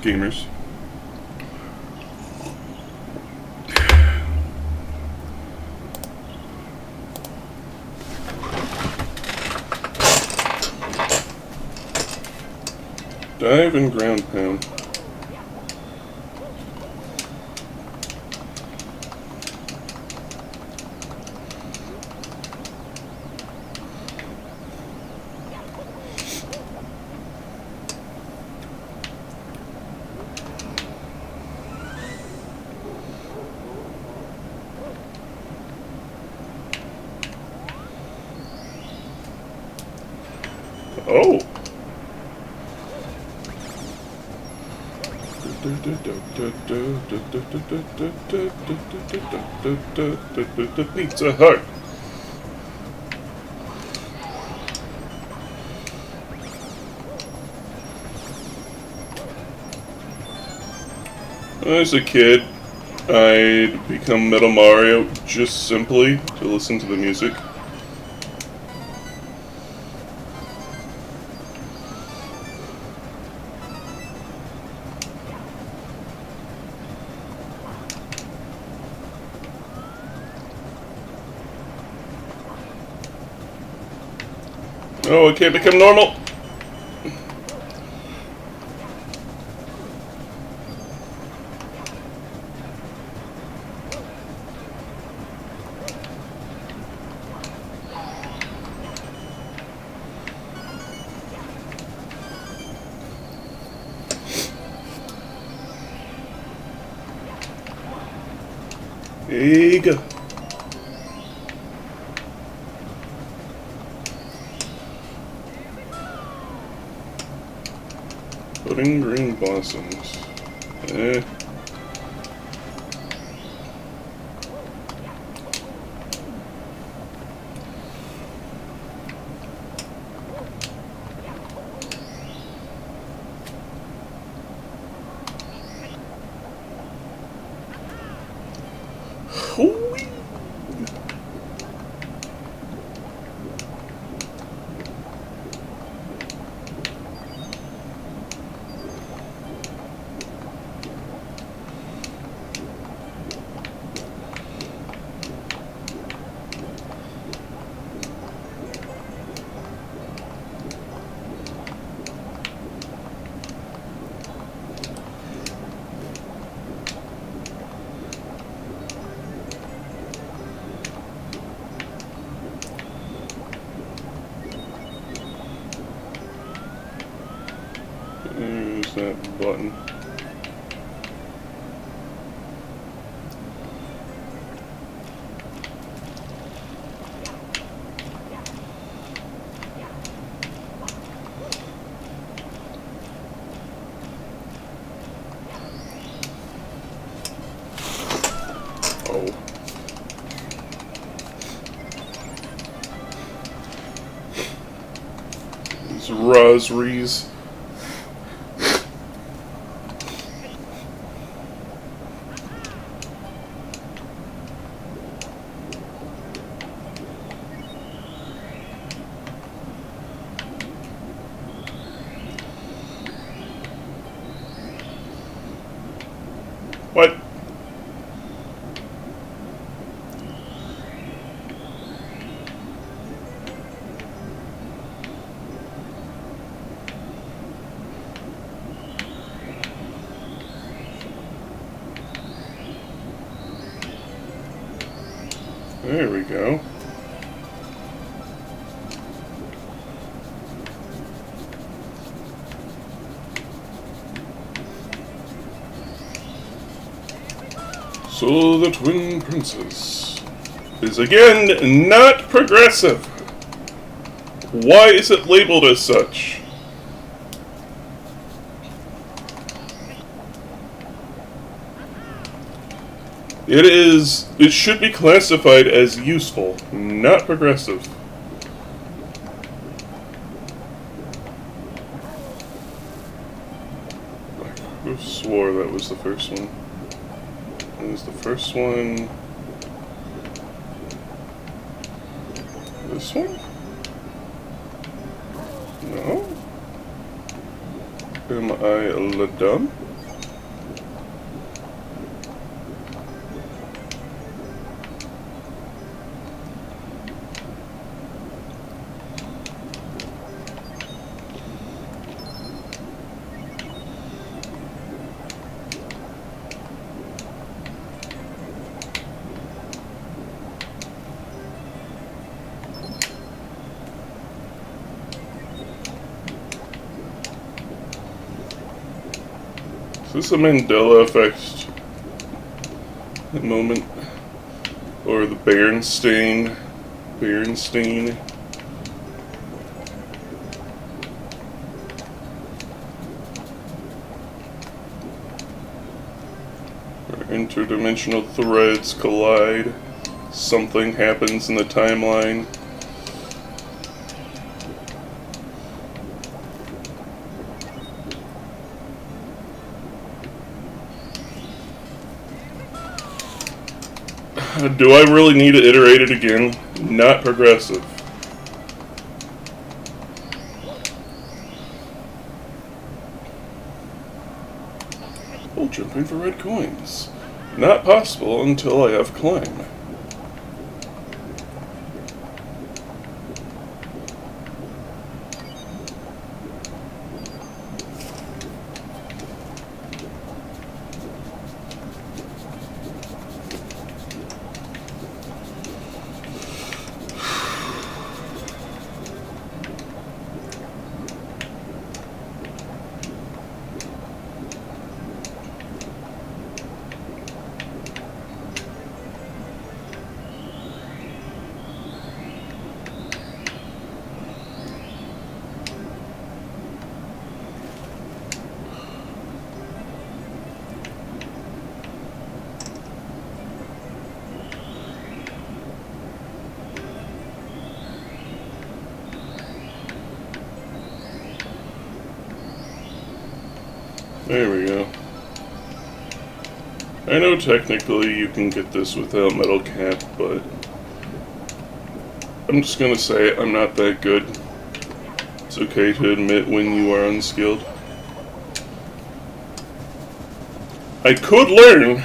gamers. Dive and ground pound. Oh! Pizza Hut. As a kid, I'd become Metal Mario just simply to listen to the music. Oh, I can't become normal! There you go. Putting green blossoms. Eh. Hoo-wee. There's that button. Oh. These rosaries. What? There we go. So the Twin Princess is again not progressive. Why is it labeled as such? It should be classified as useful, not progressive. I could have swore that was the first one. That was the first one. This one? No? Am I dumb? Is this a Mandela effect moment? Or the Berenstain? Where interdimensional threads collide. Something happens in the timeline. Do I really need to iterate it again? Not progressive. Oh, jumping for red coins. Not possible until I have climb. There we go. I know technically you can get this without metal cap, but I'm just gonna say I'm not that good. It's okay to admit when you are unskilled. I could learn.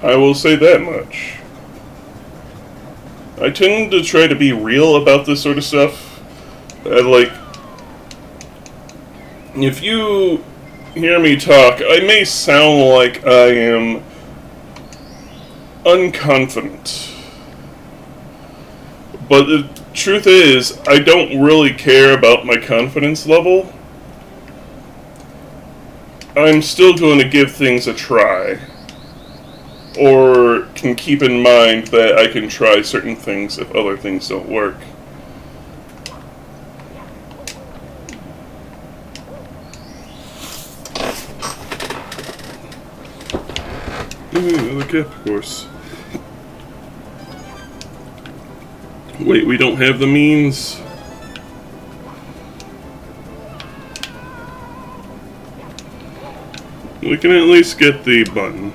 I will say that much. I tend to try to be real about this sort of stuff. If you hear me talk, I may sound like I am unconfident. But the truth is, I don't really care about my confidence level. I'm still going to give things a try. Or can keep in mind that I can try certain things if other things don't work. Another cap, of course. Wait, we don't have the means? We can at least get the button.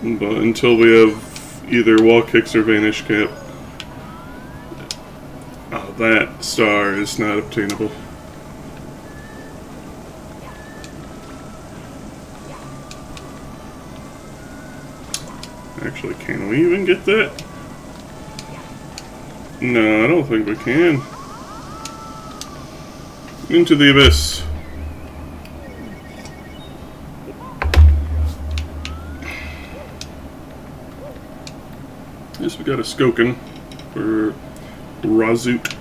But until we have either wall kicks or vanish cap, that star is not obtainable. Actually, can we even get that? No, I don't think we can. Into the abyss. Yes, we got a Skoken for Razuk.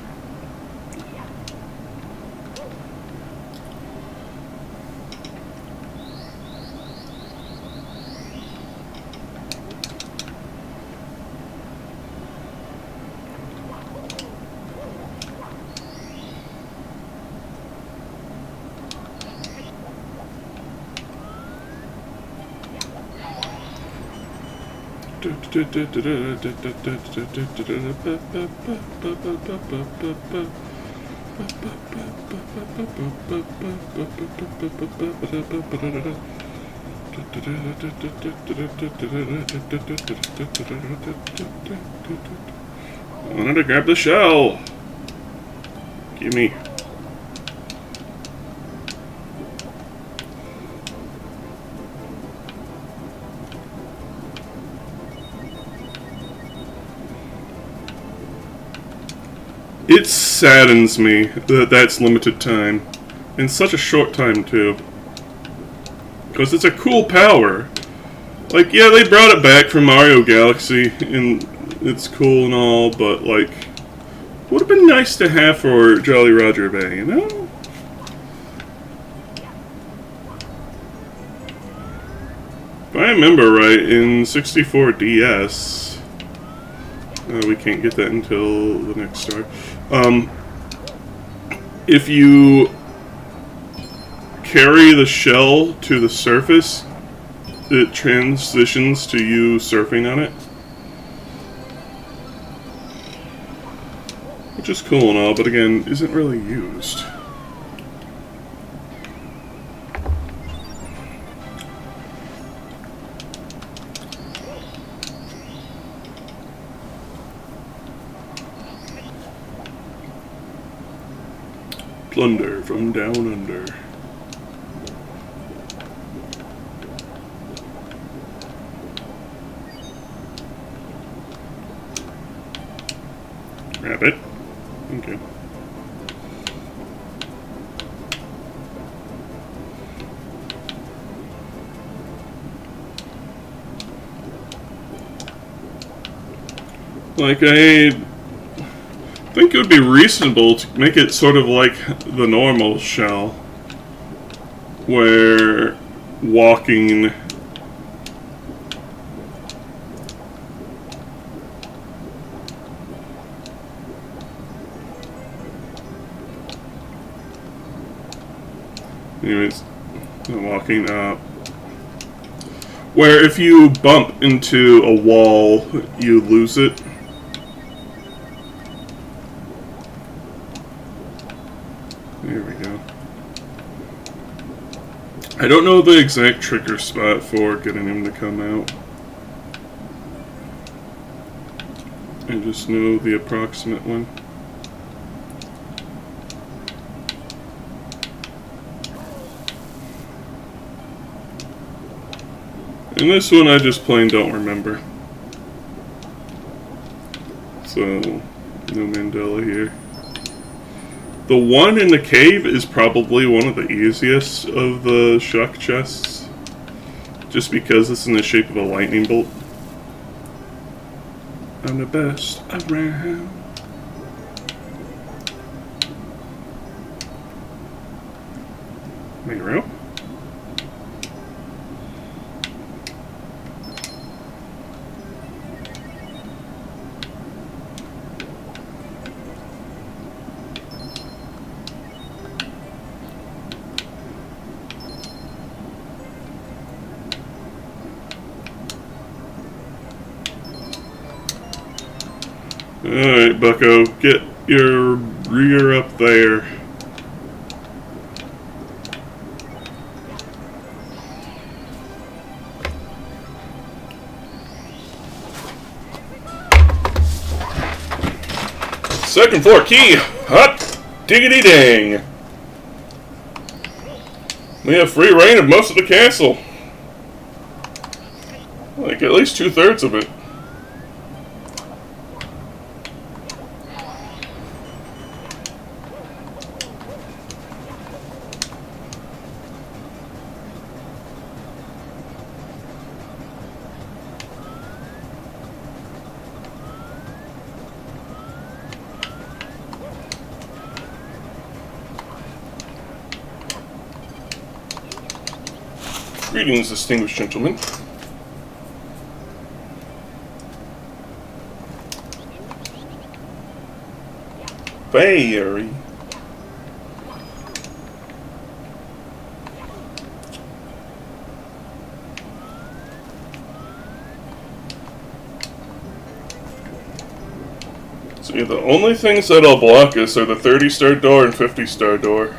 I wanted to grab the shell. Gimme. It saddens me that that's limited time. In such a short time, too. Because it's a cool power. Like, yeah, they brought it back from Mario Galaxy, and it's cool and all, but, like, would have been nice to have for Jolly Roger Bay, you know? If I remember right, in 64 DS, we can't get that until the next story. If you carry the shell to the surface, it transitions to you surfing on it. Which is cool and all, but again, isn't really used. Plunder from down under. Rabbit. Okay. Like, I think it would be reasonable to make it sort of like the normal shell, where walking anyways, walking up, where if you bump into a wall, you lose it. There we go. I don't know the exact trigger spot for getting him to come out. I just know the approximate one. And this one I just plain don't remember. So, no Mandela here. The one in the cave is probably one of the easiest of the shock chests. Just because it's in the shape of a lightning bolt. I'm the best around. Miro. Alright, bucko, get your rear up there. Second floor key! Hot diggity dang! We have free reign of most of the castle. Like, at least 2/3 of it. Greetings, distinguished gentlemen. Very. So yeah, the only things that'll block us are the 30-star door and 50-star door.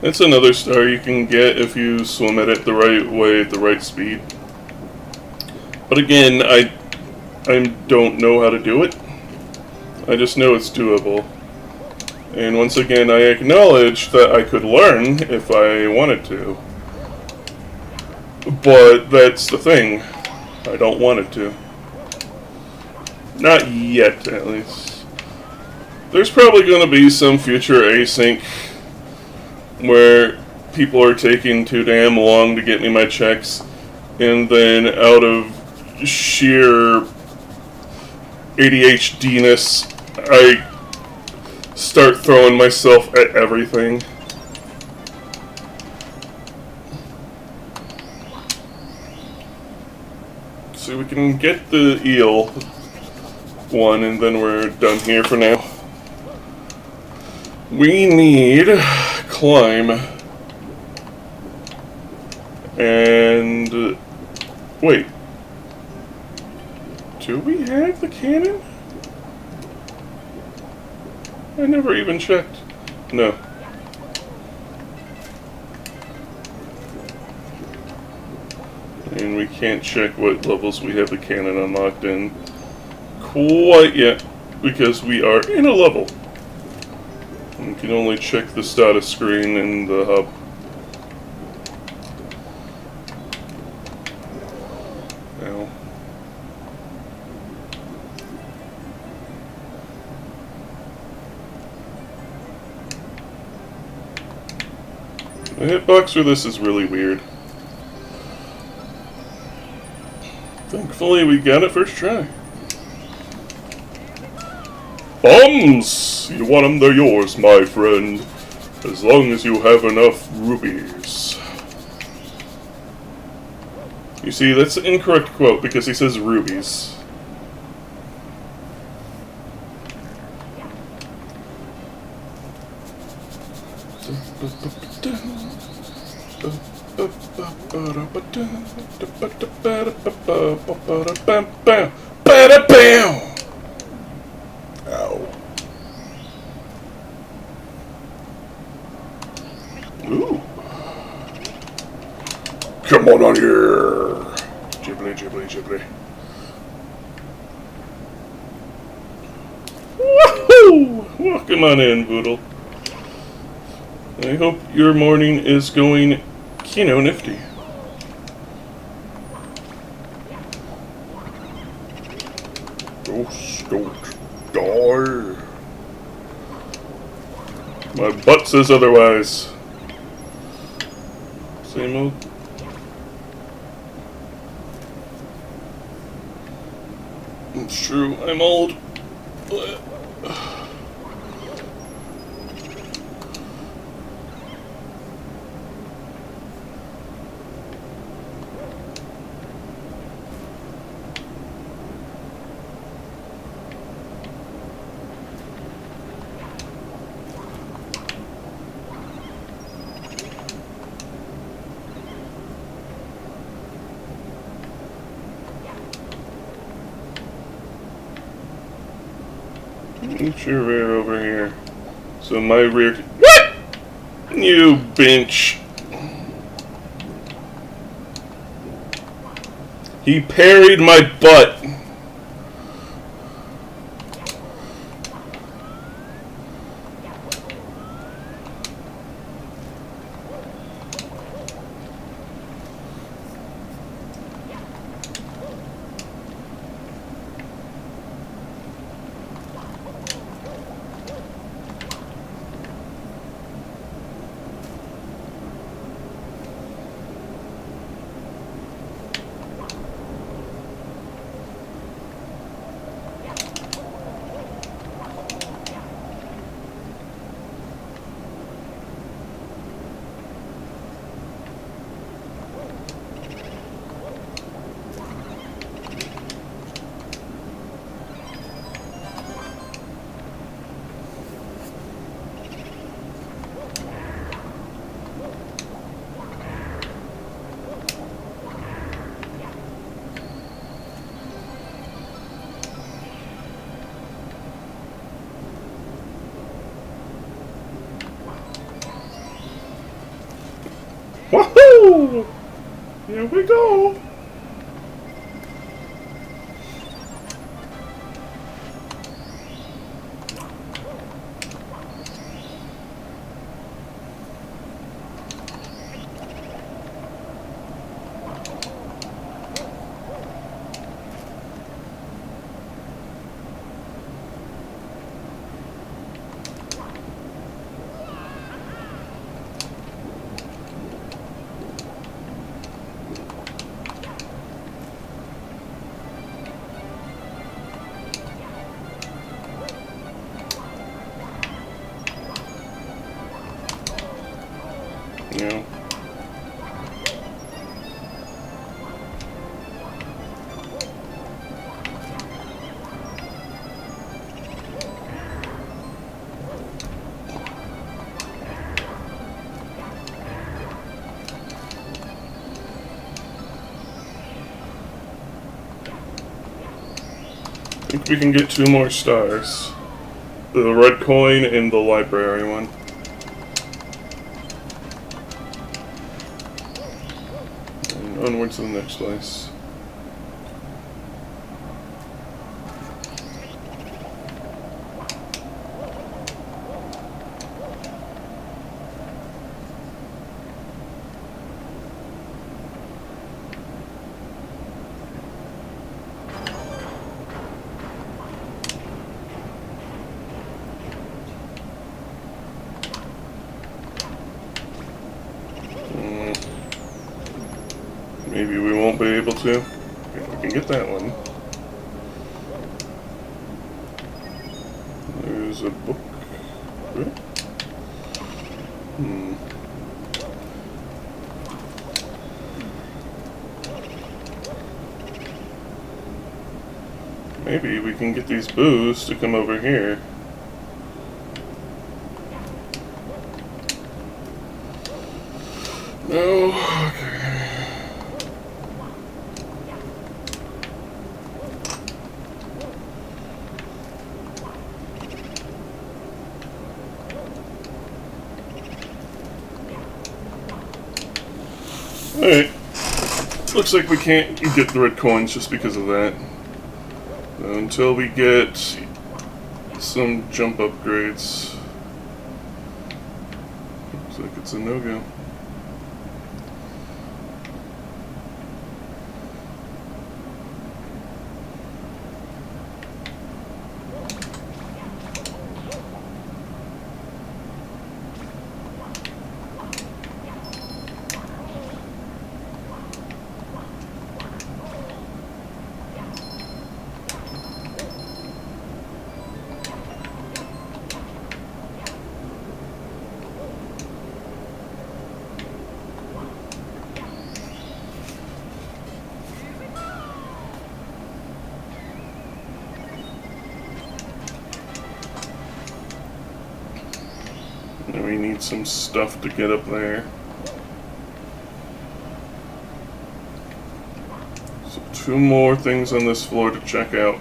That's another star you can get if you swim it the right way, at the right speed. But again, I don't know how to do it. I just know it's doable. And once again, I acknowledge that I could learn if I wanted to. But that's the thing. I don't want it to. Not yet, at least. There's probably going to be some future async where people are taking too damn long to get me my checks, and then out of sheer ADHD-ness, I start throwing myself at everything. So we can get the eel one, and then we're done here for now. We need climb. And wait. Do we have the cannon? I never even checked. No. And we can't check what levels we have the cannon unlocked in quite yet, because we are in a level. We can only check the status screen in the hub. Now. The hitbox for this is really weird. Thankfully, we got it first try. Bombs! You want them, they're yours, my friend. As long as you have enough rubies. You see, that's an incorrect quote because he says rubies. Ow. Ooh. Come on here. Ghibli, ghibli, ghibli. Woohoo! Welcome on in, Boodle. I hope your morning is going kino nifty. Don't die. My butt says otherwise. Same old. It's true, I'm old. Get your rear over here. So my rear... What?! You bench. He parried my butt. Woohoo! Here we go! Yeah. I think we can get 2 more stars. The red coin and the library one. And onwards to the next place. Maybe we won't be able to. Okay, we can get that one. There's a book. Maybe we can get these boos to come over here. No, okay. Alright. Looks like we can't get the red coins just because of that. Until we get some jump upgrades. Looks like it's a no-go. And we need some stuff to get up there. So 2 more things on this floor to check out.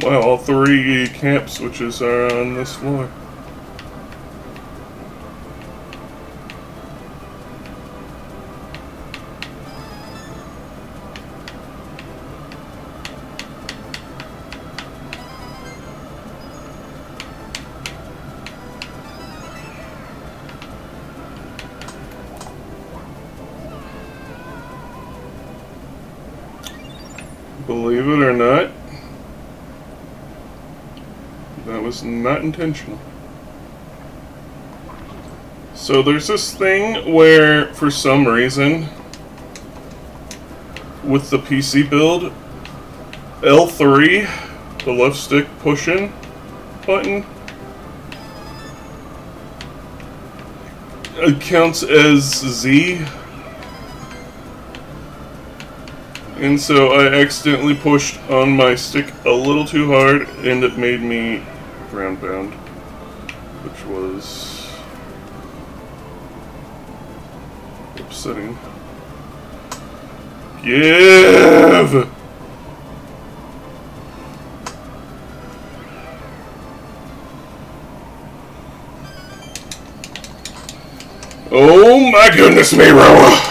Wow, all 3 camp switches are on this floor. Believe it or not, that was not intentional. So there's this thing where, for some reason, with the PC build, L3, the left stick push-in button, counts as Z. And so I accidentally pushed on my stick a little too hard, and it made me ground pound, which was upsetting. Give! Oh my goodness me, Roa!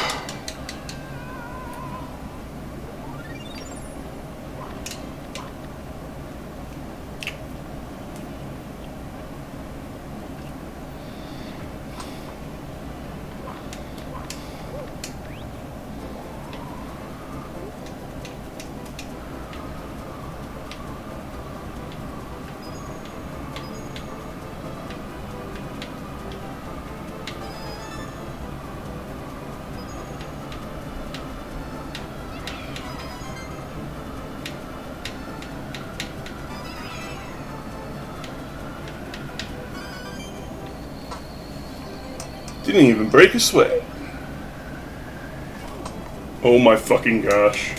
Didn't even break a sweat. Oh my fucking gosh.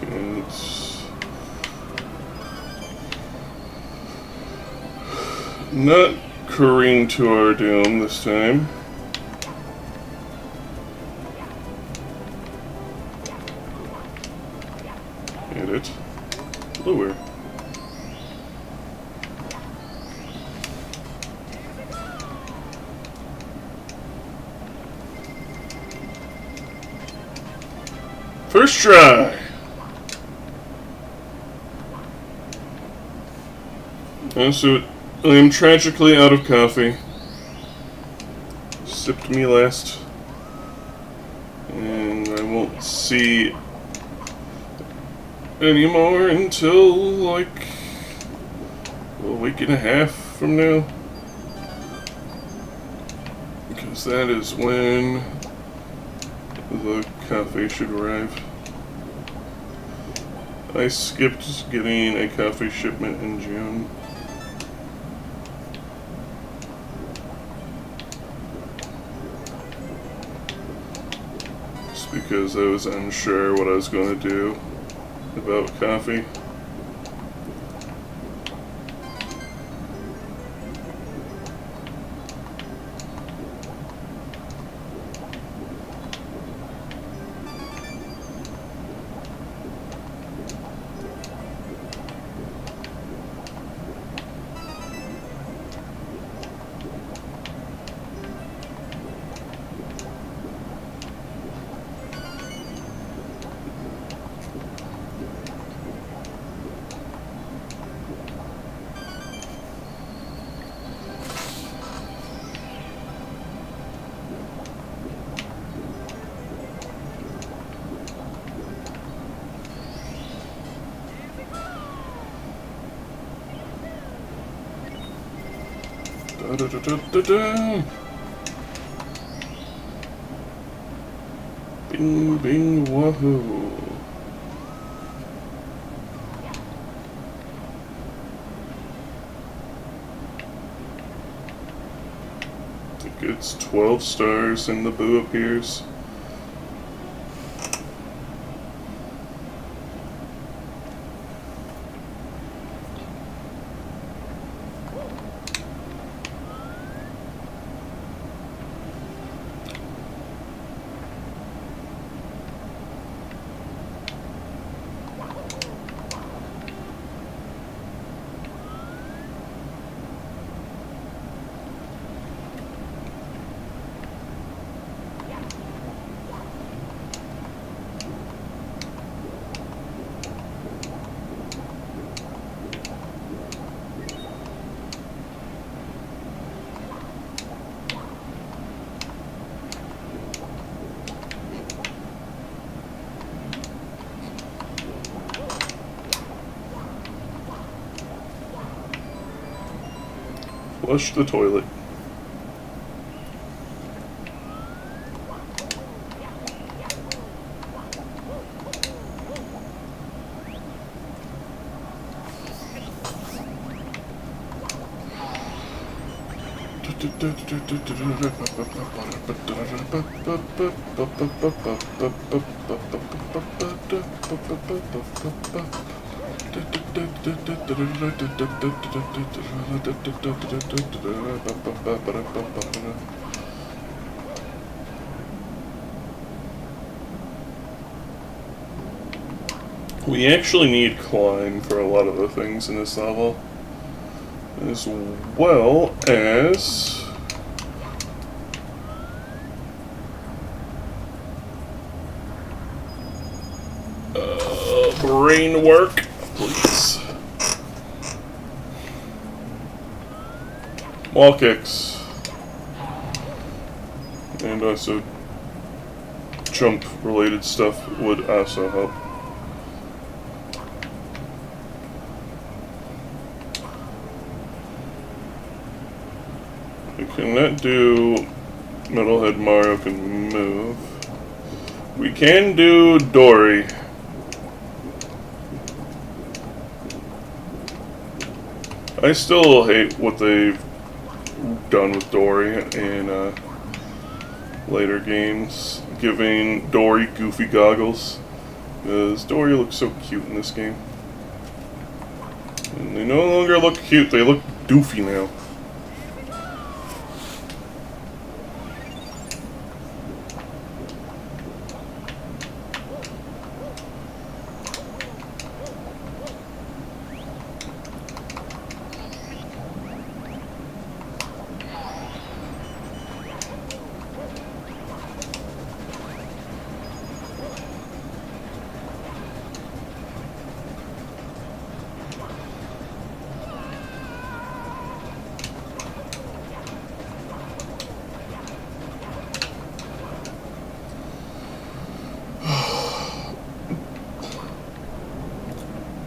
It's not careen to our doom this time. Hit it. Lower. First try. So, I am tragically out of coffee. Sipped me last. And I won't see anymore until, like, a week and a half from now. Because that is when the coffee should arrive. I skipped getting a coffee shipment in June. Because I was unsure what I was going to do about coffee. Da-da-da-da-da-da. Bing, bing, wahoo. I think it's 12 stars and the boo appears. Flush the toilet. We actually need climb for a lot of the things in this level, as well as brain work, please. Wall kicks, and also jump related stuff would also help. We cannot do Metalhead Mario can move. We can do Dory. I still hate what they've done with Dory in later games, giving Dory goofy goggles, because Dory looks so cute in this game. And they no longer look cute, they look doofy now.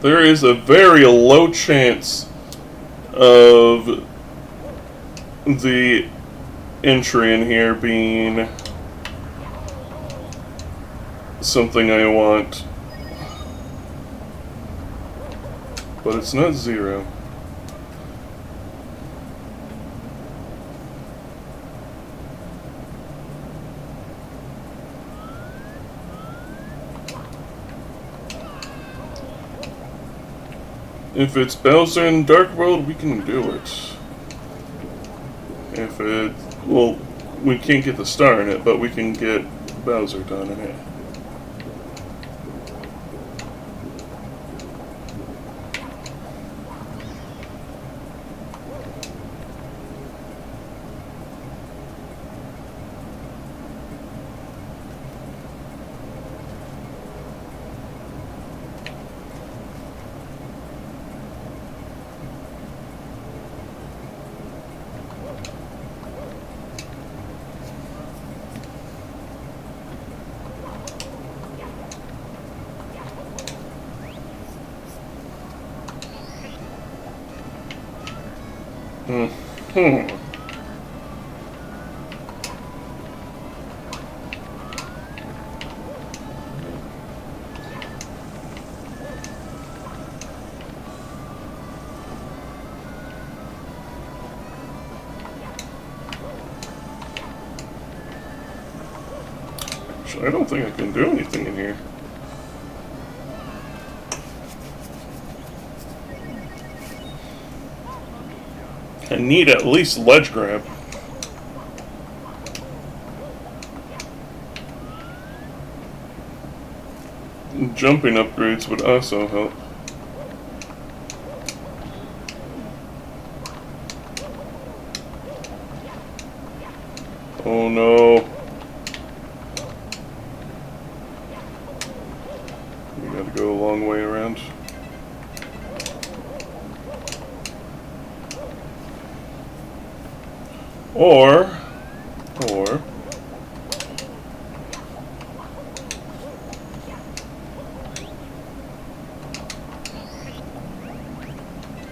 There is a very low chance of the entry in here being something I want, but it's not zero. If it's Bowser in Dark World, we can do it. If it... well, we can't get the star in it, but we can get Bowser done in it. I don't think I can do anything in here. I need at least ledge grab. Jumping upgrades would also help. Oh no. We gotta go a long way around. Or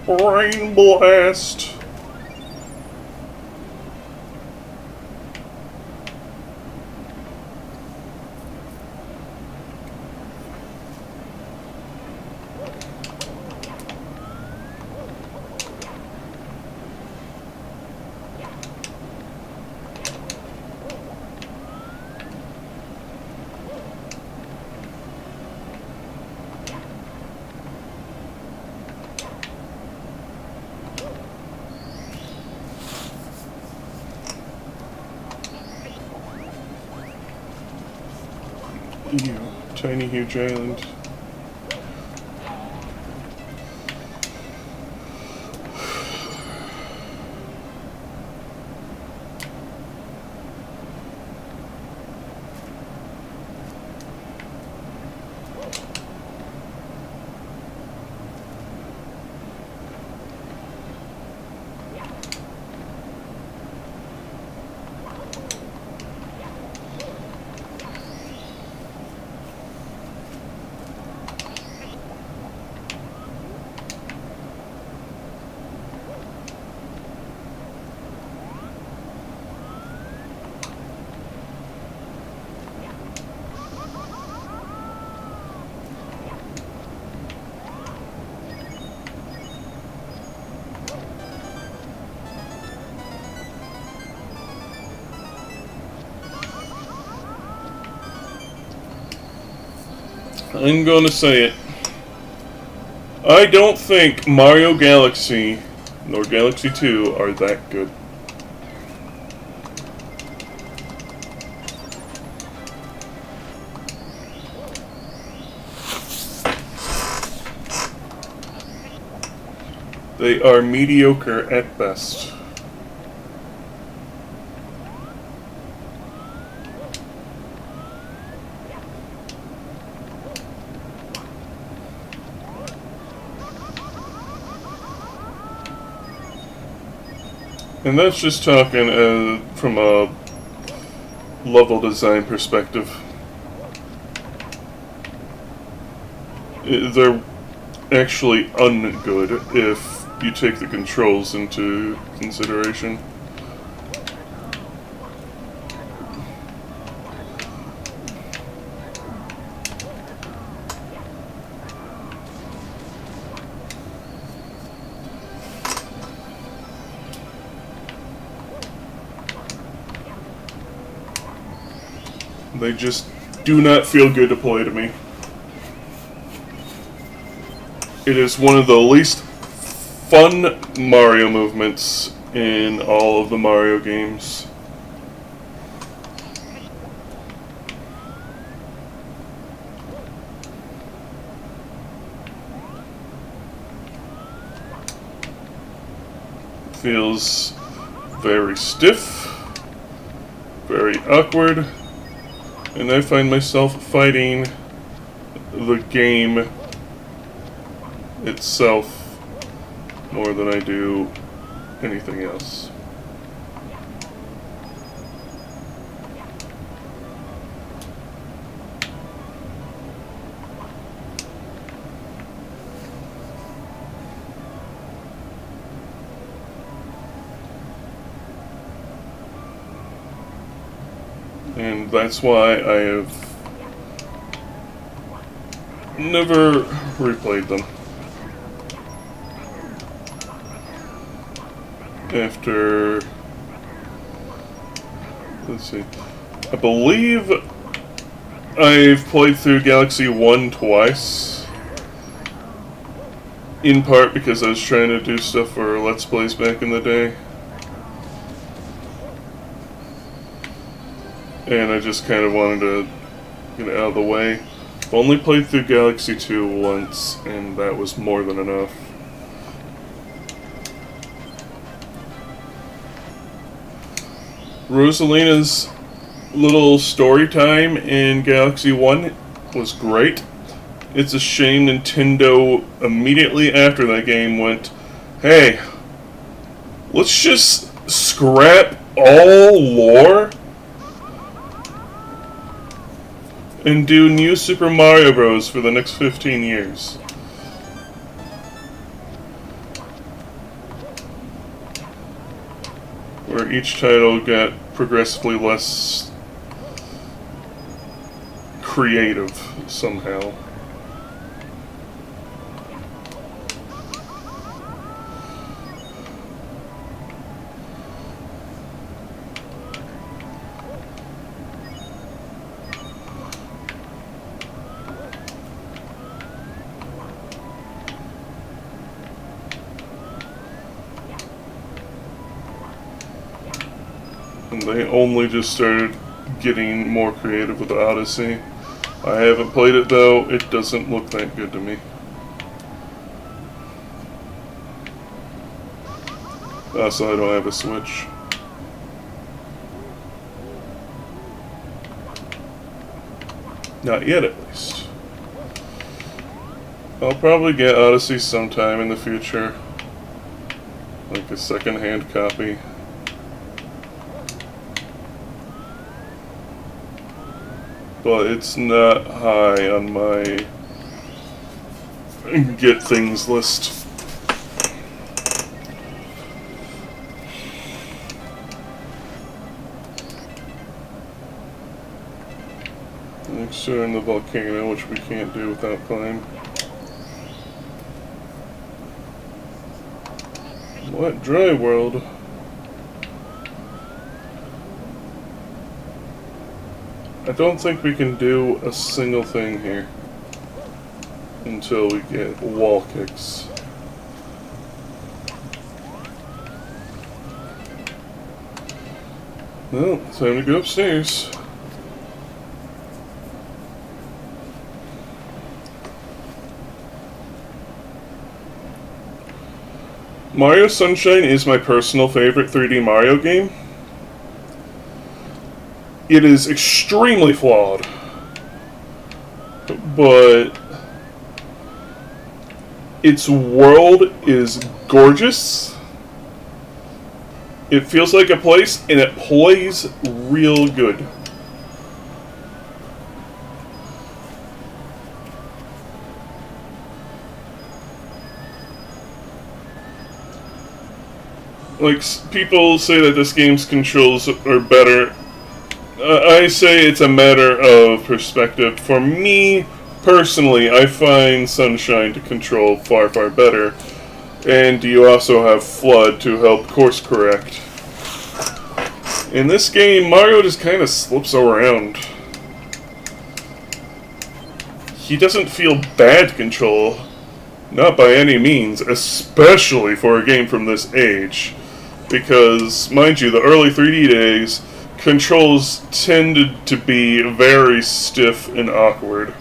Rain Blast. You tiny huge island. I'm gonna say it. I don't think Mario Galaxy nor Galaxy 2 are that good. They are mediocre at best. And that's just talking from a level design perspective. They're actually ungood if you take the controls into consideration. They just do not feel good to play to me. It is one of the least fun Mario movements in all of the Mario games. Feels very stiff, very awkward. And I find myself fighting the game itself more than I do anything else. And that's why I have never replayed them. After, let's see, I believe I've played through Galaxy 1 twice. In part because I was trying to do stuff for Let's Plays back in the day. And I just kind of wanted to get it out of the way. I've only played through Galaxy 2 once, and that was more than enough. Rosalina's little story time in Galaxy 1 was great. It's a shame Nintendo immediately after that game went, hey, let's just scrap all lore and do New Super Mario Bros. For the next 15 years. Where each title got progressively less creative somehow. And they only just started getting more creative with the Odyssey. I haven't played it though, it doesn't look that good to me. Also, I don't have a Switch. Not yet, at least. I'll probably get Odyssey sometime in the future. Like a second-hand copy. But it's not high on my get things list. Next we're in the volcano, which we can't do without climb. What? Dry world? I don't think we can do a single thing here until we get wall kicks. Well, time to go upstairs. Mario Sunshine is my personal favorite 3D Mario game. It is extremely flawed, but its world is gorgeous. It feels like a place, and it plays real good. Like, people say that this game's controls are better. I say it's a matter of perspective. For me, personally, I find Sunshine to control far, far better. And you also have Flood to help course correct. In this game, Mario just kind of slips around. He doesn't feel bad control. Not by any means, especially for a game from this age. Because, mind you, the early 3D days, controls tended to be very stiff and awkward.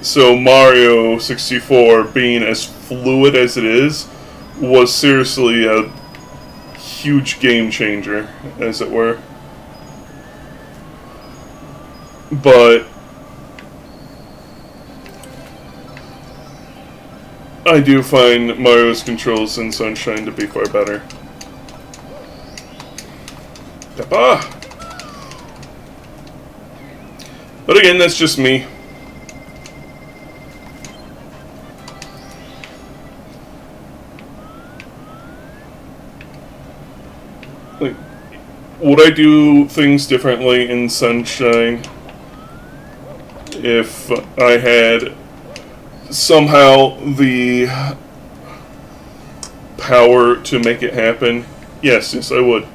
So Mario 64, being as fluid as it is, was seriously a huge game changer, as it were. But I do find Mario's controls in Sunshine to be far better. Ah! But again, that's just me. Like, would I do things differently in Sunshine if I had somehow the power to make it happen? Yes, I would.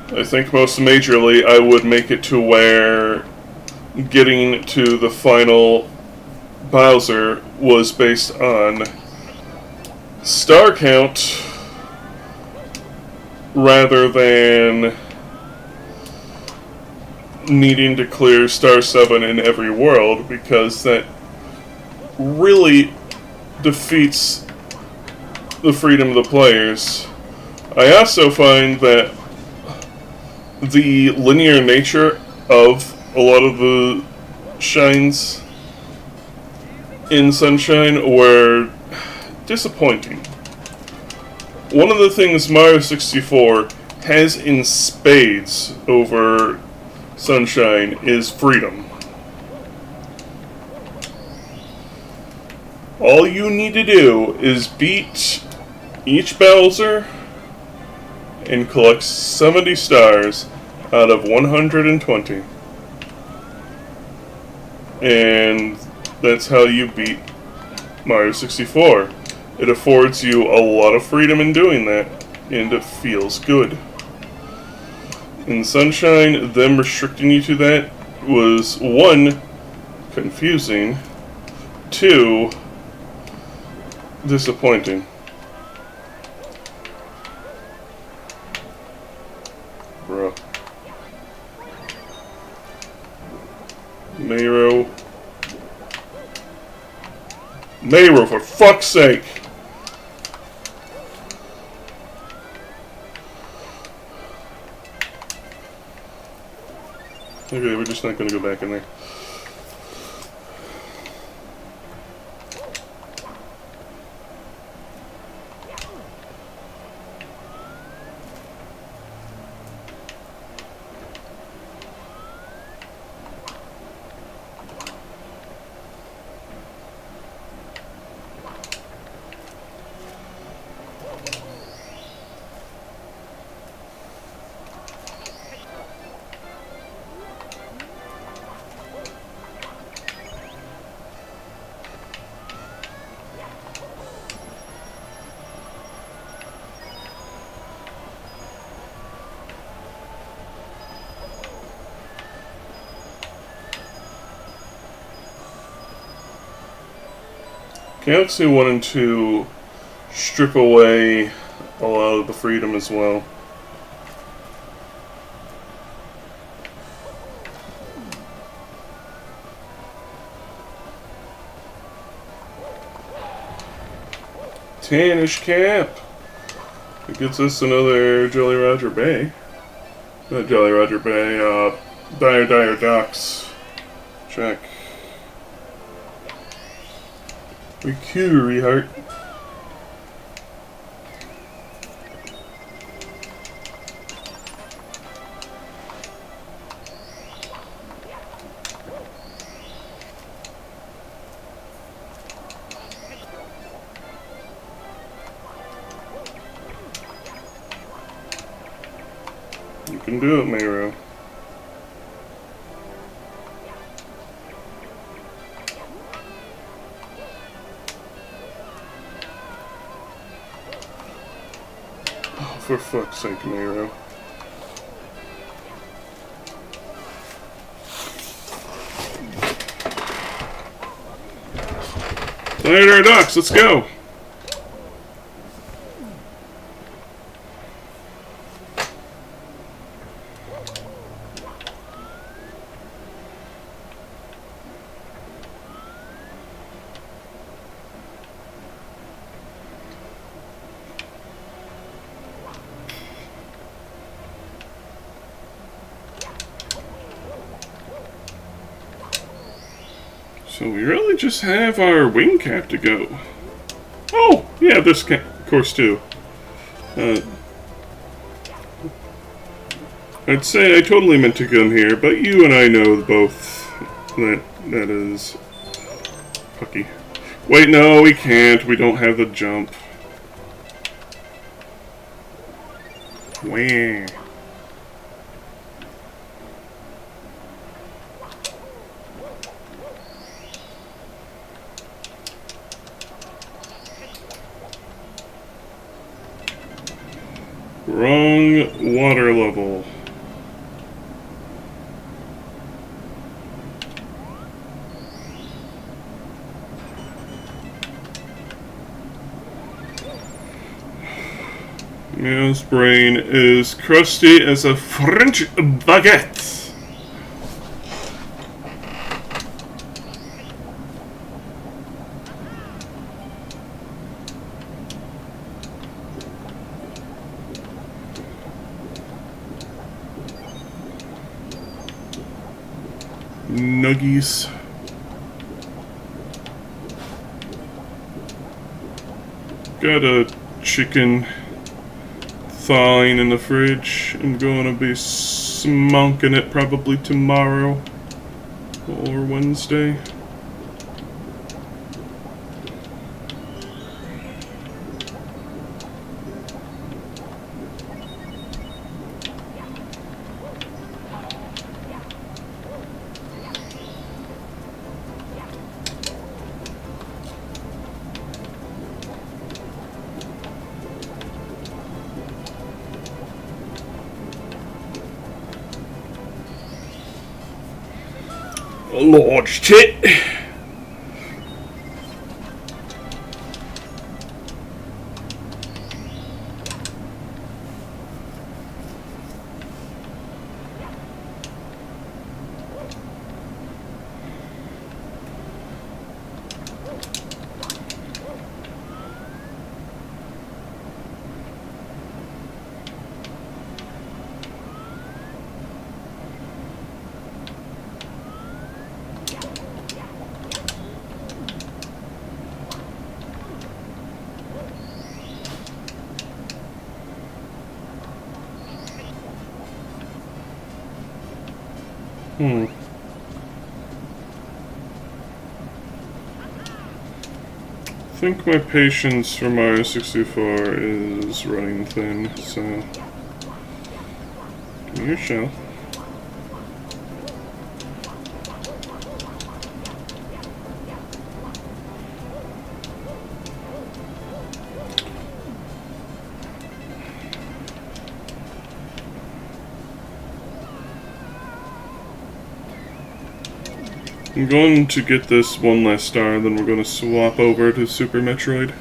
I think most majorly I would make it to where getting to the final Bowser was based on star count rather than needing to clear Star 7 in every world, because that really defeats the freedom of the players. I also find that the linear nature of a lot of the shines in Sunshine were disappointing. One of the things Mario 64 has in spades over Sunshine is freedom. All you need to do is beat each Bowser and collect 70 stars out of 120. And that's how you beat Mario 64. It affords you a lot of freedom in doing that, and it feels good. In Sunshine, them restricting you to that was, 1, confusing, 2, disappointing. Bruh. Mayro. Mayro, for fuck's sake! Okay, we're just not gonna go back in there. Galaxy wanted to strip away a lot of the freedom as well. Tanish Camp! It gets us another Jolly Roger Bay. Not Jolly Roger Bay, Dire Docks. Check. Recovery heart. You can do it, Mayro. For fuck's sake, Mayro. Dire Docks, let's go! So we really just have our wing cap to go. Oh, yeah, this course too. I'd say I totally meant to come here, but you and I know both that is pucky. Wait, no, we can't. We don't have the jump. Wah. Wrong water level. Meow's brain is crusty as a French baguette. Nuggies. Got a chicken thawing in the fridge. I'm gonna be smonking it probably tomorrow or Wednesday. Large tit. I think my patience for Mario 64 is running thin, so give me your shell. I'm going to get this one last star, then we're going to swap over to Super Metroid.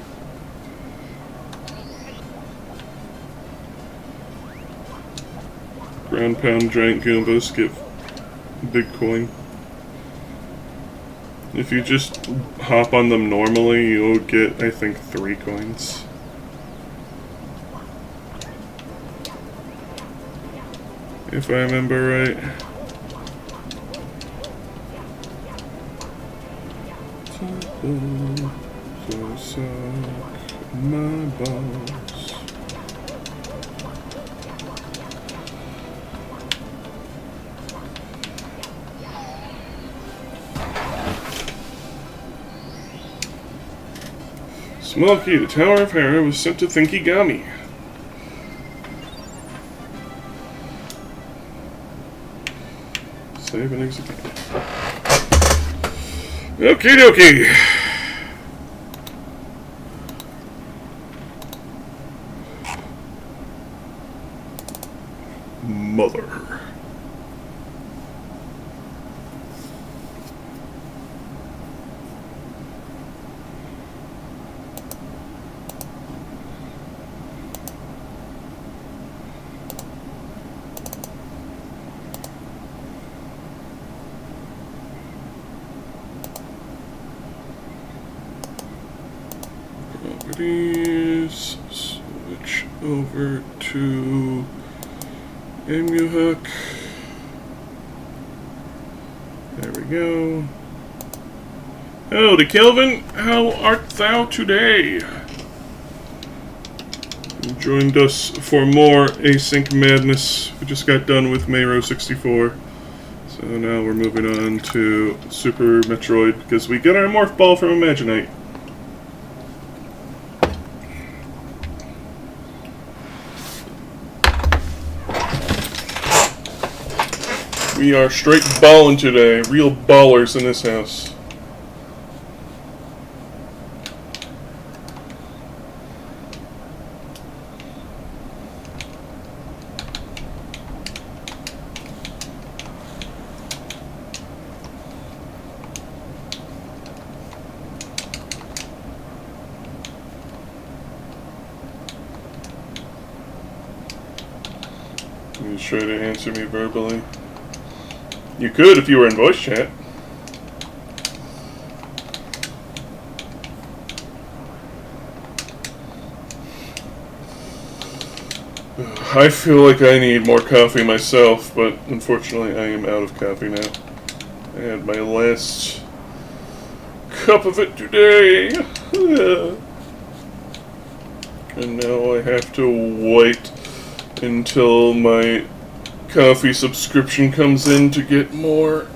Ground Pound Giant Goombas give big coin. If you just hop on them normally, you'll get, I think, 3 coins. If I remember right. So suck my balls. Smokey, the Tower of Hera was sent to Thinkigami. Save and execute. Okie dokie. Mother. Properties. Switch over to Emu Hook. There we go. Howdy, Kelvin. How art thou today? You joined us for more Async madness. We just got done with Mario 64. So now we're moving on to Super Metroid because we get our Morph Ball from Imaginite. We are straight ballin' today. Real ballers in this house. You try to answer me verbally. You could if you were in voice chat. I feel like I need more coffee myself, but unfortunately I am out of coffee now. I had my last cup of it today. And now I have to wait until my coffee subscription comes in to get more.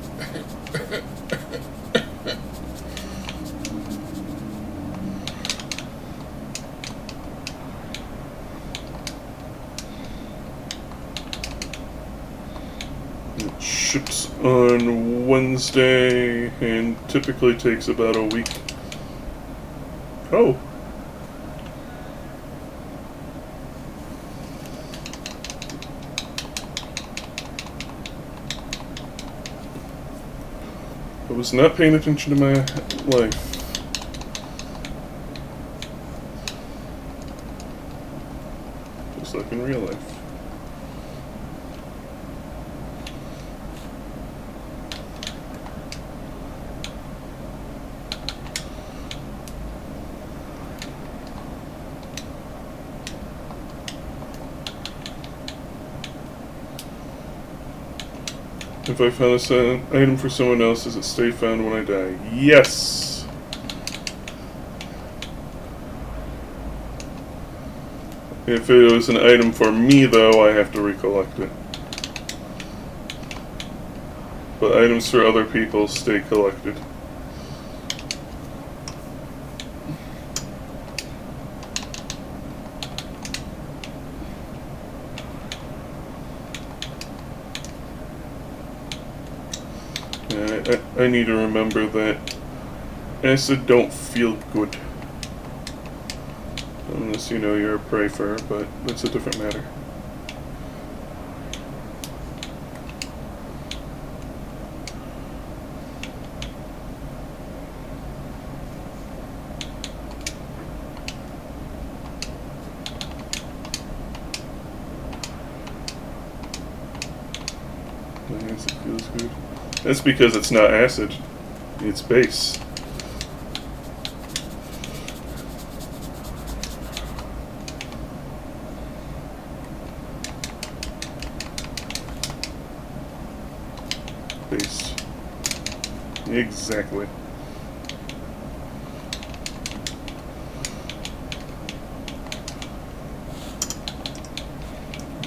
It ships on Wednesday and typically takes about a week. Oh. I was not paying attention to my life. Just like in real life. If I found an item for someone else, does it stay found when I die? Yes! If it was an item for me, though, I have to recollect it. but items for other people stay collected. I need to remember that acid don't feel good. Unless you know you're a prey fur, but that's a different matter. Acid feels good. That's because it's not acid, it's base. Base. Exactly.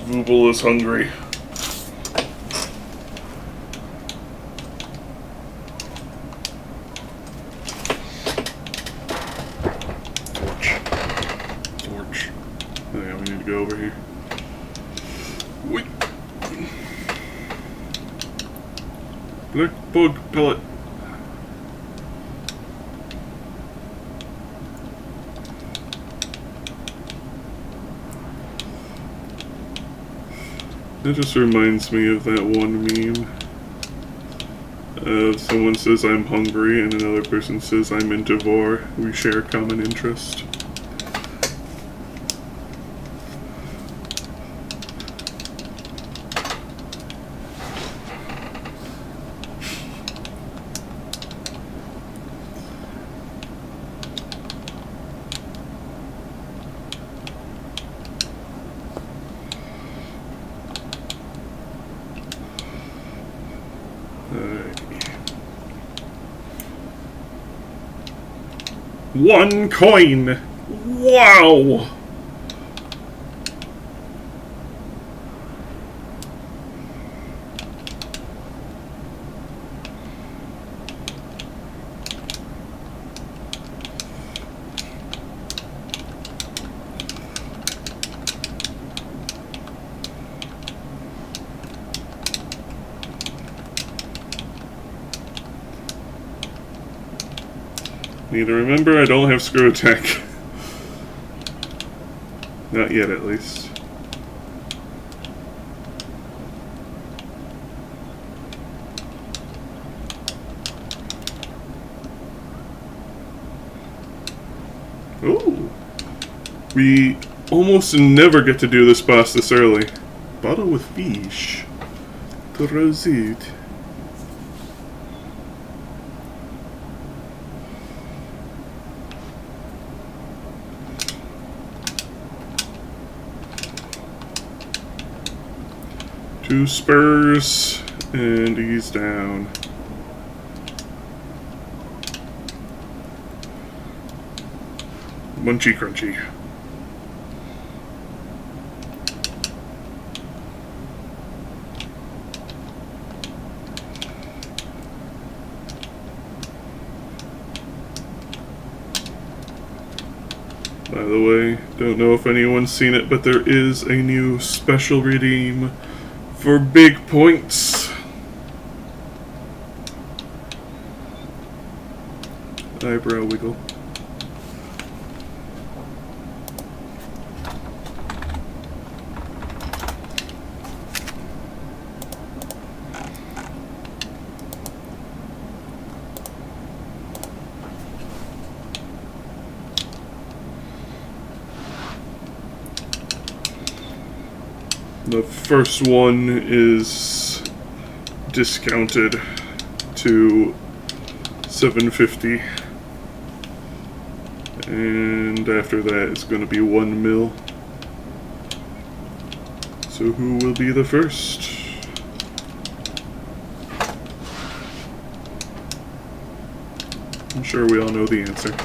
Vooble is hungry. Torch. Oh yeah, we need to go over here. Wait. Black bug pellet. That just reminds me of that one meme. Someone says I'm hungry and another person says I'm into vor. We share a common interest. One coin! Wow! Need to remember I don't have screw attack. Not yet, at least. Ooh! We almost never get to do this boss this early. Bottle with fish. Trosit. Two spurs, and he's down. Munchy crunchy. By the way, don't know if anyone's seen it, but there is a new special redeem for big points. Eyebrow wiggle. The first one is discounted to $7.50, and after that it's going to be 1 mil. So who will be the first? I'm sure we all know the answer.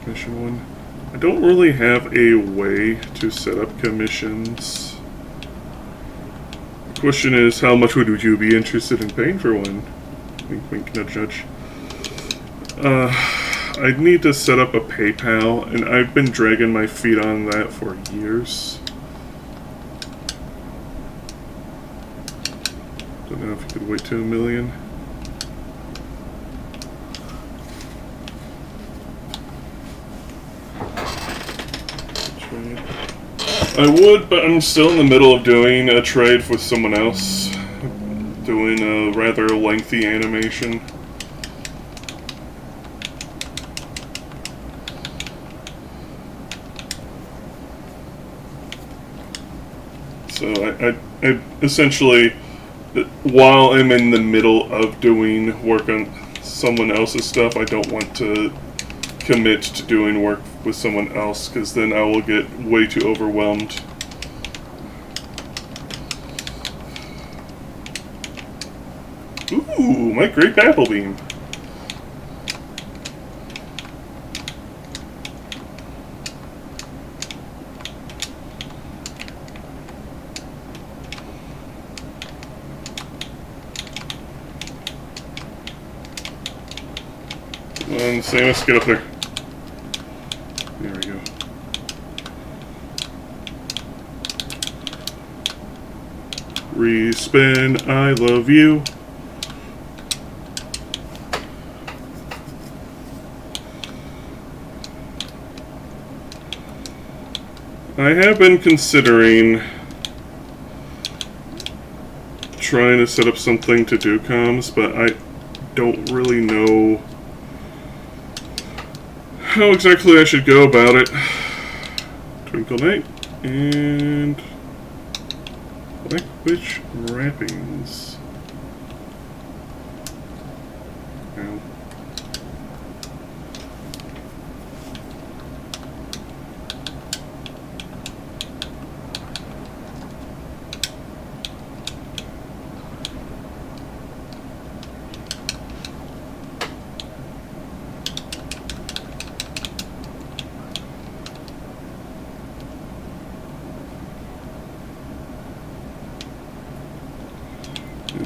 Mission one. I don't really have a way to set up commissions. The question is, how much would you be interested in paying for one? Wink, wink, nudge, nudge. I'd need to set up a PayPal, and I've been dragging my feet on that for years. Don't know if you could wait to 1 million. I would, but I'm still in the middle of doing a trade with someone else. Doing a rather lengthy animation. So I essentially, while I'm in the middle of doing work on someone else's stuff, I don't want to commit to doing work with someone else, because then I will get way too overwhelmed. Ooh, my grape apple beam. Come on, Samus, get up there. There we go. Respin, I love you. I have been considering trying to set up something to do comms, but I don't really know how exactly I should go about it. Twinkle Night and Black Witch wrappings. Ow.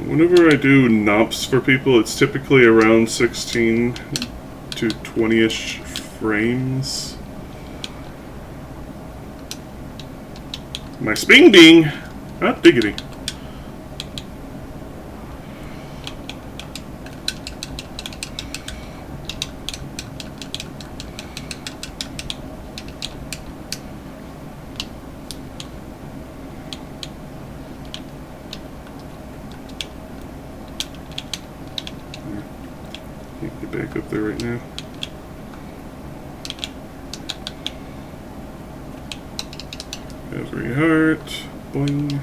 Whenever I do NOPs for people, it's typically around 16 to 20-ish frames. My sping ding! Hot diggity. Can't get back up there right now. Every heart. Boing.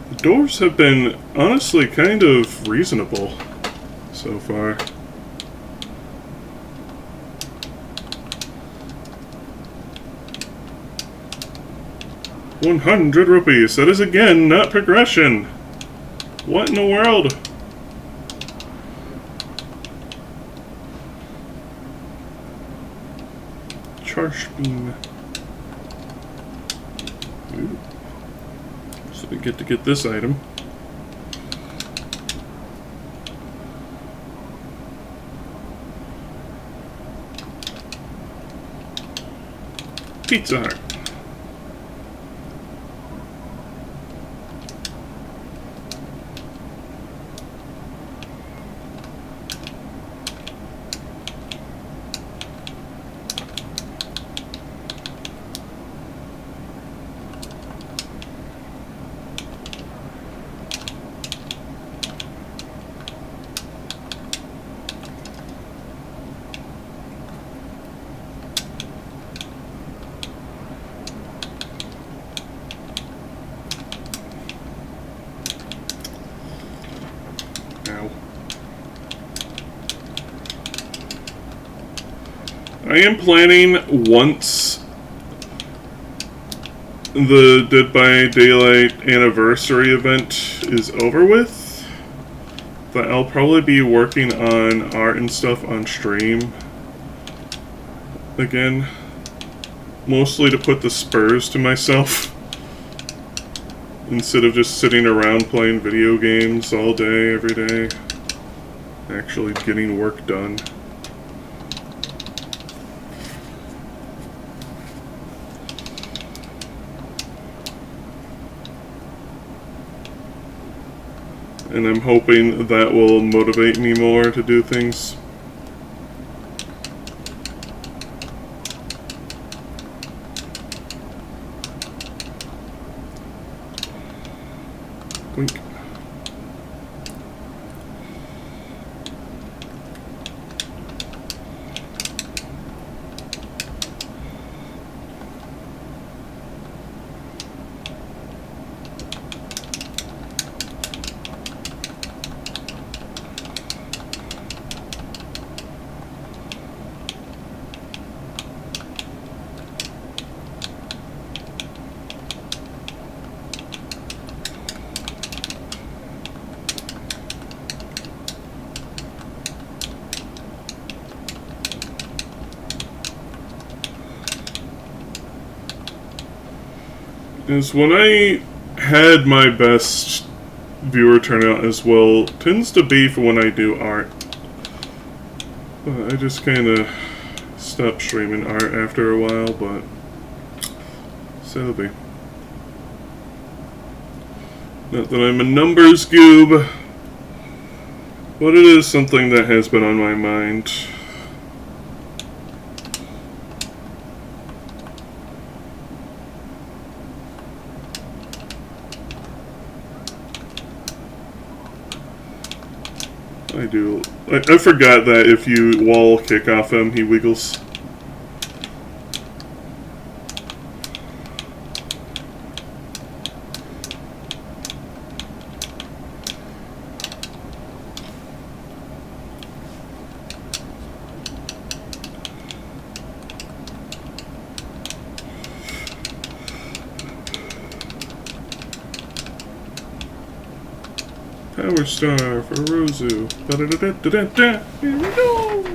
The doors have been honestly kind of reasonable so far. ₹100. That is again not progression. What in the world? Charge beam. Ooh. So we get to get this item. Pizza Hut. I am planning, once the Dead by Daylight anniversary event is over with, that I'll probably be working on art and stuff on stream again. Mostly to put the spurs to myself. Instead of just sitting around playing video games all day, every day. Actually getting work done. And I'm hoping that will motivate me more to do things. Wink. Is when I had my best viewer turnout as well, tends to be for when I do art. I just kind of stopped streaming art after a while, but so it'll be. Not that I'm a numbers goob, but it is something that has been on my mind. I do. I forgot that if you wall kick off him, he wiggles. Power Star for Rozu. Da-da-da-da-da-da. Here we go.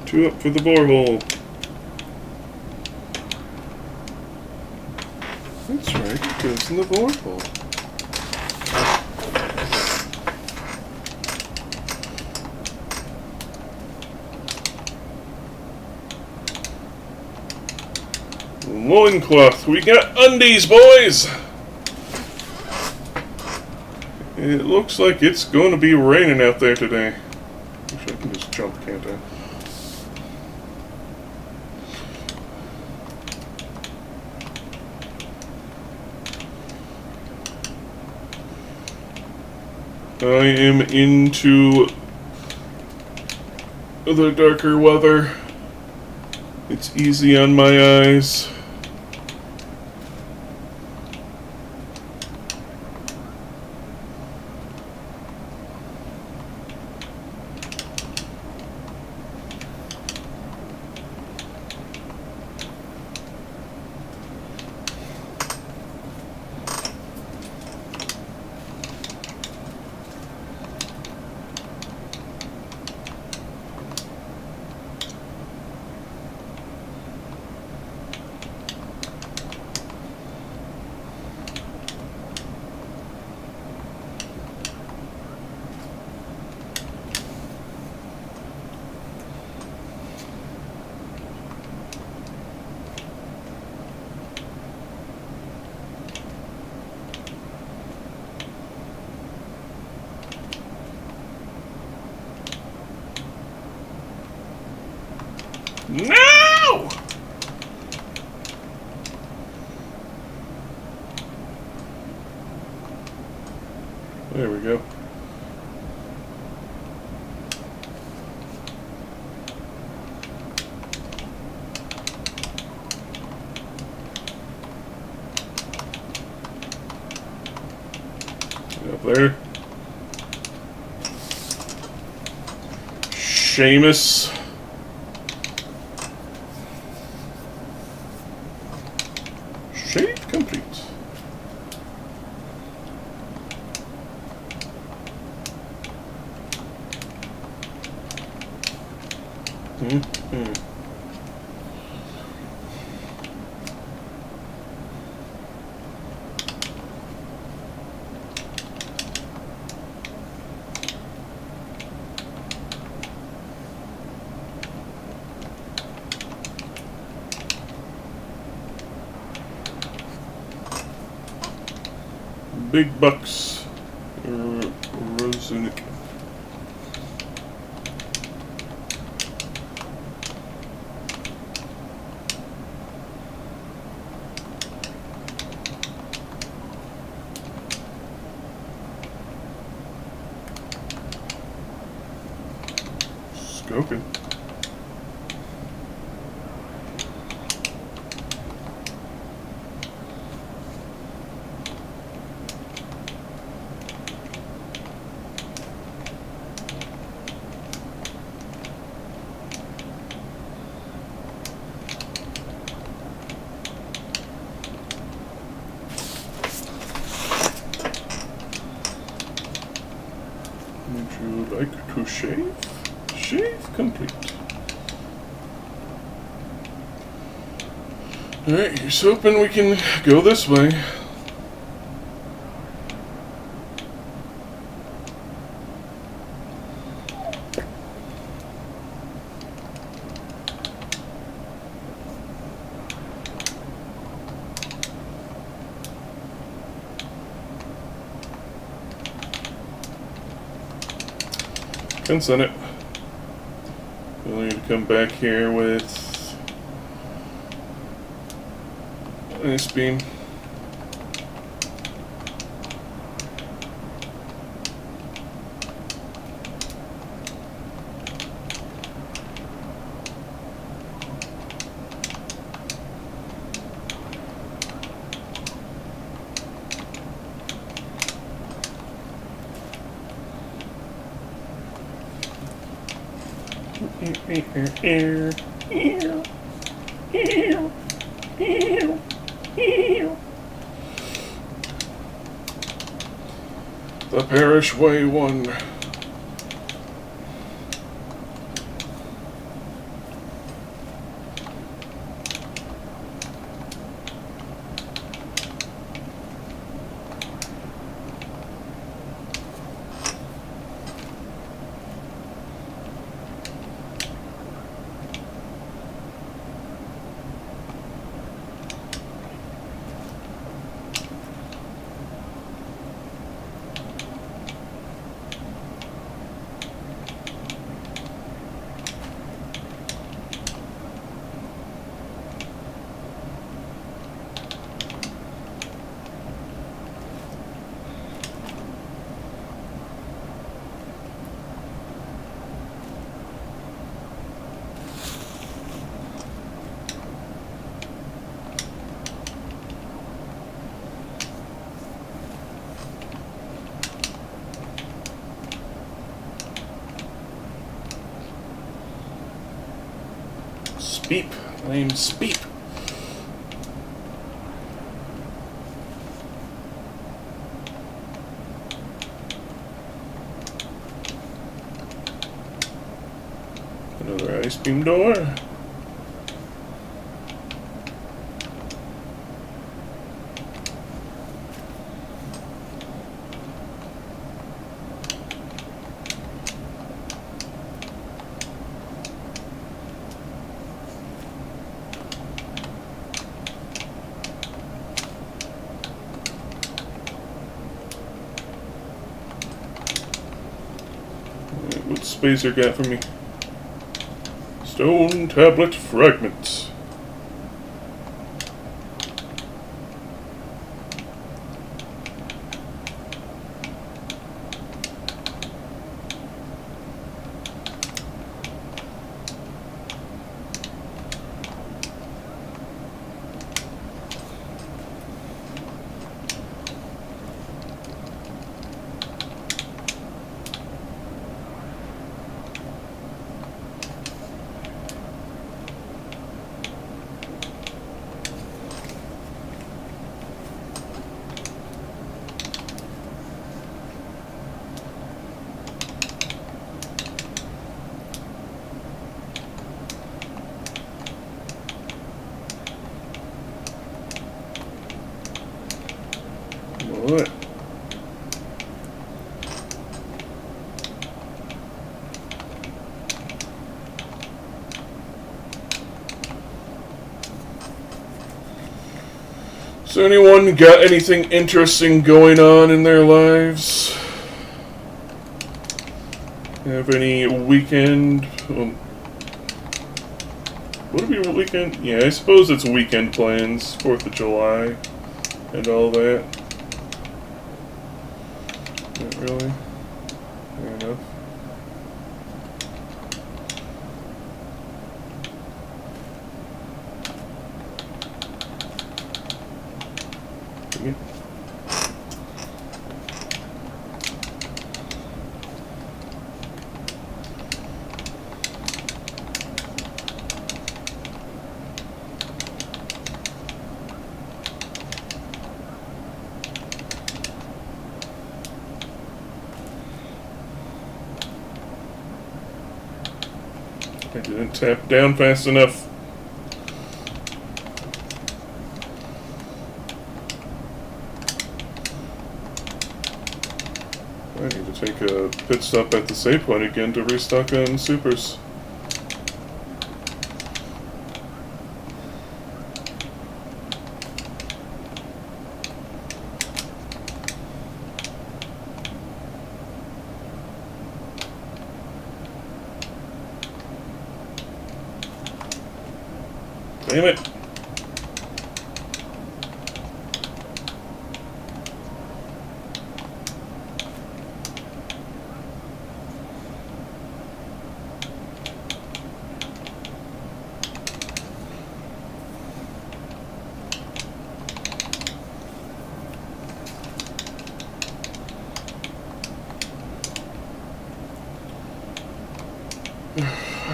Two up for the borehole. That's right, it goes in the borehole. Loincloth, we got undies, boys! It looks like it's going to be raining out there today. Wish I can just jump, can't I? I am into the darker weather. It's easy on my eyes. No! There we go. Up there. Seamus. Shave complete. Big bucks. Rosunik. Skokin. Would you like to shave? Shave complete. Alright, here's hoping we can go this way. Consent it. We'll need to come back here with ice beam. The Parish Way 1. Speep. Name's Speep. Another ice beam door. What Spacer got for me? Stone tablet fragments. What? So anyone got anything interesting going on in their lives? Have any weekend... would it be a weekend? Yeah, I suppose it's weekend plans. 4th of July and all that. Not really. Fair enough. I didn't tap down fast enough. I need to take a pit stop at the save point again to restock on supers. Damn it.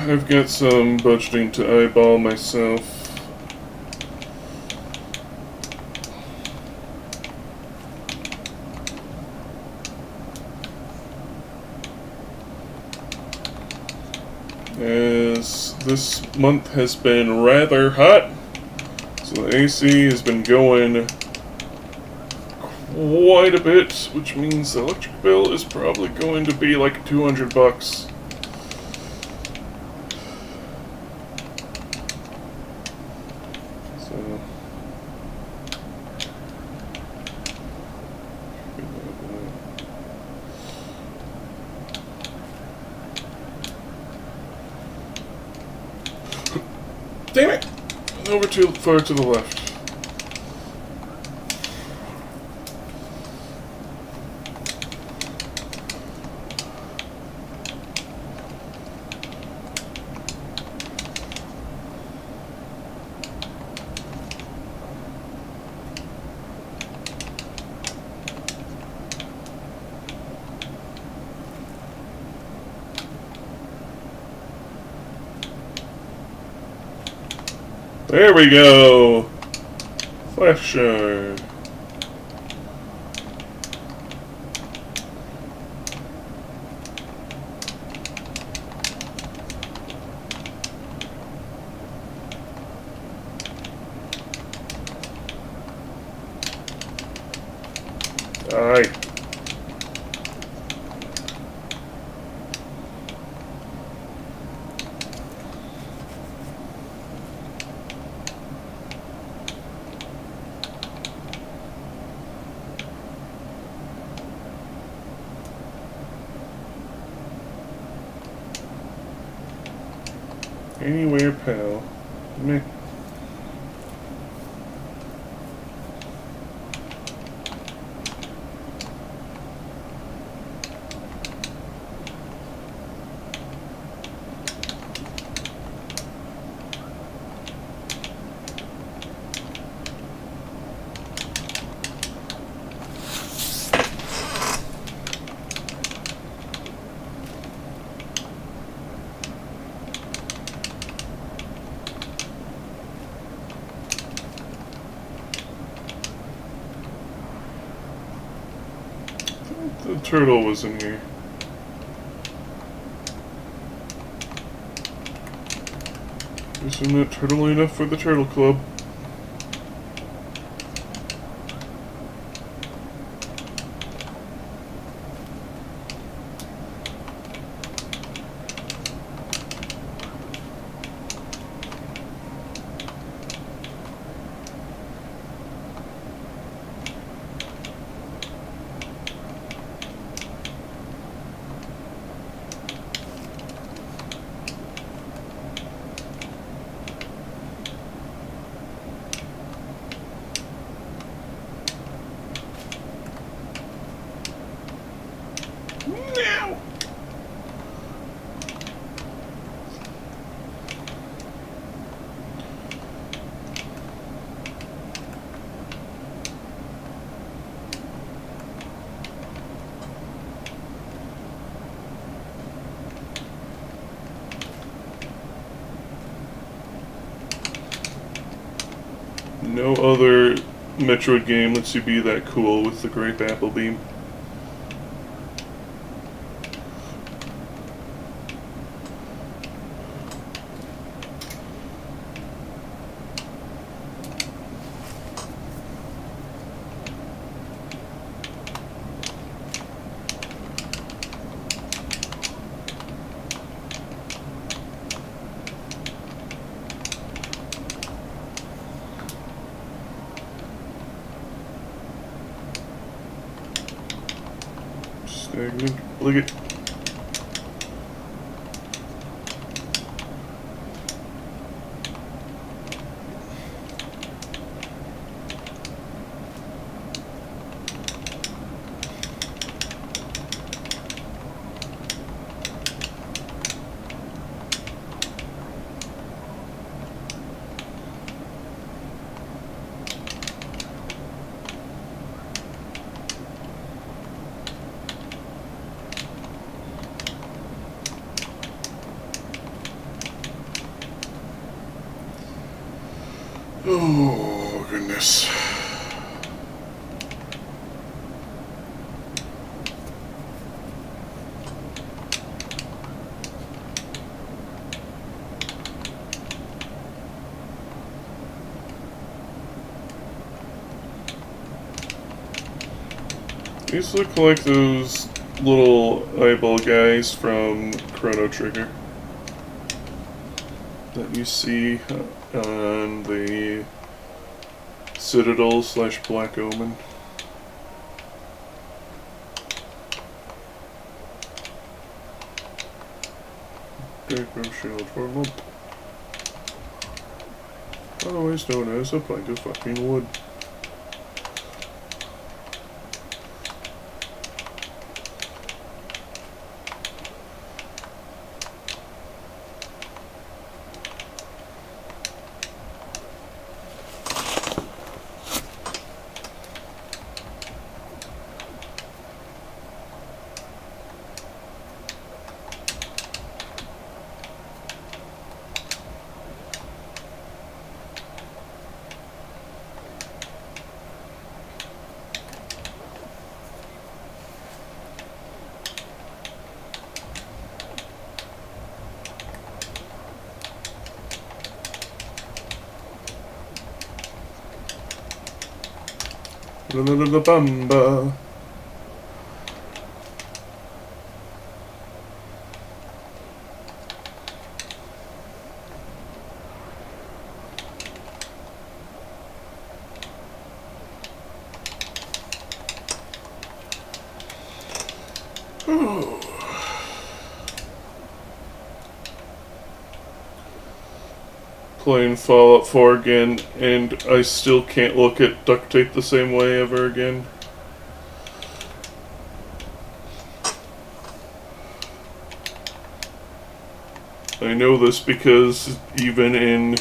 I've got some budgeting to eyeball myself. As this month has been rather hot, so the AC has been going quite a bit, which means the electric bill is probably going to be like $200. So damn it! Over too far to the left. There we go! Flash shard. Alright. Anywhere, pal. Meh. The turtle was in here. Isn't it turtle enough for the turtle club? No other Metroid game lets you be that cool with the grape apple beam. Stagnant. Look at. Oh, goodness. These look like those little eyeball guys from Chrono Trigger that you see on the Citadel / Black Omen. Diagram shield for a lump. Otherwise known as a plank of fucking wood. La bamba. Playing Fallout 4 again, and I still can't look at duct tape the same way ever again. I know this because even in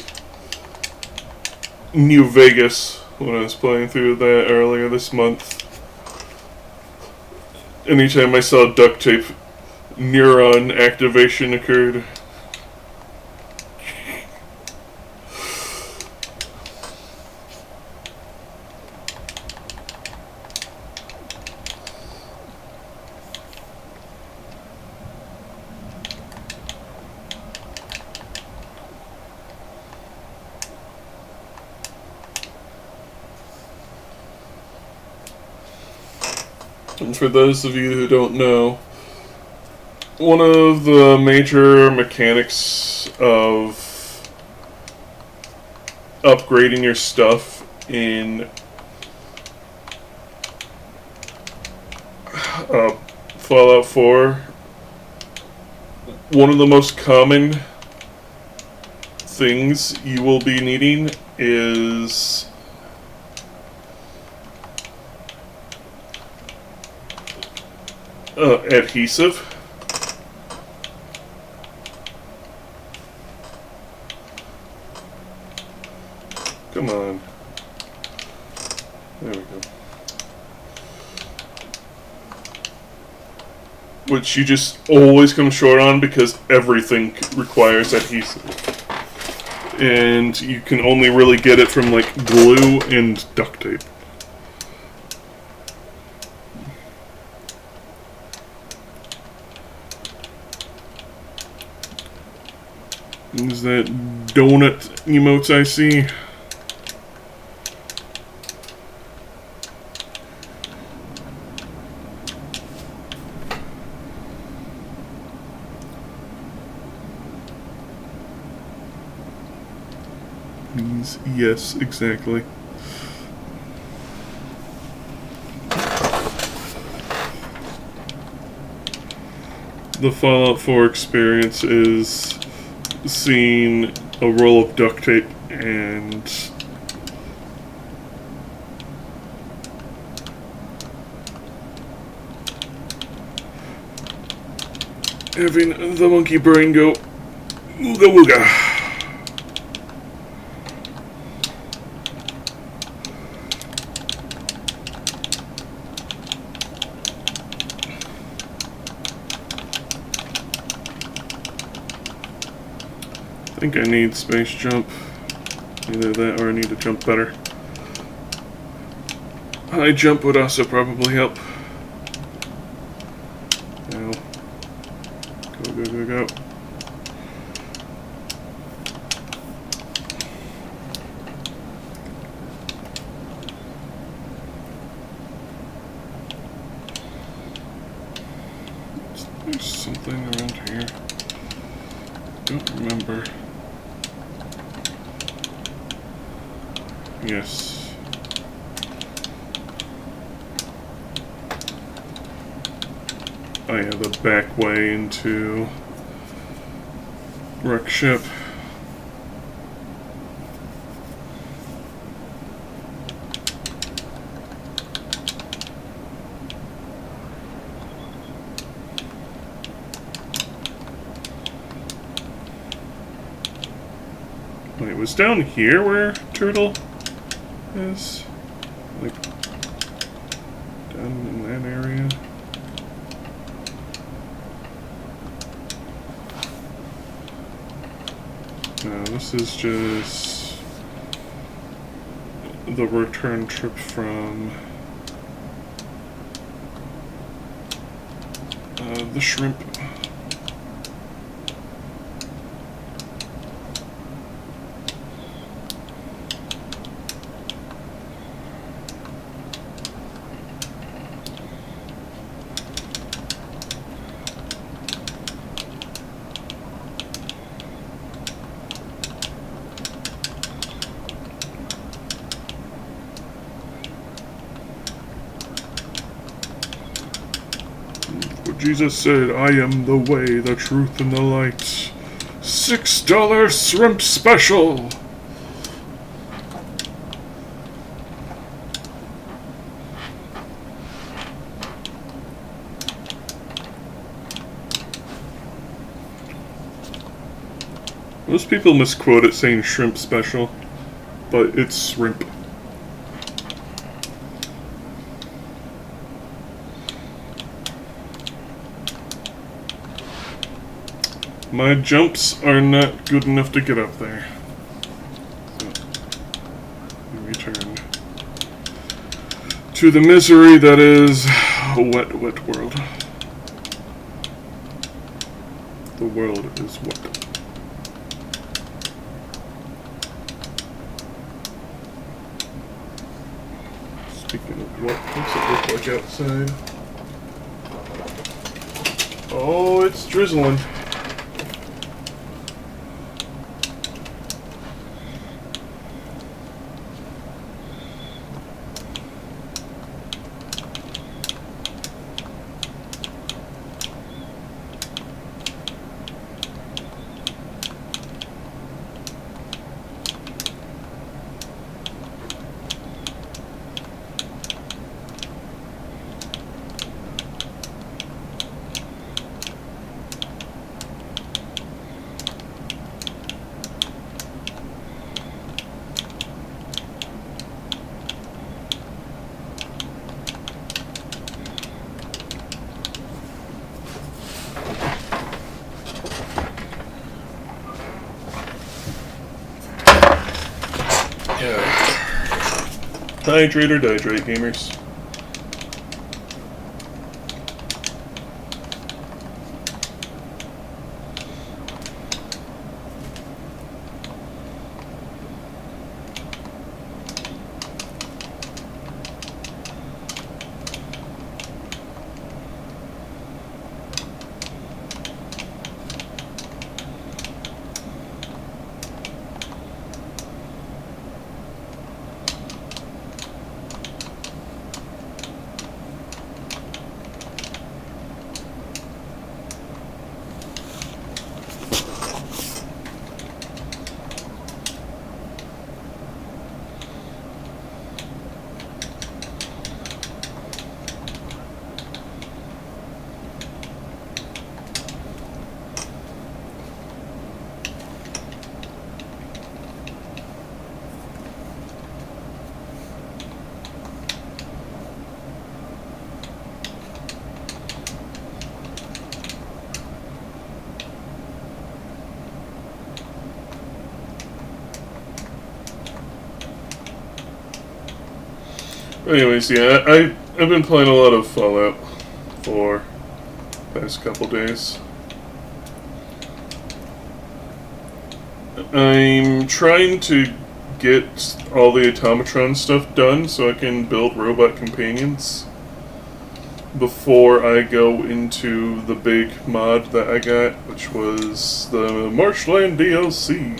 New Vegas, when I was playing through that earlier this month, anytime I saw duct tape, neuron activation occurred. And for those of you who don't know, one of the major mechanics of upgrading your stuff in Fallout 4, one of the most common things you will be needing is adhesive. Come on. There we go. Which you just always come short on because everything requires adhesive. and you can only really get it from like glue and duct tape. Is that donut emotes I see? Yes, exactly. The Fallout 4 experience is seeing a roll of duct tape and having the monkey brain go ooga wooga. I think I need space jump. Either that or I need to jump better. High jump would also probably help. Now, go, go, go, go. There's something around here. Don't remember. Yes. Oh yeah, the back way into wreck ship. Wait, it was down here where Turtle is? Like, down in that area? No, this is just the return trip from the shrimp. Jesus said, I am the way, the truth, and the light. $6 shrimp special! Most people misquote it saying shrimp special, but it's shrimp. My jumps are not good enough to get up there. So, we return to the misery that is a wet, wet world. The world is wet. Speaking of what, what's it look like outside? Oh, it's drizzling. Hydrate or dihydrate, gamers. Anyways, yeah, I've been playing a lot of Fallout for the past couple days. I'm trying to get all the automatron stuff done so I can build robot companions before I go into the big mod that I got, which was the Marshland DLC.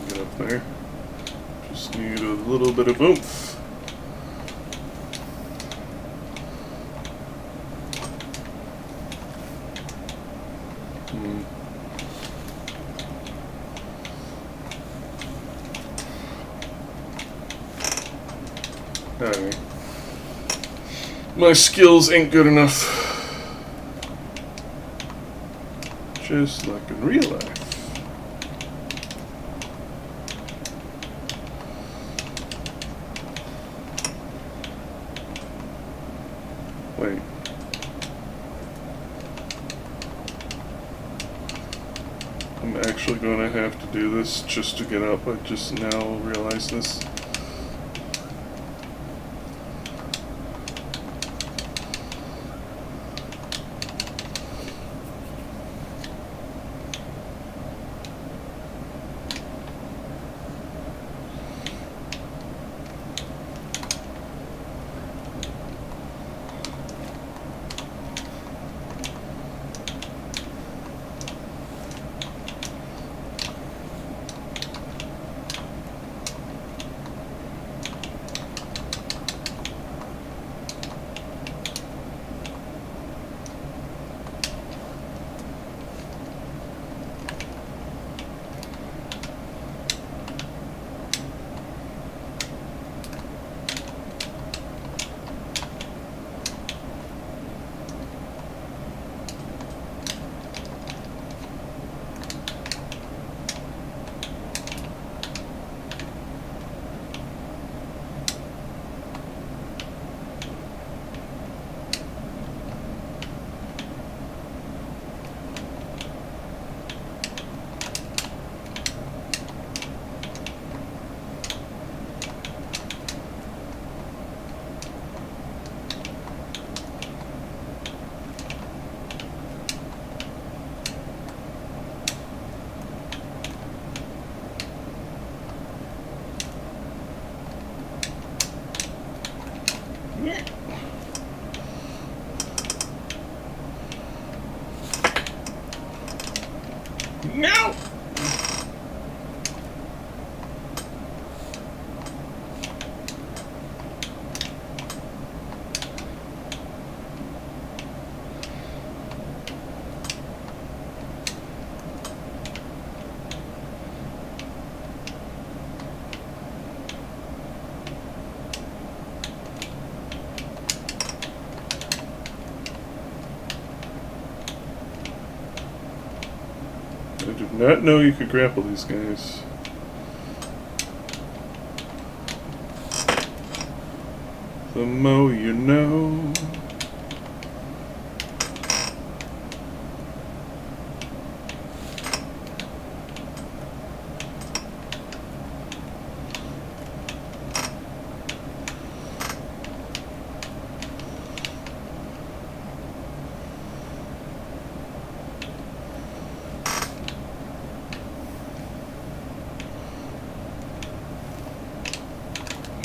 Get up there. Just need a little bit of oomph. Alright. My skills ain't good enough. Just like in real life. Wait. I'm actually going to have to do this just to get up. I just now realize this. No! I did not know you could grapple these guys. The more you know.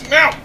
Now!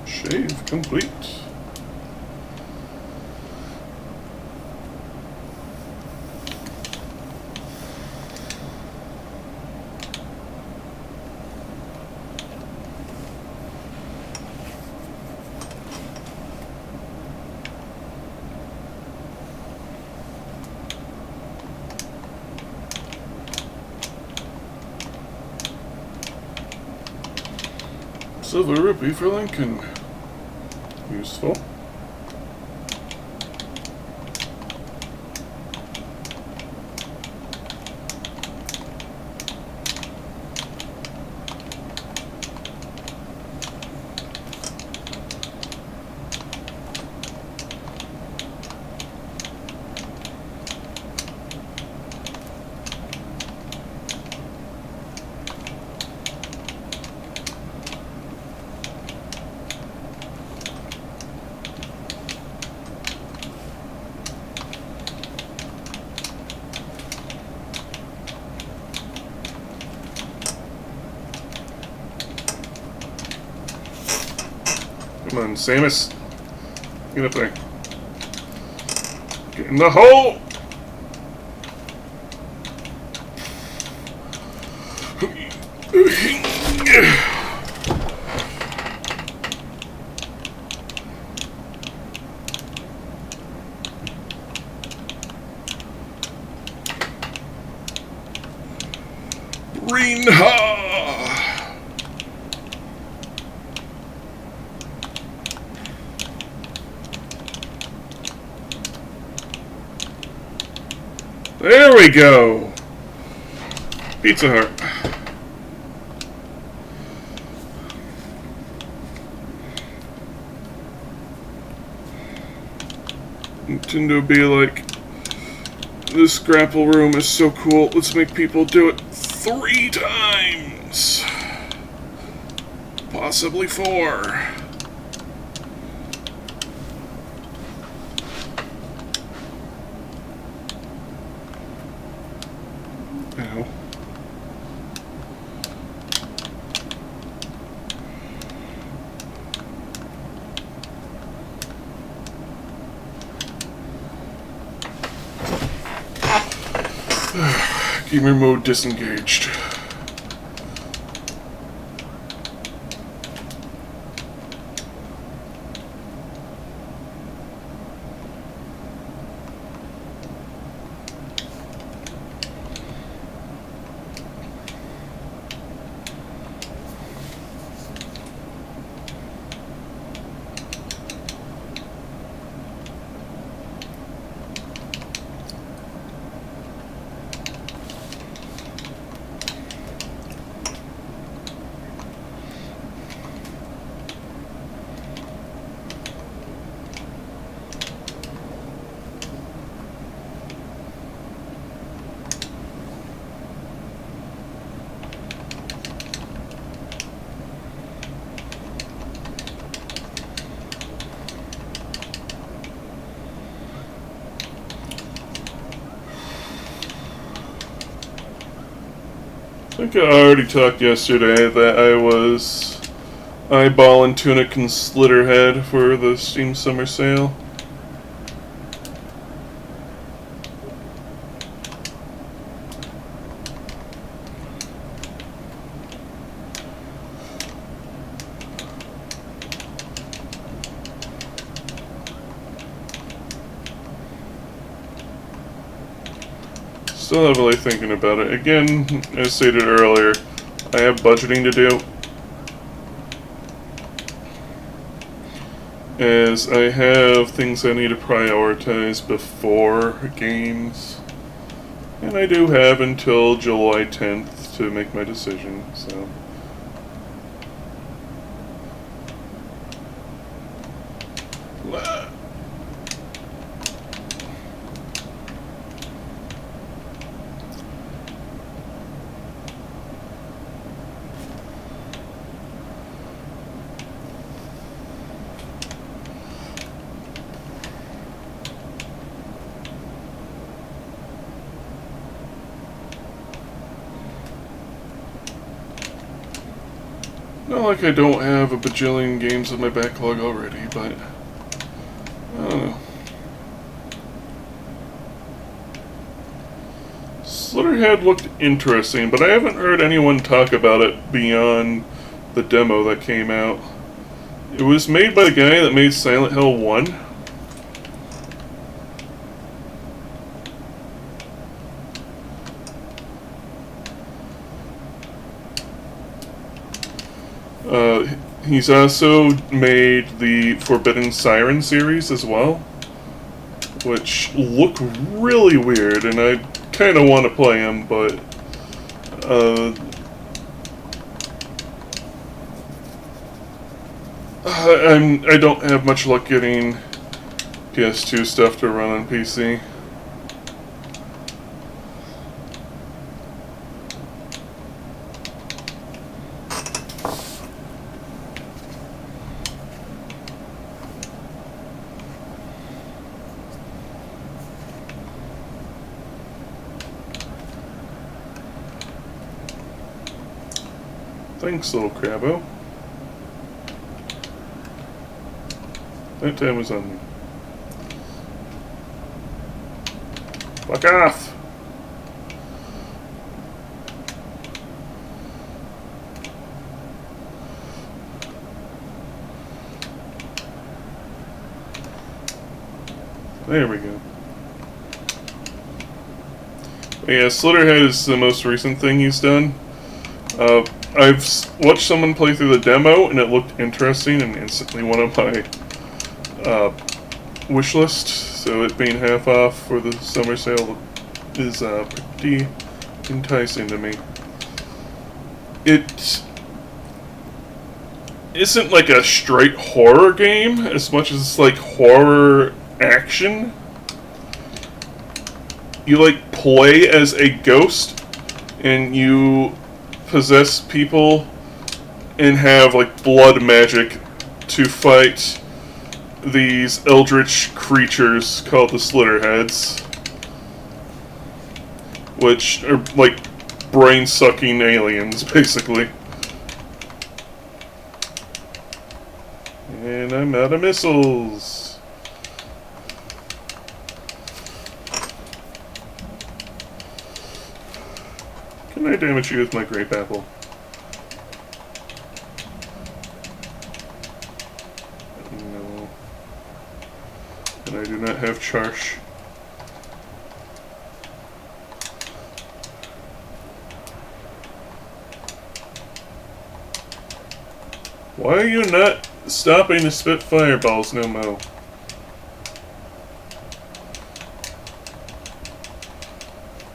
Shave complete. Silver rupee for Lincoln. Useful. Come on, Samus. Get up there. Get in the hole! Greenha! There we go! Pizza Hut. Nintendo be like, this grapple room is so cool, let's make people do it 3 times! Possibly 4. Ow. Gamer mode disengaged. think I already talked yesterday that I was eyeballing Tunic and Slitterhead for the Steam Summer Sale. Still not really thinking about it. Again, as stated earlier, I have budgeting to do. As I have things I need to prioritize before games. And I do have until July 10th to make my decision, so... Not like I don't have a bajillion games in my backlog already, but I don't know. Slitterhead looked interesting, but I haven't heard anyone talk about it beyond the demo that came out. It was made by the guy that made Silent Hill 1. He's also made the Forbidden Siren series as well, which look really weird, and I kind of want to play them, but I don't have much luck getting PS2 stuff to run on PC. Thanks, little Crabbo. That time was on me. Fuck off! There we go. But yeah, Slitterhead is the most recent thing he's done. I've watched someone play through the demo, and it looked interesting, and instantly one of my wish list. So it being half off for the summer sale is pretty enticing to me. It isn't like a straight horror game as much as it's like horror action. You like play as a ghost, and you possess people and have like blood magic to fight these eldritch creatures called the Slitterheads, which are like brain-sucking aliens, basically. And I'm out of missiles. Can I damage you with my grape apple? No. And I do not have charge. Why are you not stopping to spit fireballs, no mo?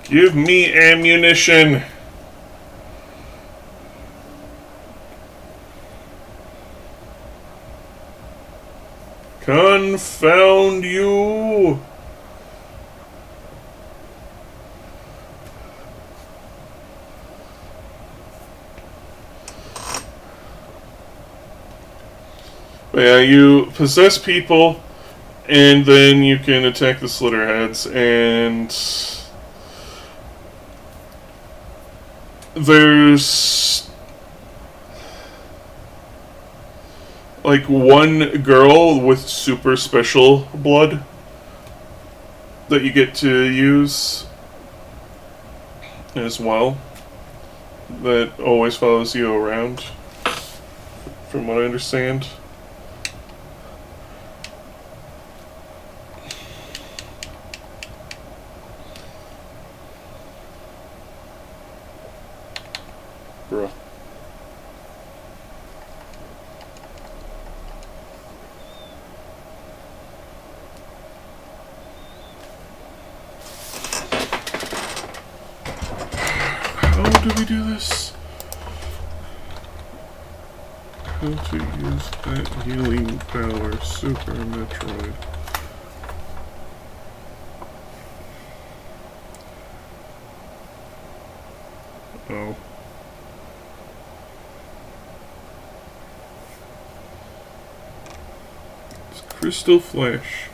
Give me ammunition! Confound you! But yeah, you possess people, and then you can attack the Slitterheads, and there's like one girl with super special blood that you get to use as well, that always follows you around, from what I understand. Bruh. How do we do this? How to use that healing power, Super Metroid. Oh. It's Crystal Flash.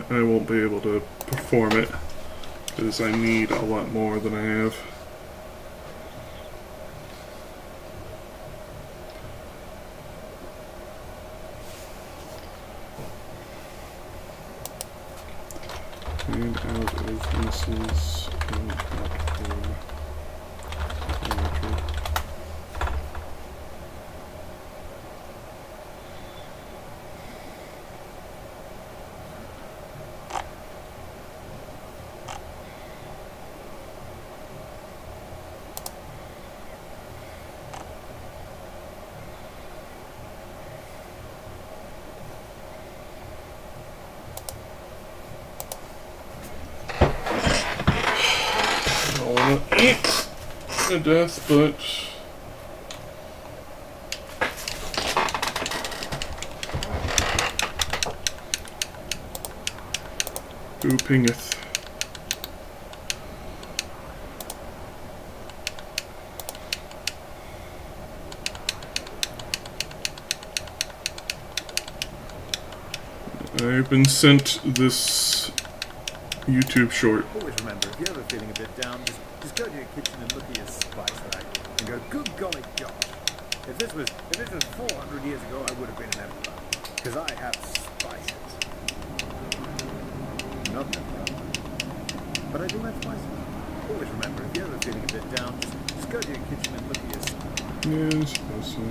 I won't be able to perform it because I need a lot more than I have. And out of missiles and popcorn. Eat to death, but who pingeth? I've been sent this YouTube short. Always remember, if you're ever feeling a bit down, just go to your kitchen and look at your spice rack and go, good golly gosh. If this was 400 years ago, I would have been an emperor. Because I have spices. Not an emperor. But I do have spices. Always remember, if you're ever feeling a bit down, just go to your kitchen and look at your spice. Yeah, I suppose so.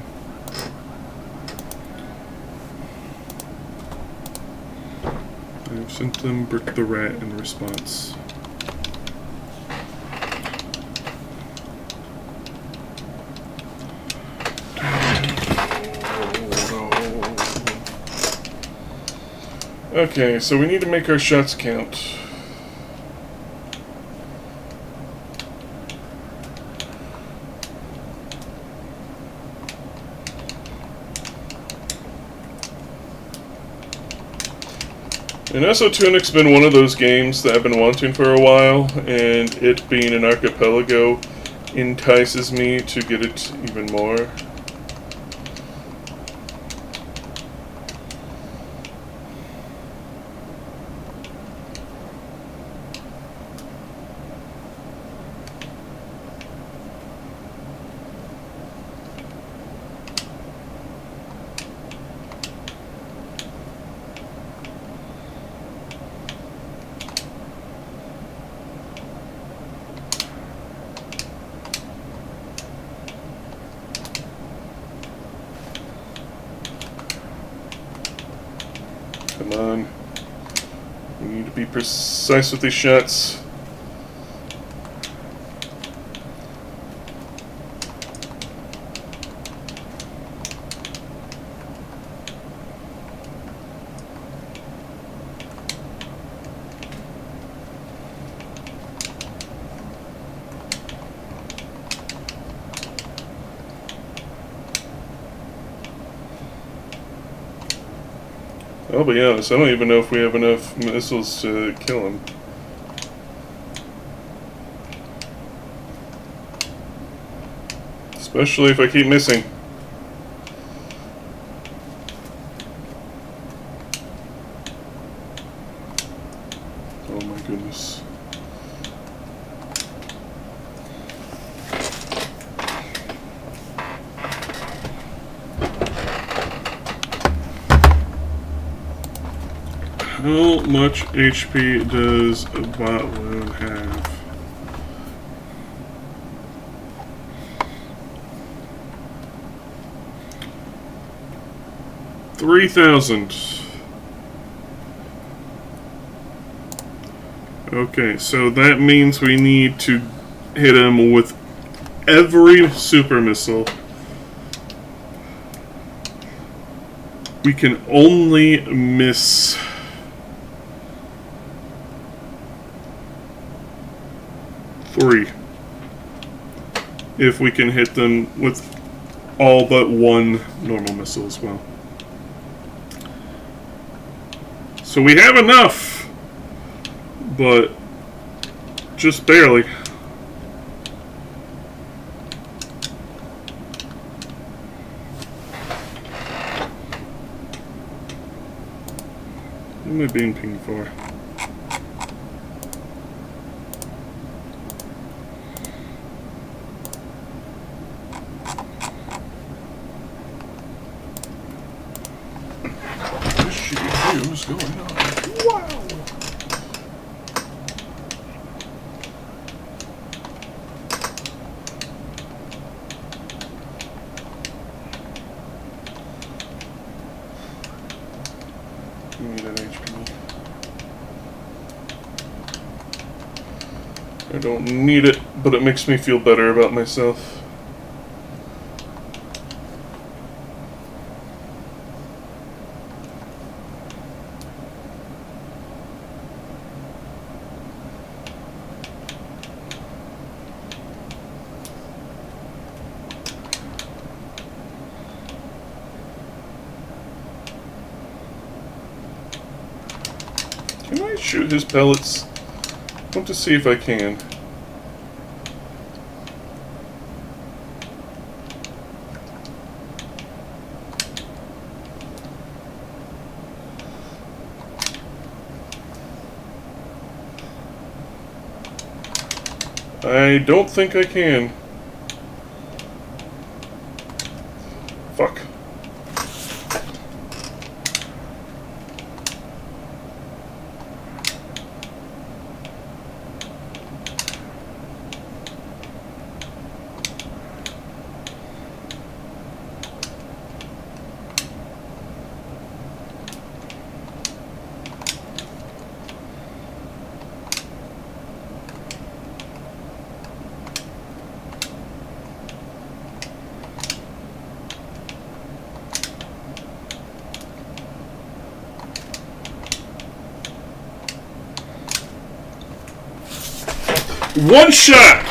I've sent them Brick the Rat in response. Okay, so we need to make our shots count. And Esotunic's been one of those games that I've been wanting for a while, and it being an archipelago entices me to get it even more. Come on. We need to be precise with these shots. I'll be honest, I don't even know if we have enough missiles to kill him. Especially if I keep missing. Oh my goodness. How much HP does a botloon have? $3,000. Okay, so that means we need to hit him with every super missile. We can only miss 3 if we can hit them with all but 1 normal missile as well. So we have enough, but just barely. What am I being pinged for? What's going on? Wow! Give me that HP. I don't need it, but it makes me feel better about myself. Can I shoot his pellets? I want to see if I can. I don't think I can. Fuck. One shot!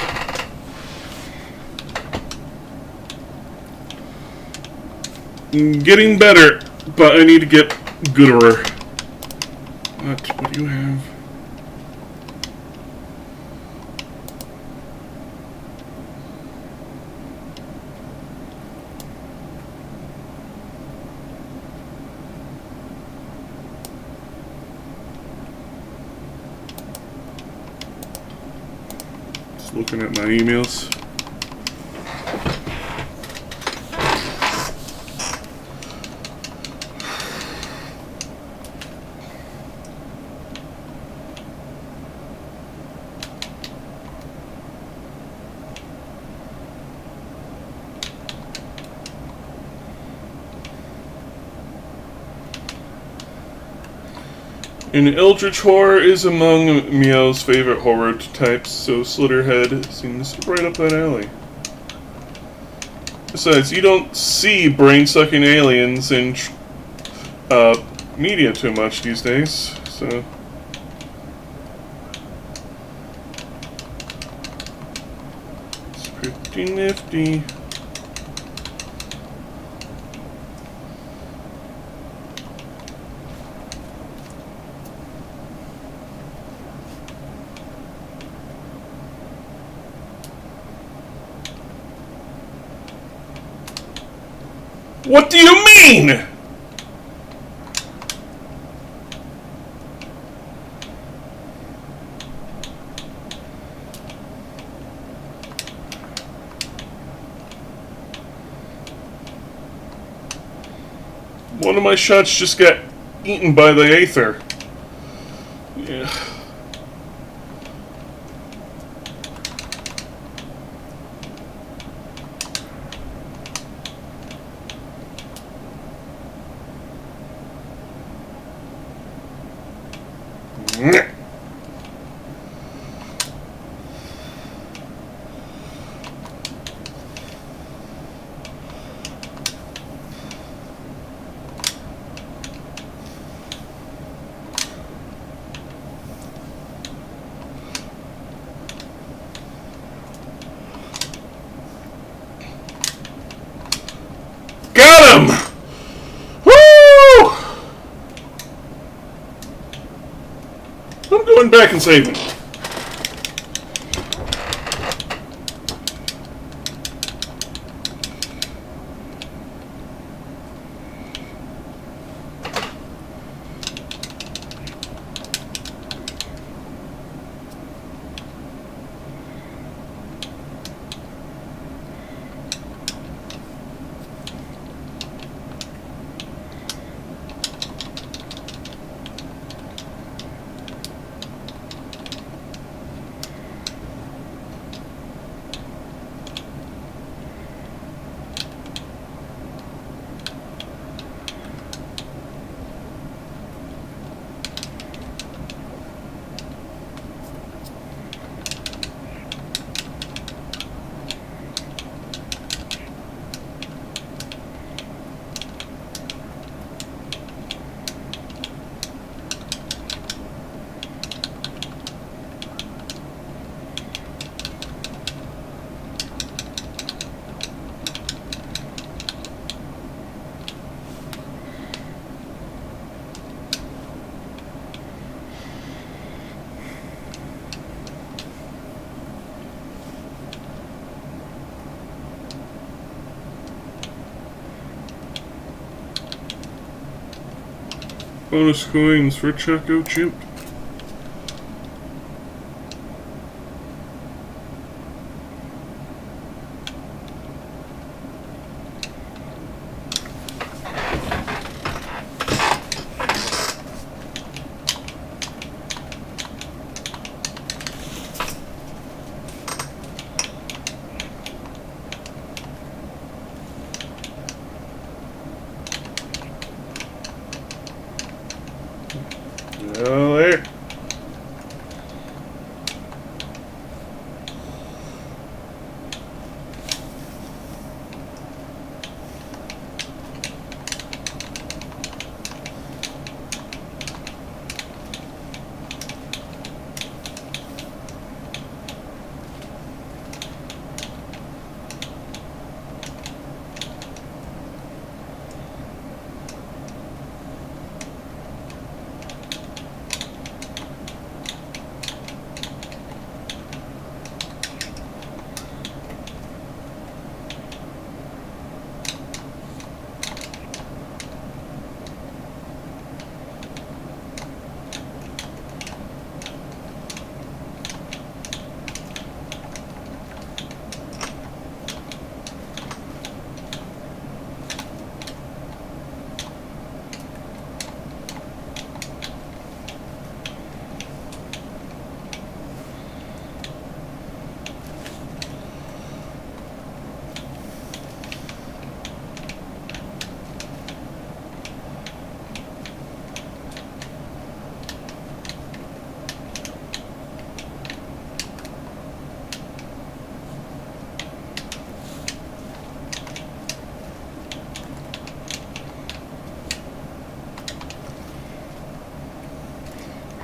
Getting better, but I need to get gooder. What do you have? Looking at my emails. An eldritch horror is among Meow's favorite horror types, so Slitterhead seems right up that alley. Besides, you don't see brain-sucking aliens in media too much these days, so... It's pretty nifty. What do you mean? One of my shots just got eaten by the Aether. Yeah. Got him! Woo! I'm going back and saving. Bonus coins for Choco Chimp. Oh, there.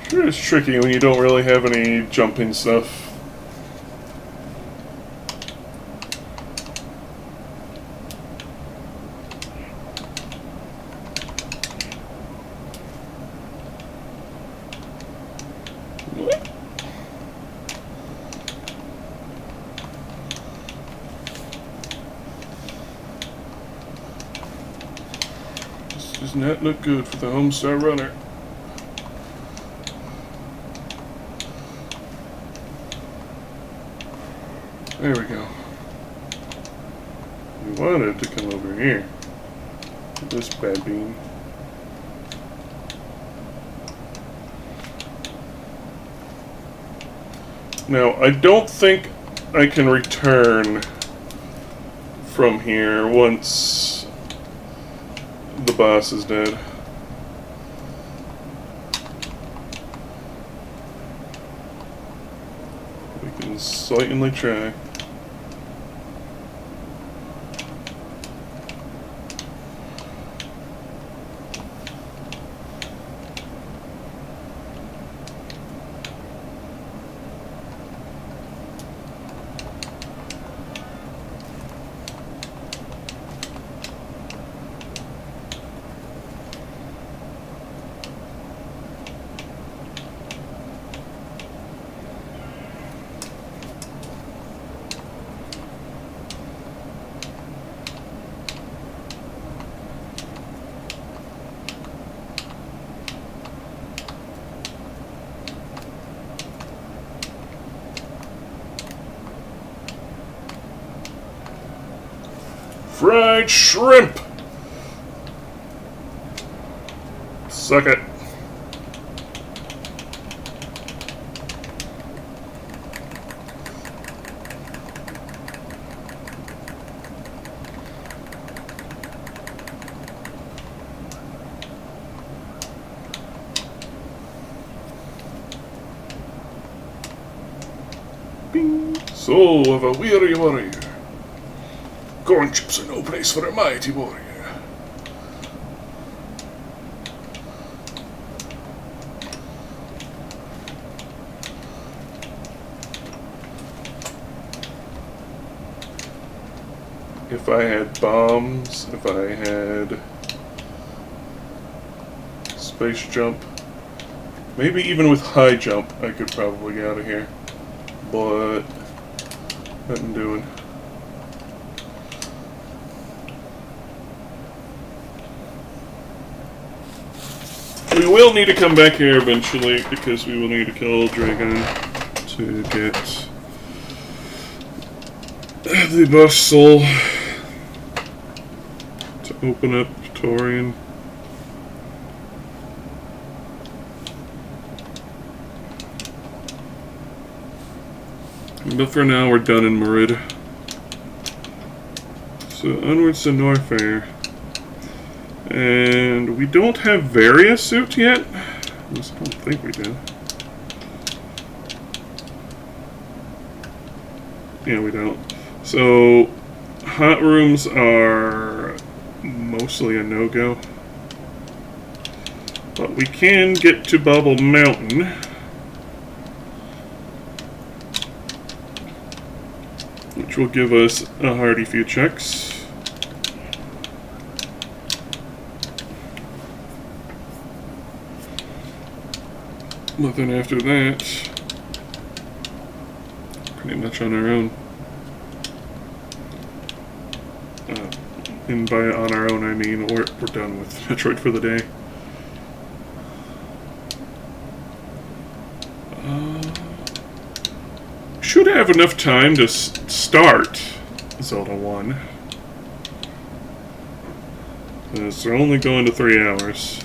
Sure, it's tricky when you don't really have any jumping stuff. What? Does not look good for the Homestar Runner. There we go. We wanted to come over here. This bad bean. Now, I don't think I can return from here once the boss is dead. We can slightly try. Fried shrimp! Suck it. Bing. Soul of a weary warrior. Corn chips are no place for a mighty warrior. If I had bombs, if I had space jump, maybe even with high jump, I could probably get out of here. But nothing doing. We will need to come back here eventually because we will need to kill Dragon to get the boss soul to open up Torian. But for now, we're done in Merid. So onwards to Norfair. And we don't have Varia suit yet? At least I don't think we do. Yeah, we don't. So, hot rooms are mostly a no-go. But we can get to Bubble Mountain. Which will give us a hearty few checks. But then after that, pretty much on our own. And by on our own, I mean we're done with Metroid for the day. Should have enough time to start Zelda 1. Because they're only going to 3 hours.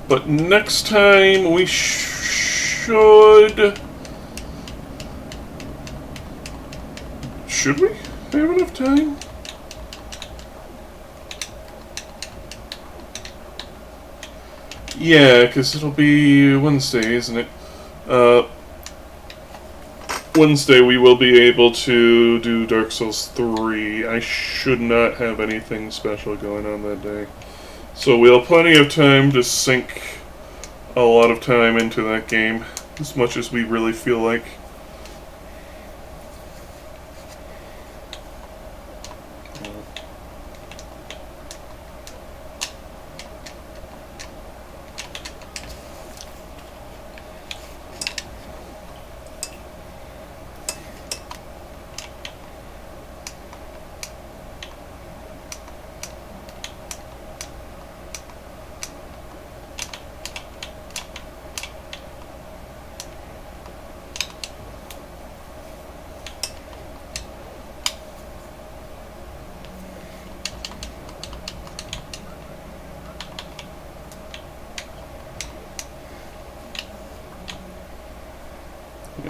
But next time we should we have enough time? Yeah, because it'll be Wednesday, isn't it? Wednesday we will be able to do Dark Souls 3. I should not have anything special going on that day. So we'll have plenty of time to sink a lot of time into that game, as much as we really feel like.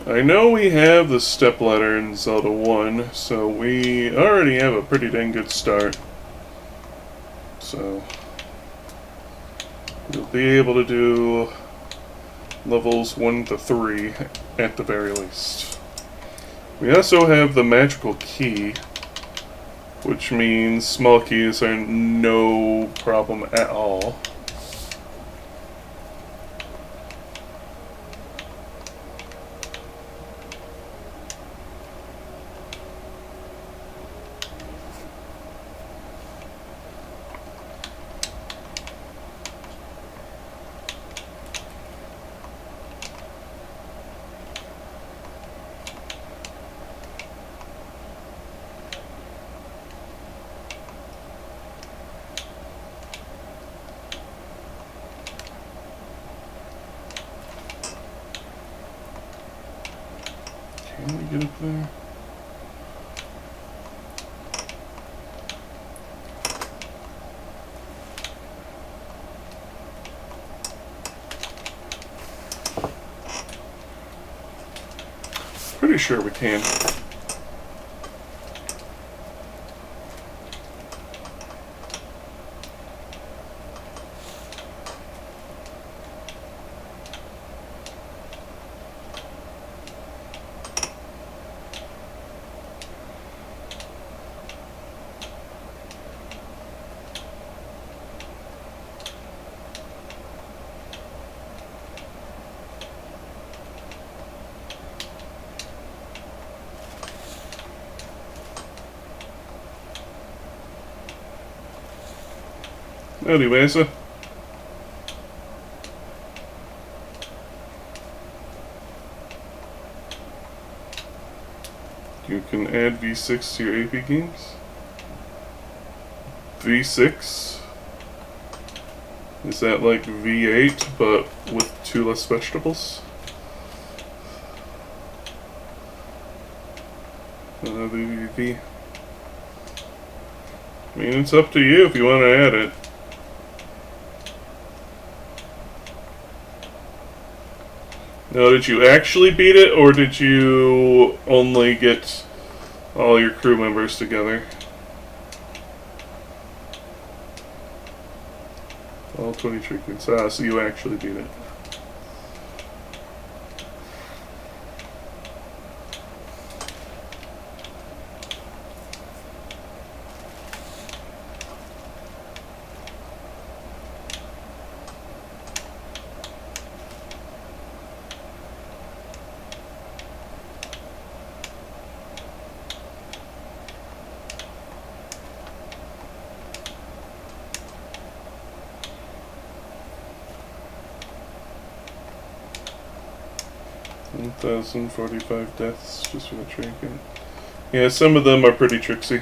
I know we have the stepladder in Zelda 1, so we already have a pretty dang good start. So we'll be able to do levels 1 to 3 at the very least. We also have the magical key, which means small keys are no problem at all. Can we get up there? Pretty sure we can. Anyways, you can add V6 to your AP games. V6? Is that like V8, but with 2 less vegetables? VVV. I mean, it's up to you if you want to add it. Now, did you actually beat it, or did you only get all your crew members together? All 20 treatments. Ah, so you actually beat it. 1,045 deaths just for the trinket. Yeah, some of them are pretty tricksy.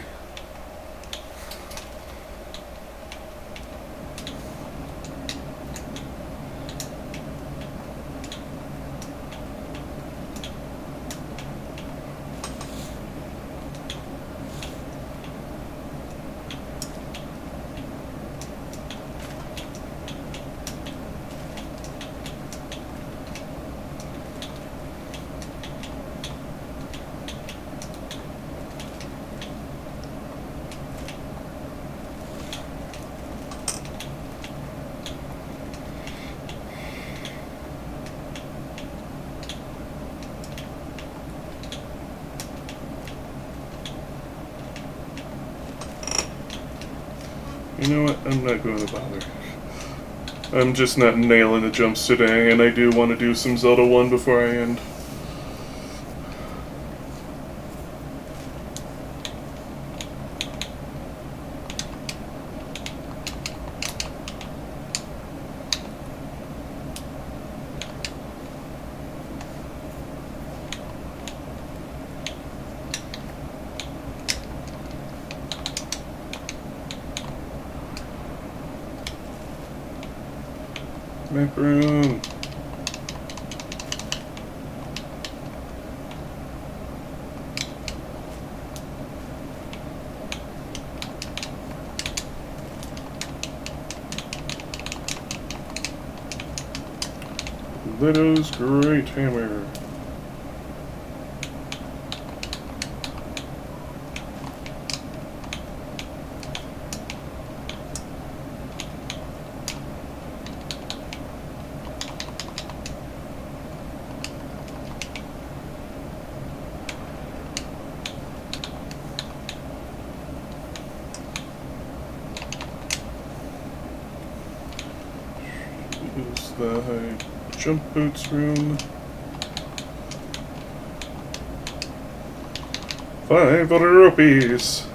You know what? I'm not going to bother. I'm just not nailing the jumps today, and I do want to do some Zelda 1 before I end. Macaroon. Leto's Great Hammer. the high jump boots room. 500 rupees.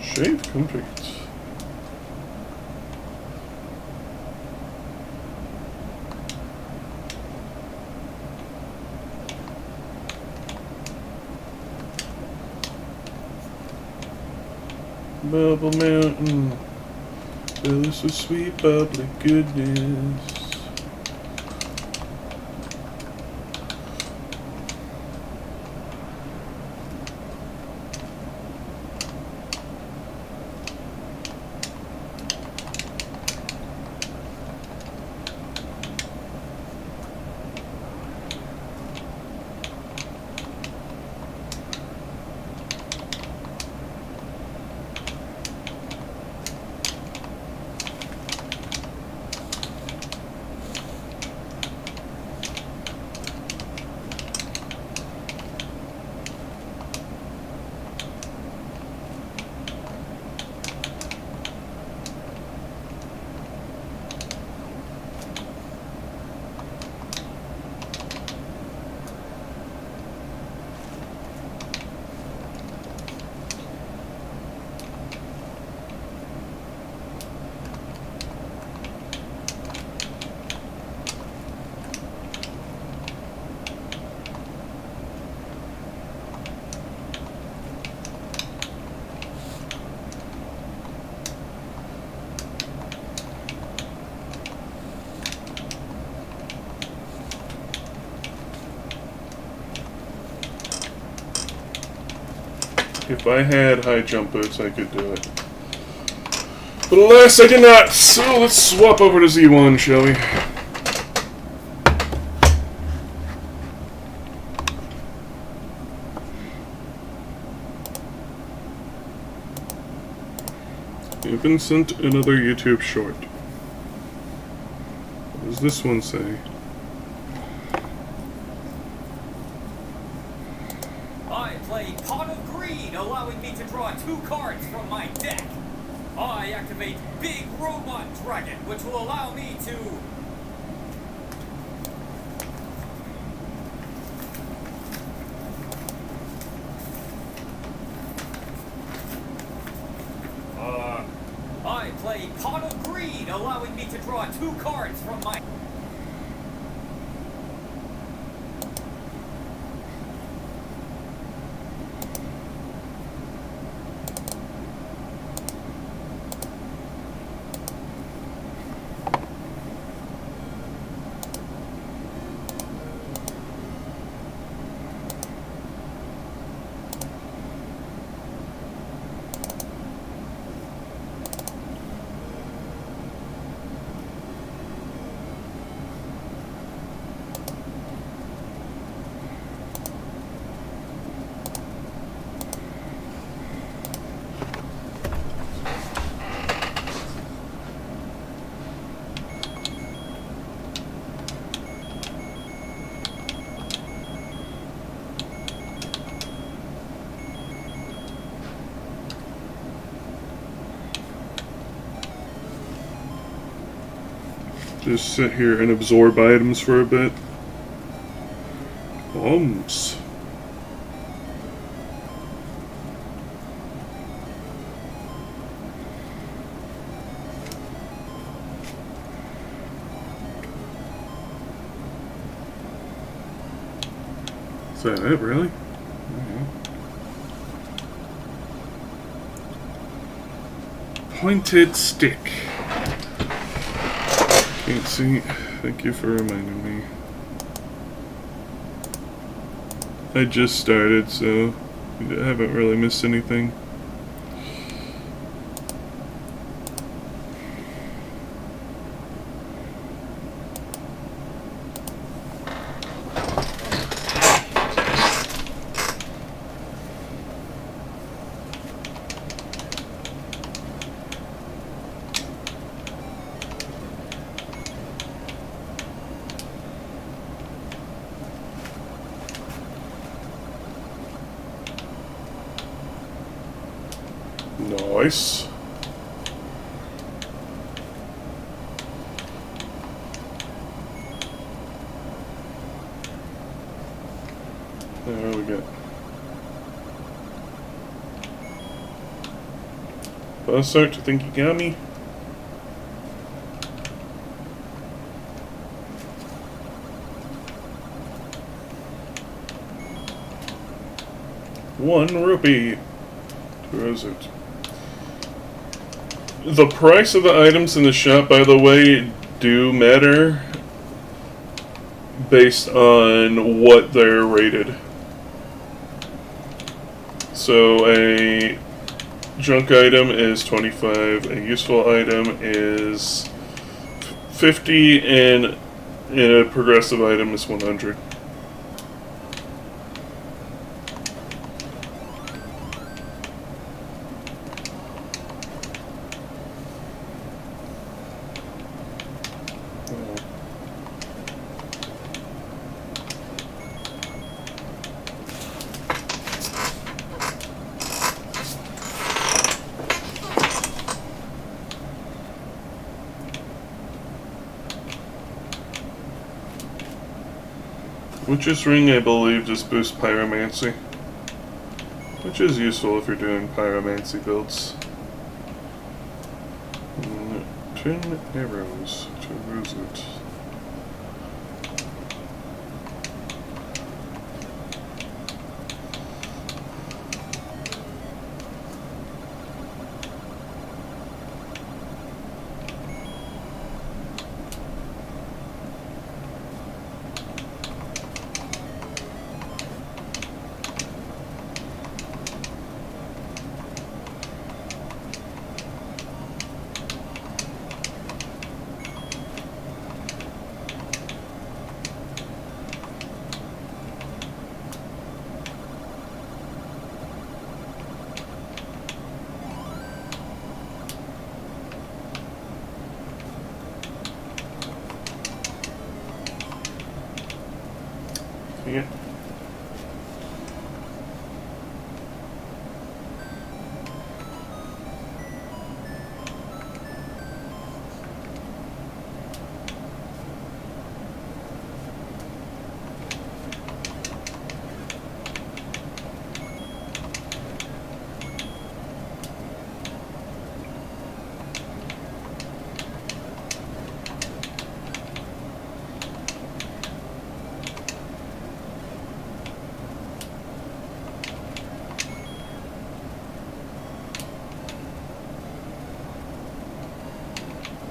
Shave complete. Bubble Mountain. Well, this is sweet bubbly goodness. If I had high jump boots, I could do it. But alas, I did not. So let's swap over to Z1, shall we? You've been sent another YouTube short. What does this one say? I play Pot of Greed, allowing me to draw 2 cards from my deck. I activate Big Robot Dragon, which will allow me to... I play Pot of Greed, allowing me to draw 2 cards from my... Just sit here and absorb items for a bit. Bombs. Is that it, really? Pointed stick. Can't see. Thank you for reminding me. I just started, so I haven't really missed anything. twice. There we go. Buzz art, I think you got me. ₹1. Where is it? The price of the items in the shop, by the way, do matter based on what they're rated. So a junk item is 25, a useful item is 50, and a progressive item is 100. Witch's Ring, I believe, just boosts Pyromancy, which is useful if you're doing Pyromancy builds. 10 arrows to lose it. Yeah.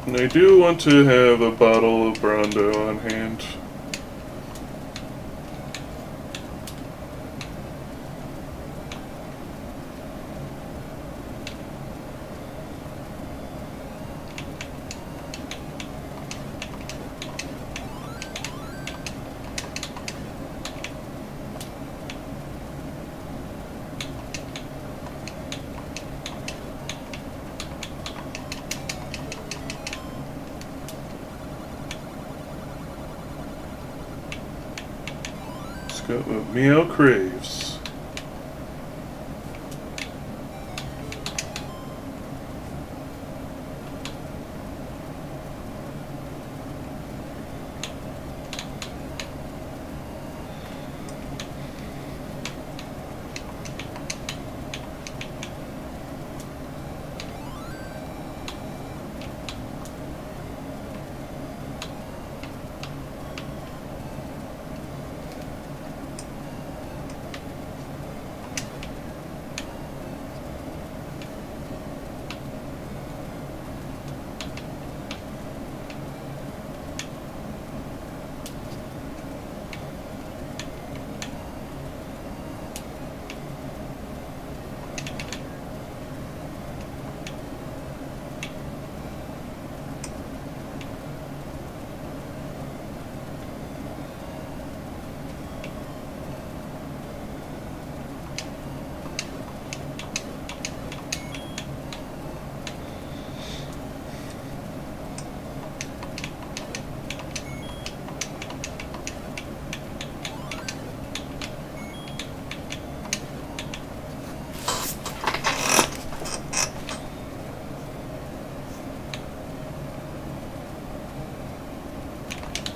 And I do want to have a bottle of Brondo on hand. Got what Meow craves.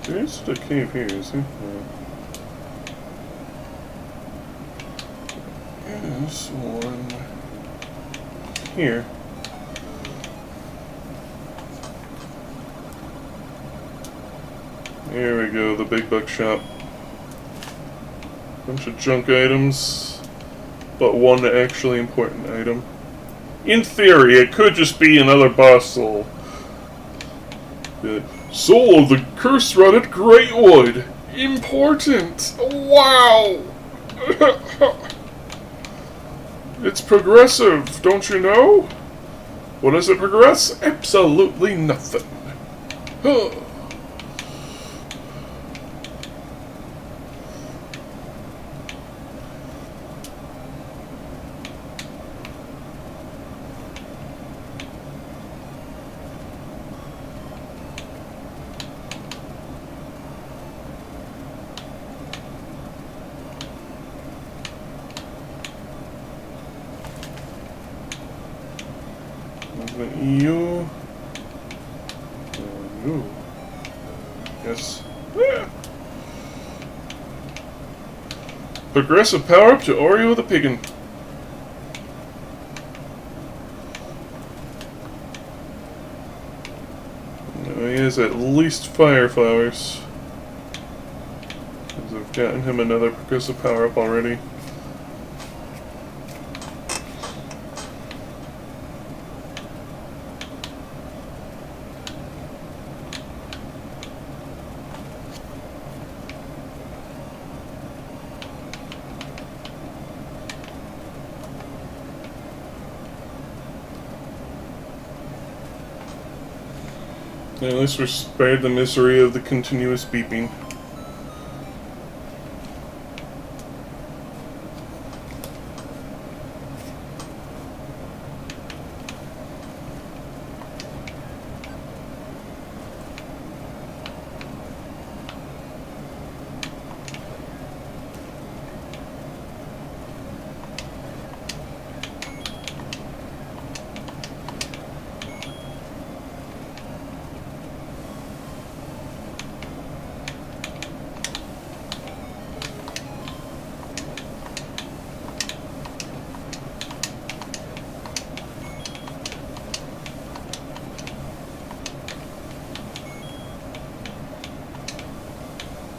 There is a cave here, is there? No. There's one here. There we go, the big buck shop. Bunch of junk items, but one actually important item. In theory, it could just be another boss soul. Good. Soul of the curse-rotted Greatwood. Important. Wow. It's progressive, don't you know? What does it progress? Absolutely nothing. Huh. You. You. Yes. Yeah. Progressive power up to Oreo the Piggin. Now he has at least fire flowers. Because I've gotten him another progressive power up already. At least we're spared the misery of the continuous beeping.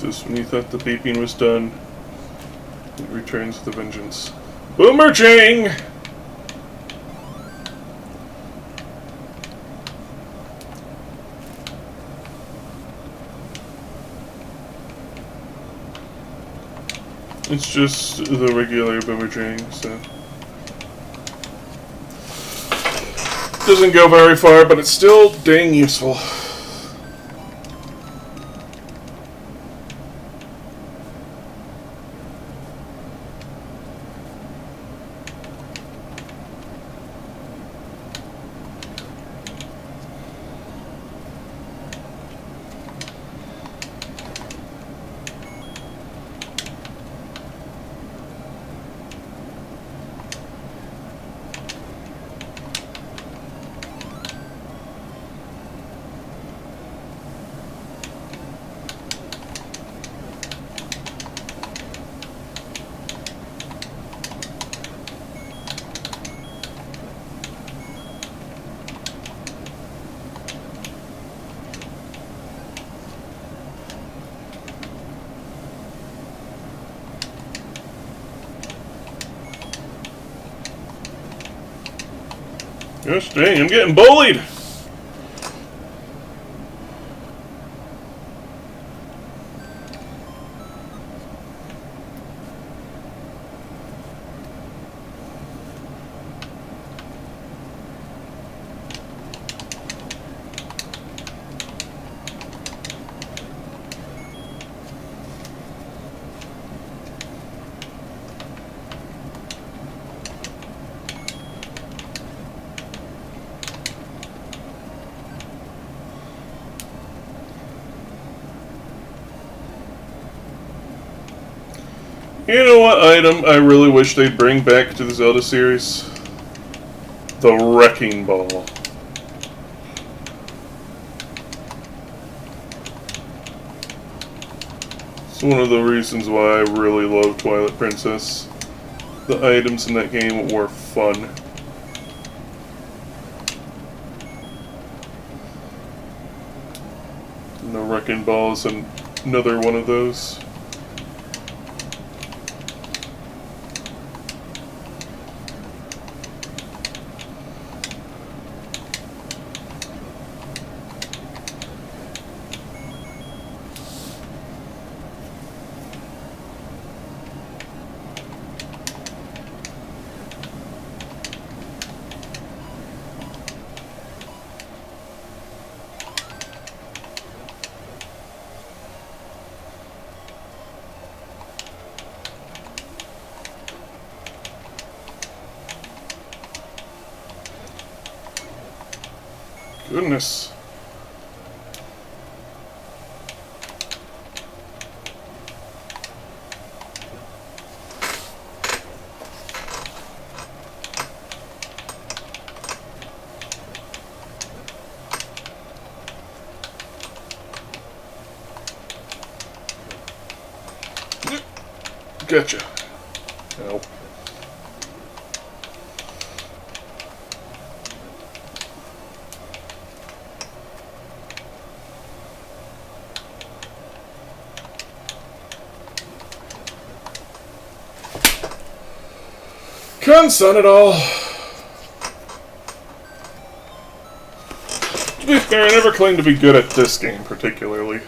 Just when you thought the beeping was done, it returns the vengeance. Boomerjang! It's just the regular boomerjang, so doesn't go very far, but it's still dang useful. Gosh dang, I'm getting bullied! You know what item I really wish they'd bring back to the Zelda series? The Wrecking Ball. It's one of the reasons why I really love Twilight Princess. The items in that game were fun. And the Wrecking Ball is another one of those. Goodness. Gotcha. Ow. Son it all. To be fair, I never claimed to be good at this game particularly.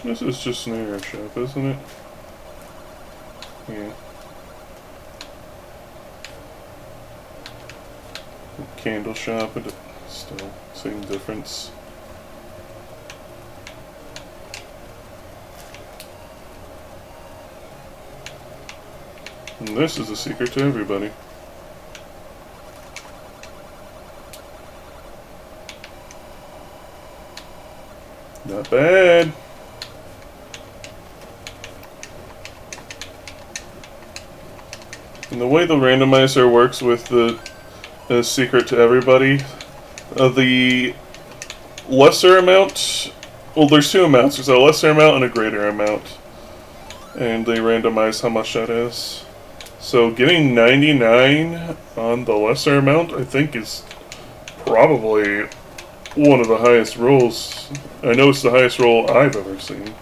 This is just an arrow shop, isn't it? Yeah. A candle shop, but still, same difference. And this is a secret to everybody. Not bad. And the way the randomizer works with the secret to everybody, the lesser amount, well, there's two amounts. There's a lesser amount and a greater amount. And they randomize how much that is. So getting 99 on the lesser amount, I think, is probably one of the highest rolls. I know it's the highest roll I've ever seen.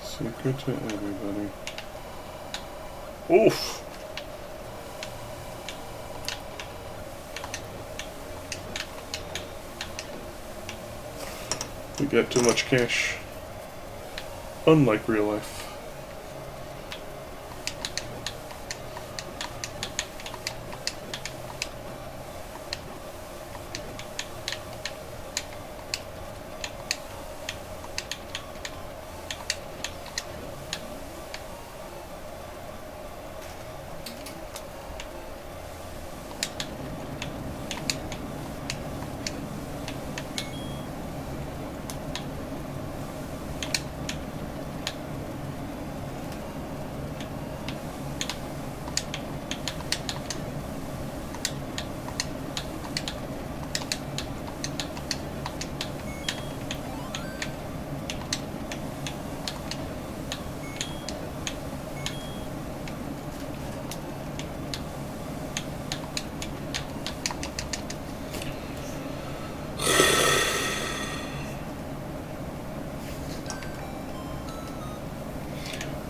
Secret to everybody. Oof! We got too much cash. Unlike real life.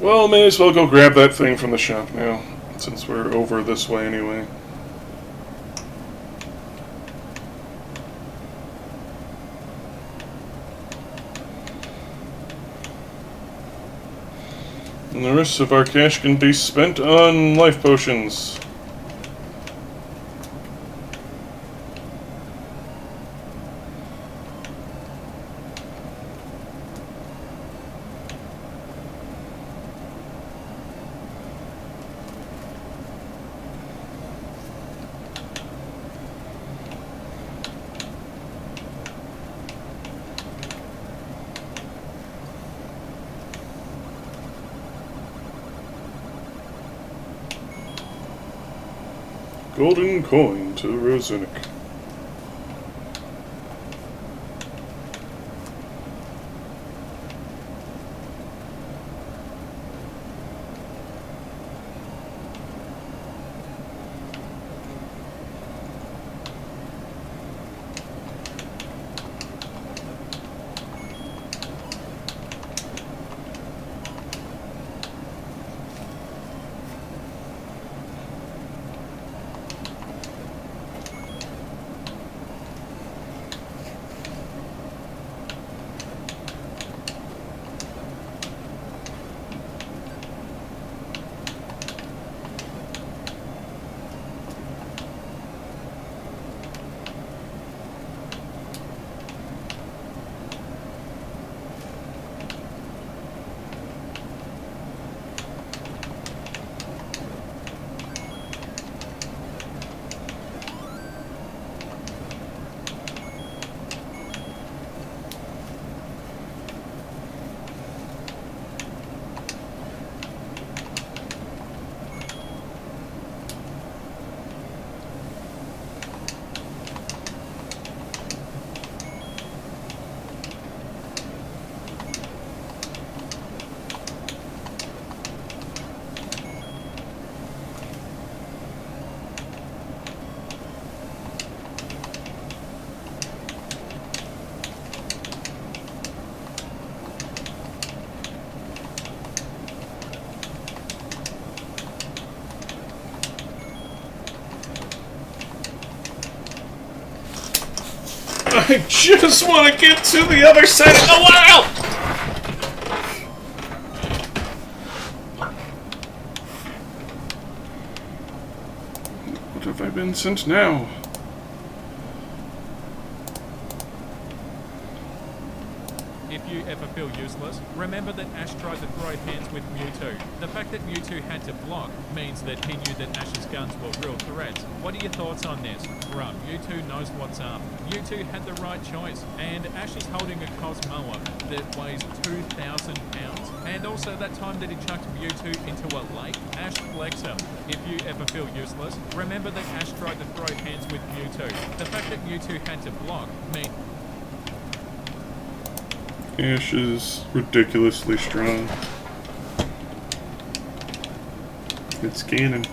Well, may as well go grab that thing from the shop now, since we're over this way anyway. And the rest of our cash can be spent on life potions. Golden coin to Rosinic. I just want to get to the other side of the world! What have I been sent now? If you ever feel useless, remember that Ash tried to throw hands with Mewtwo. The fact that Mewtwo had to block means that he knew that Ash's guns were real threats. What are your thoughts on this? Bruh, Mewtwo knows what's up. Mewtwo had the right choice, and Ash is holding a Cosmoa that weighs 2,000 pounds. And also that time that he chucked Mewtwo into a lake, Ash flexed him. If you ever feel useless, remember that Ash tried to throw hands with Mewtwo. The fact that Mewtwo had to block means... Ash is ridiculously strong. It's canon.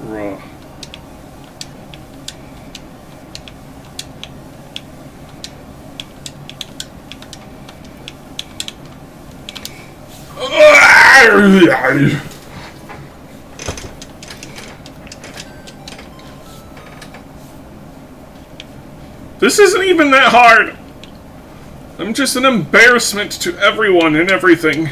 Raw. This isn't even that hard. I'm just an embarrassment to everyone and everything.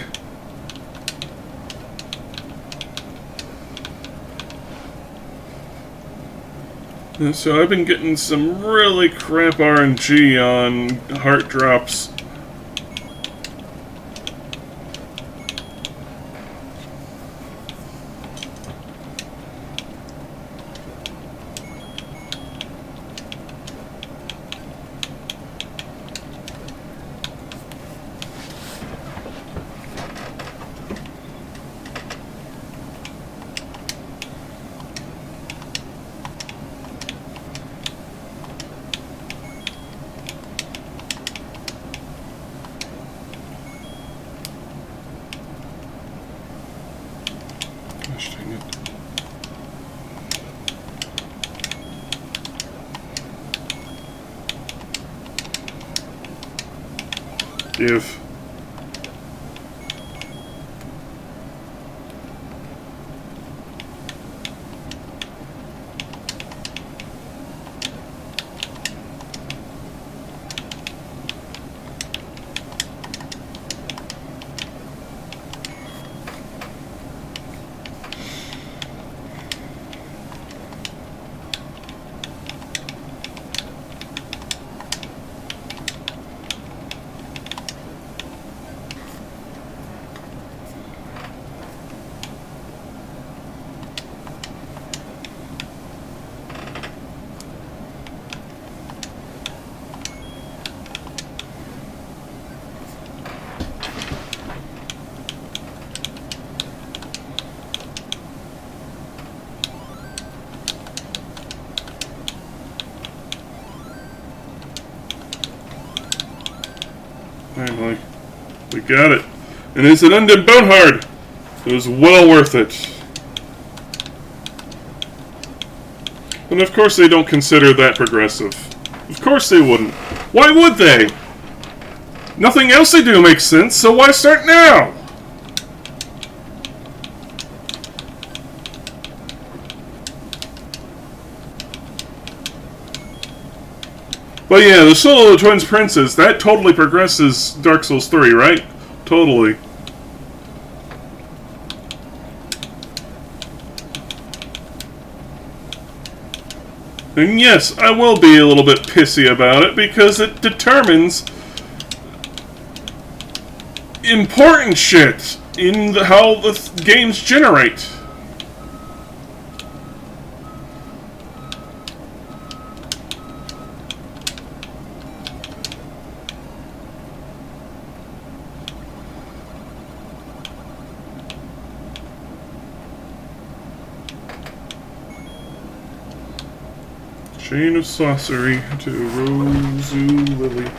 And so I've been getting some really crap RNG on heart drops. Gosh dang it. Give. Finally. We got it. And it's an undead Bonehard. It was well worth it. And of course they don't consider that progressive. Of course they wouldn't. Why would they? Nothing else they do makes sense, so why start now? But yeah, the Soul of the Twins Princes, that totally progresses Dark Souls 3, right? Totally. And yes, I will be a little bit pissy about it because it determines important shit in how the games generate. Chain of Sorcery to Rosu Lily.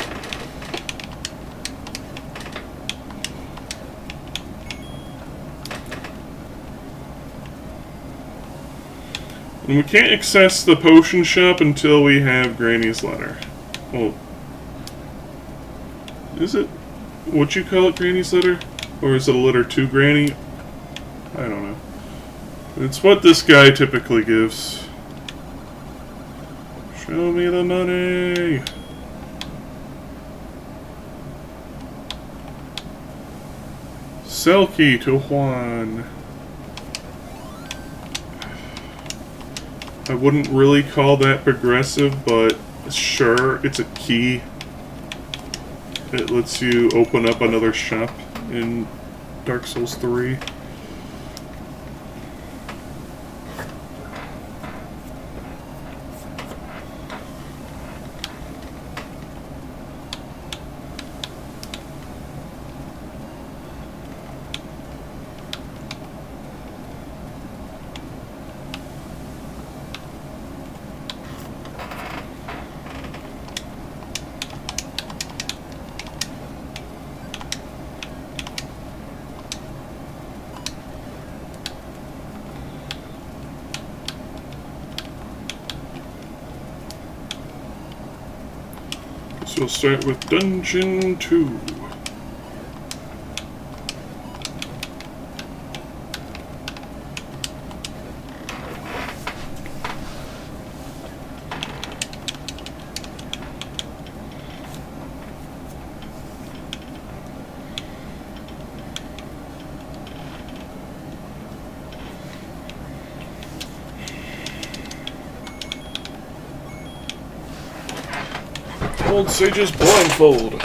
And we can't access the potion shop until we have Granny's letter. Well, is it what you call it, Granny's letter? Or is it a letter to Granny? I don't know. It's what this guy typically gives. Show me the money! Sell key to Juan. I wouldn't really call that progressive, but sure, it's a key. It lets you open up another shop in Dark Souls 3. So we'll start with Dungeon 2. Old Sage's blindfold.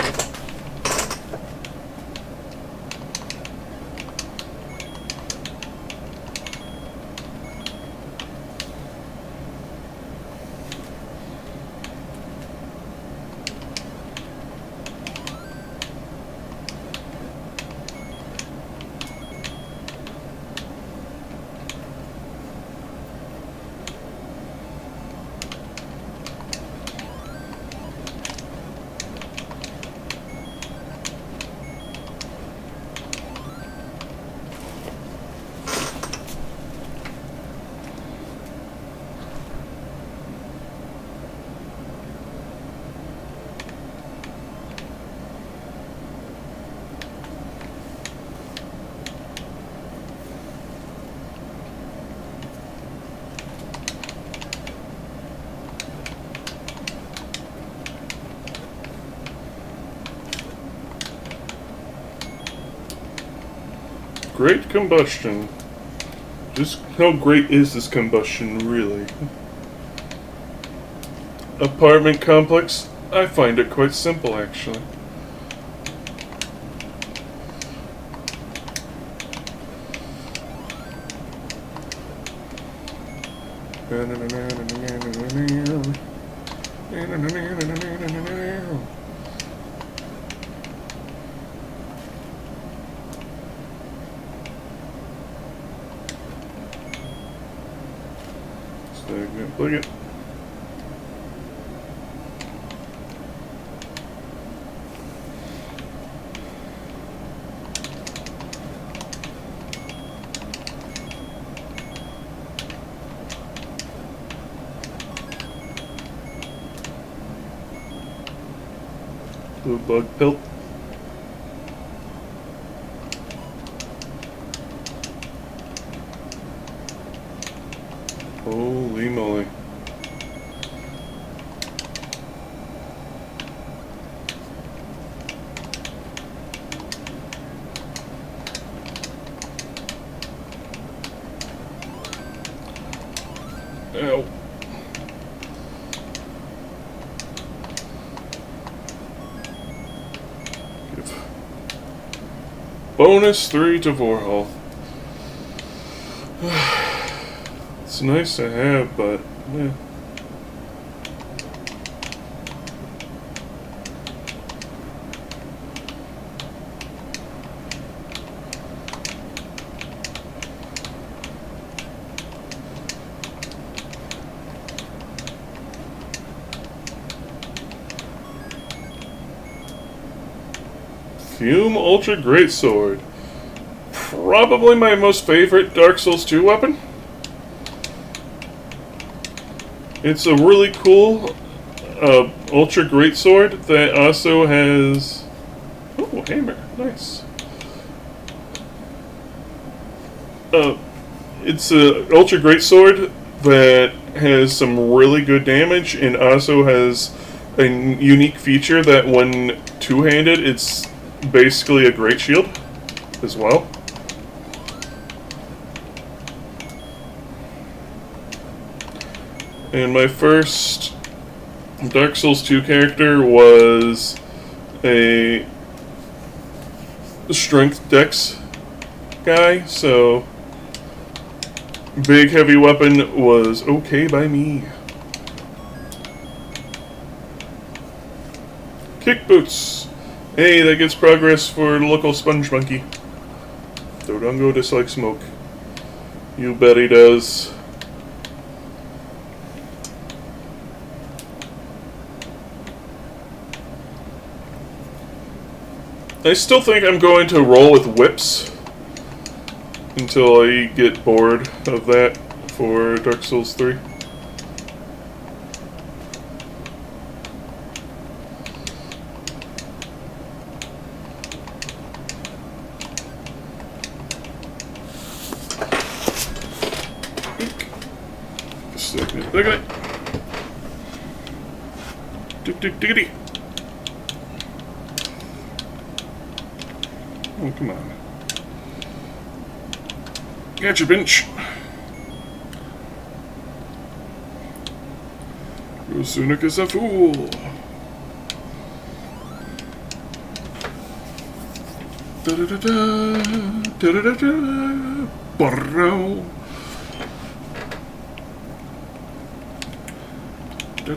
Great combustion. Just how great is this combustion, really? Apartment complex? I find it quite simple, actually. Look at. Blue bug pelt. Holy moly. Ow. Bonus 3 to Vorhal. It's nice to have, but yeah. Fume Ultra Greatsword. Probably my most favorite Dark Souls 2 weapon. It's a really cool Ultra Greatsword that also has... Oh, hammer. Nice. It's a Ultra Greatsword that has some really good damage and also has a unique feature that when two-handed, it's basically a great shield as well. And my first Dark Souls 2 character was a strength dex guy, so big heavy weapon was okay by me. Kick boots. Hey, that gets progress for the local sponge monkey. Dodongo dislikes smoke. You bet he does. I still think I'm going to roll with whips until I get bored of that for Dark Souls 3. Look at it. Diggity. Oh, come on. Gotcha, bench. Rosunic is a fool. Da-da-da-da. Da-da-da-da. Barrow. I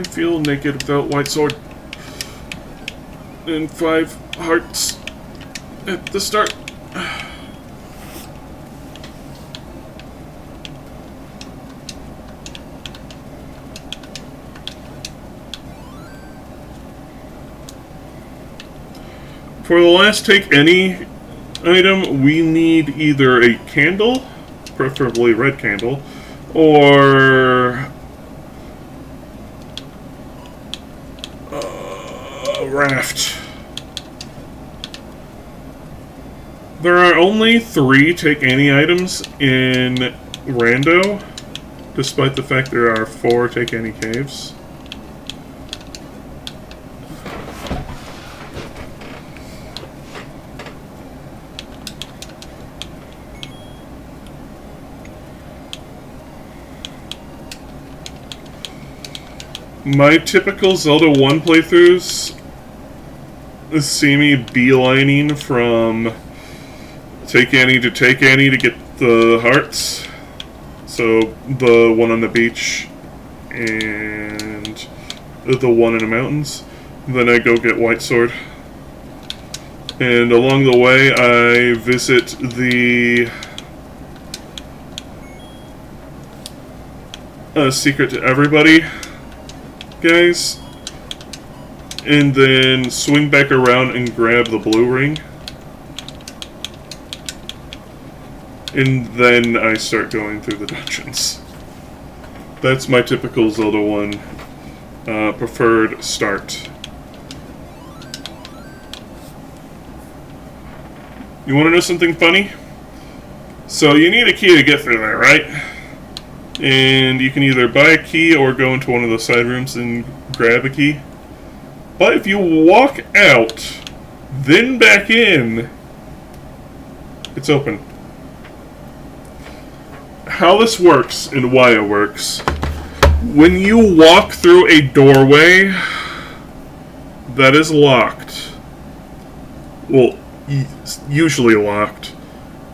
feel naked without white sword. And 5 hearts at the start. For the last take any item, we need either a candle, preferably red candle, or a raft. There are only 3 take any items in Rando, despite the fact there are 4 take any caves. My typical Zelda 1 playthroughs see me beelining from take any to take any to get the hearts. So the one on the beach and the one in the mountains. Then I go get White Sword. And along the way I visit the Secret to Everybody guys, and then swing back around and grab the blue ring, and then I start going through the dungeons. That's my typical Zelda 1 preferred start. You want to know something funny? So you need a key to get through there, right? And you can either buy a key or go into one of the side rooms and grab a key. But if you walk out, then back in, it's open. How this works and why it works. When you walk through a doorway that is locked, well, usually locked,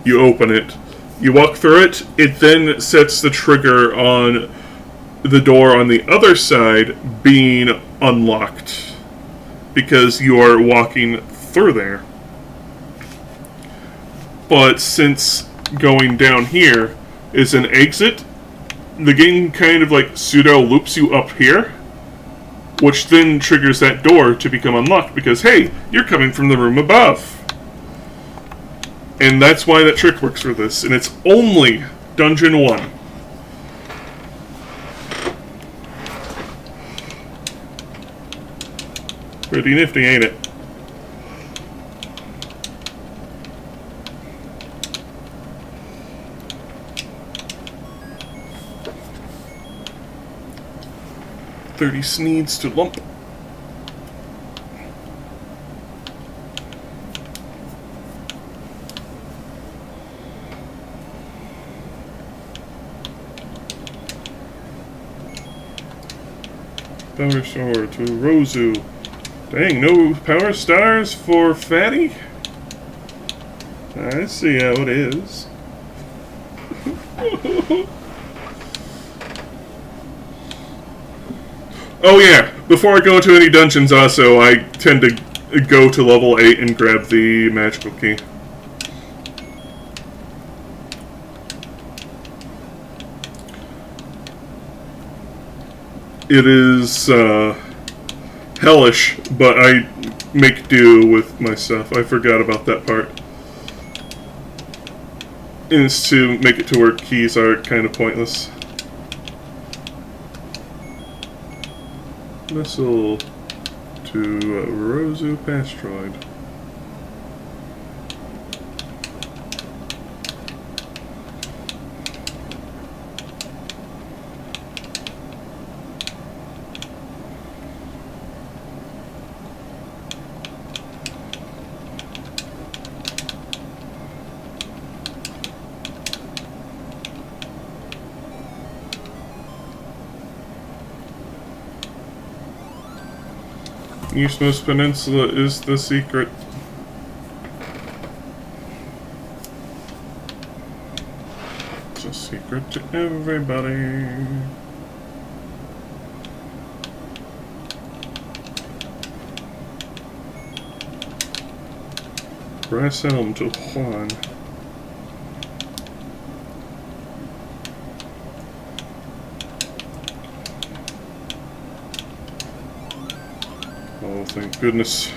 you open it. You walk through it, it then sets the trigger on the door on the other side being unlocked because you are walking through there. But since going down here is an exit, the game kind of like pseudo loops you up here, which then triggers that door to become unlocked because, hey, you're coming from the room above. And that's why that trick works for this. And it's only Dungeon 1. Pretty nifty, ain't it? $30 sneeds to lump. Power sword to Rozu. Dang, no power stars for Fatty? I see how it is. Oh yeah, before I go into any dungeons also, I tend to go to level 8 and grab the magical key. It is hellish, but I make do with my stuff. I forgot about that part. And it's to make it to where keys are kind of pointless. Missile to Rozu Pastroid. Eastmost Peninsula is the secret. It's a secret to everybody. Brass helm to Juan. Oh, thank goodness.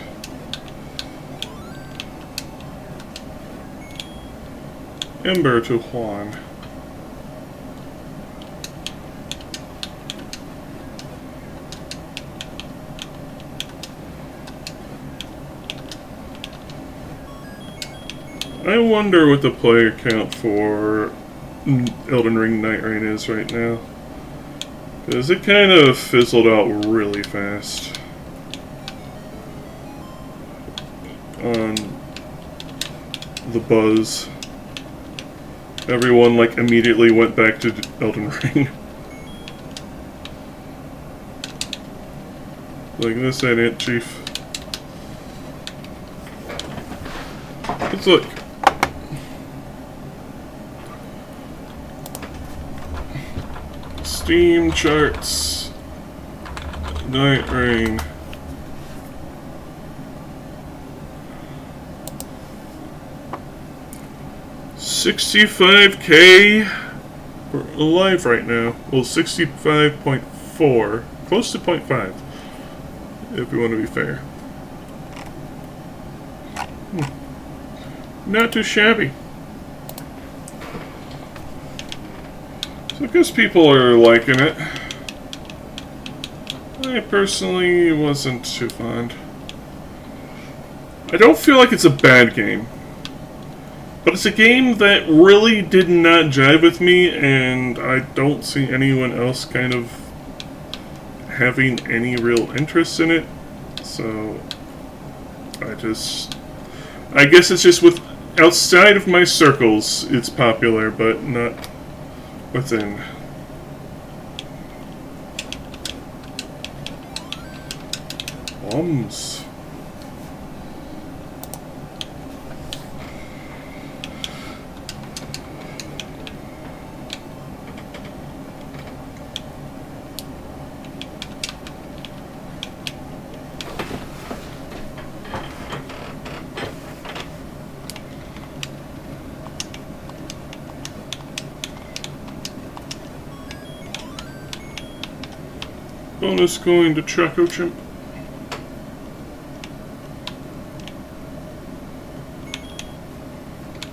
Ember to Juan. I wonder what the player count for Elden Ring Night Rain is right now. Because it kind of fizzled out really fast on the buzz. Everyone like immediately went back to Elden Ring. Like this ain't it, Chief. Let's look. Steam charts. Night Rain. $65K alive right now. Well, 65.4. Close to 0.5. If we want to be fair. Not too shabby. So I guess people are liking it. I personally wasn't too fond. I don't feel like it's a bad game. But it's a game that really did not jive with me, and I don't see anyone else kind of having any real interest in it. So I guess it's just with outside of my circles it's popular, but not within. Bombs. Bonus going to Choco Chimp.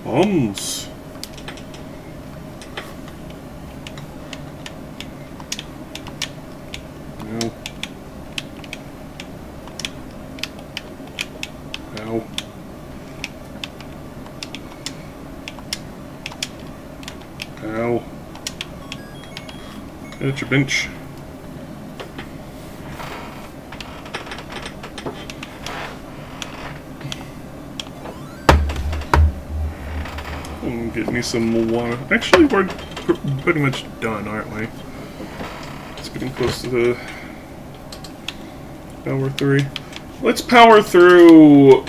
Bombs. No. Ow. Ow. At your bench. Get me some water. Actually, we're pretty much done, aren't we? It's getting close to the power 3. Let's power through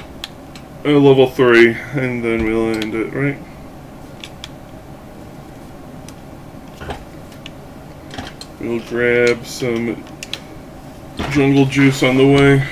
a level 3, and then we'll end it, right? We'll grab some jungle juice on the way.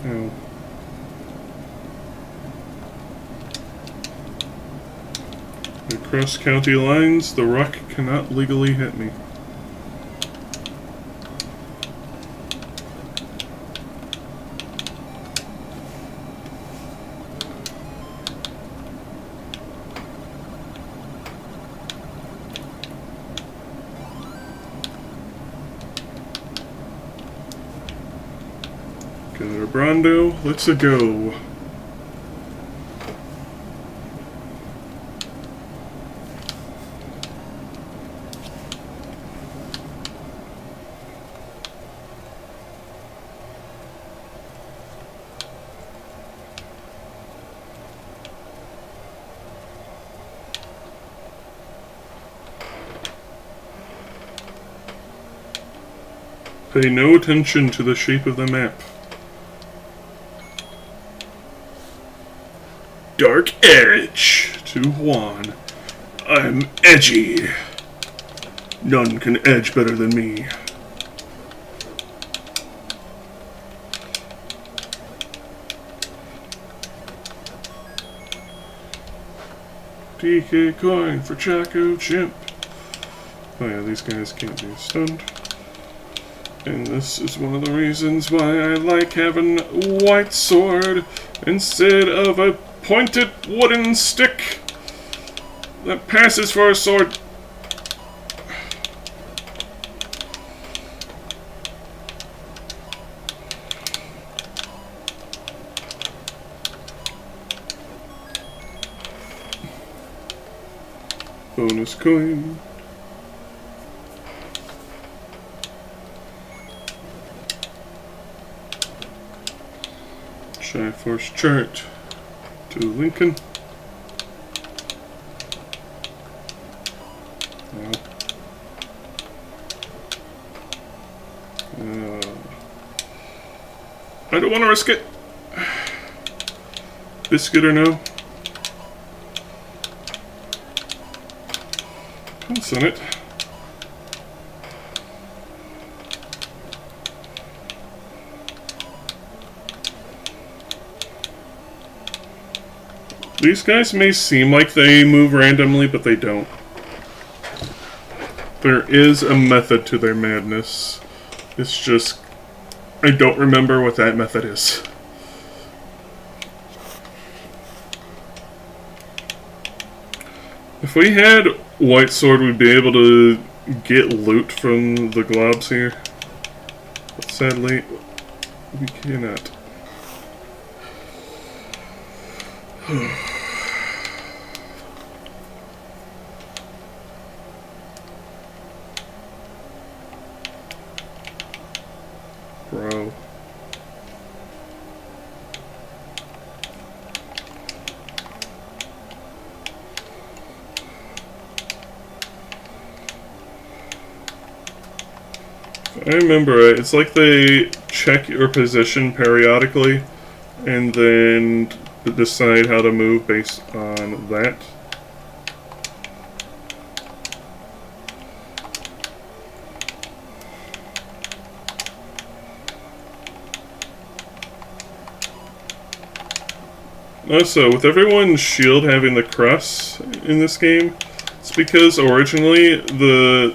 Ow. Across county lines, the rock cannot legally hit me. Got our Brondo, let's-a go. Pay no attention to the shape of the map. Dark Edge to Juan. I'm edgy. None can edge better than me. DK coin for Chaco Chimp. Oh yeah, these guys can't be stunned. And this is one of the reasons why I like having white sword instead of a pointed wooden stick that passes for a sword. Bonus coin. Triforce chart to Lincoln. I don't want to risk it. Biscuit or no? I'll send it. These guys may seem like they move randomly, but they don't. There is a method to their madness. It's just, I don't remember what that method is. If we had White Sword, we'd be able to get loot from the globs here. But sadly, we cannot. Bro. I remember it. It's like they check your position periodically and then decide how to move based on that. Also, with everyone's shield having the cross in this game, it's because originally the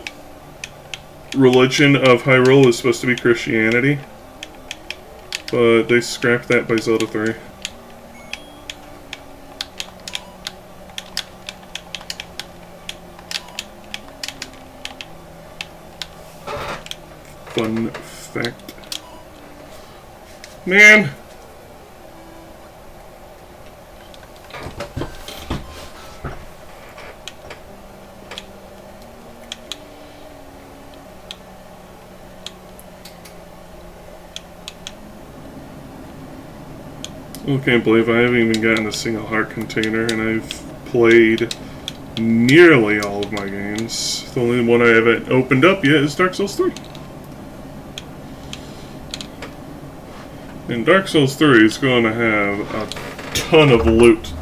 religion of Hyrule is supposed to be Christianity, but they scrapped that by Zelda 3. Fun fact. Man! I can't believe I haven't even gotten a single heart container, and I've played nearly all of my games. The only one I haven't opened up yet is Dark Souls 3. And Dark Souls 3 is going to have a ton of loot.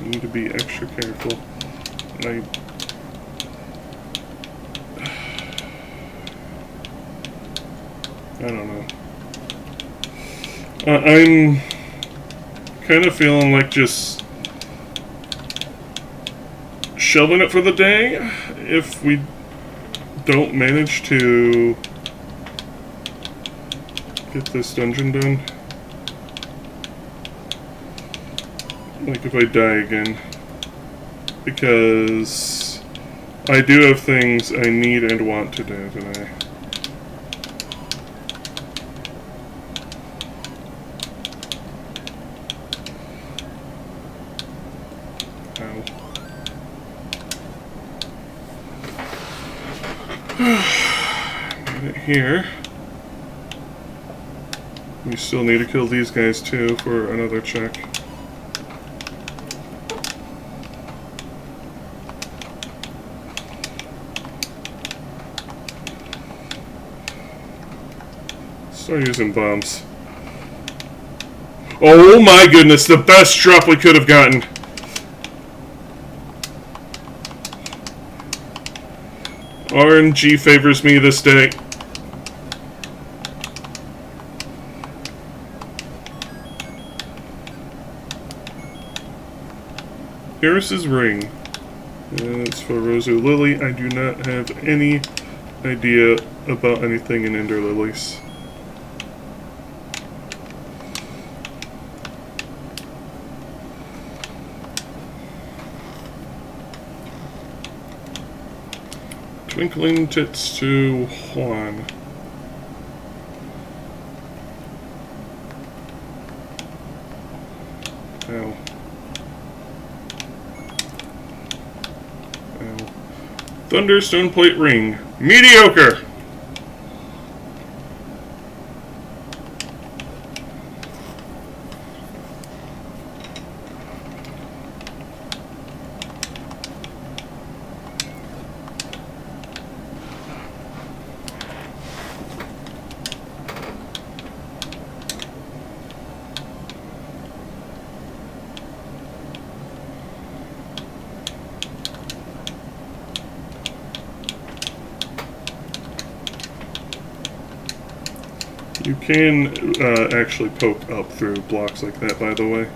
Need to be extra careful. I don't know. I'm kind of feeling like just shelving it for the day if we don't manage to get this dungeon done. Like if I die again, because I do have things I need and want to do today. Get it here. We still need to kill these guys too for another check. Start using bombs. Oh my goodness, the best drop we could have gotten. RNG favors me this day. Harris's ring. It's for Rosu Lily. I do not have any idea about anything in Ender Lilies. Twinkling Tits to Juan. Ow. Ow. Thunderstone Plate Ring. Mediocre! You can actually poke up through blocks like that, by the way.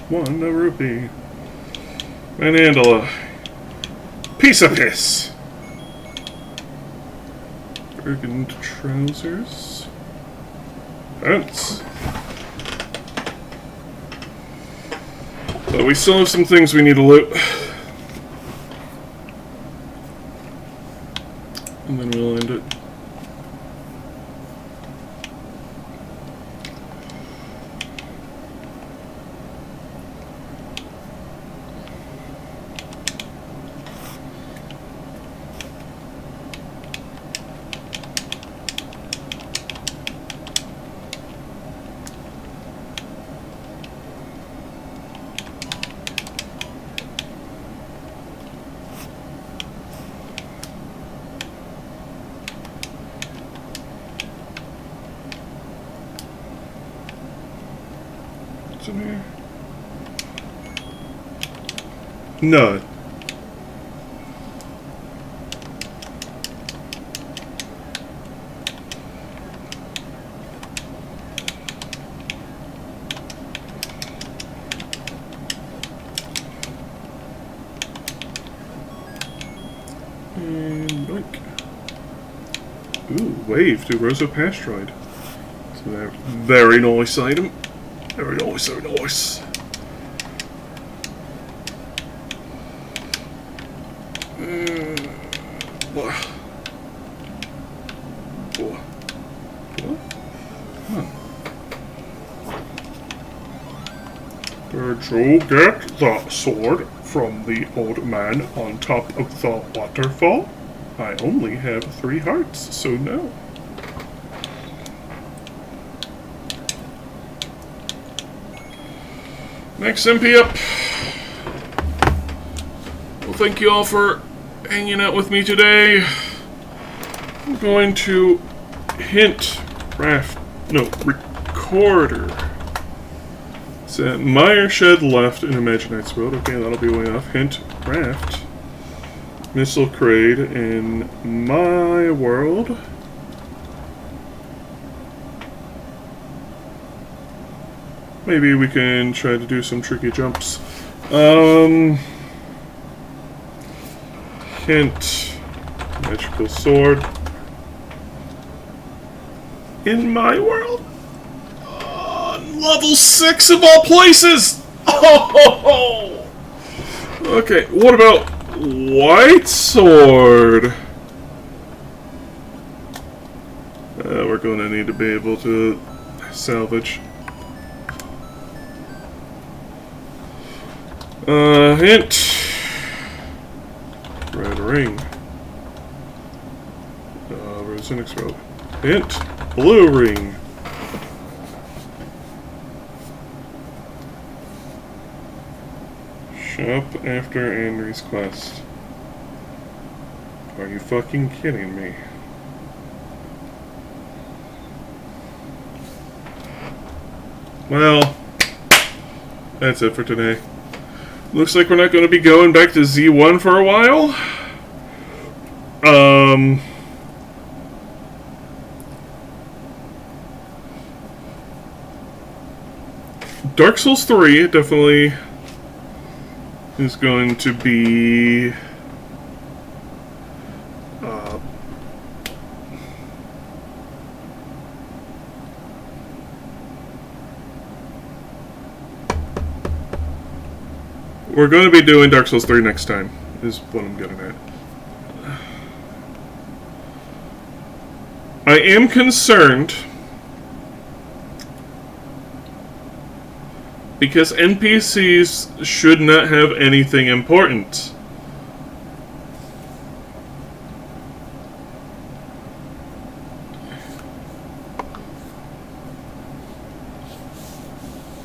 One a rupee. Manandala. Piece of piss. Burgundy trousers. Pants. But we still have some things we need to loot. And then we'll end it. In here? No. And blink. Ooh, wave to Rosa Pastroid. So that very nice item. Very nice, very nice. What? What? Huh. Did you get the sword from the old man on top of the waterfall? I only have 3 hearts, so no. Next MP up. Well, thank you all for hanging out with me today. I'm going to recorder. It's at Meyer Shed left in Imaginite's World. Okay, that'll be way off. Hint, raft. Missile Crate in my world. Maybe we can try to do some tricky jumps. Hint. Magical sword. In my world. Level 6 of all places! Oh! Okay, what about White Sword? We're going to need to be able to salvage. Hint. Red ring. Rosenix robe. Hint. Blue ring. Shop after Andrew's quest. Are you fucking kidding me? Well, that's it for today. Looks like we're not going to be going back to Z1 for a while. Dark Souls 3 definitely is going to be we're going to be doing Dark Souls 3 next time, is what I'm getting at. I am concerned because NPCs should not have anything important.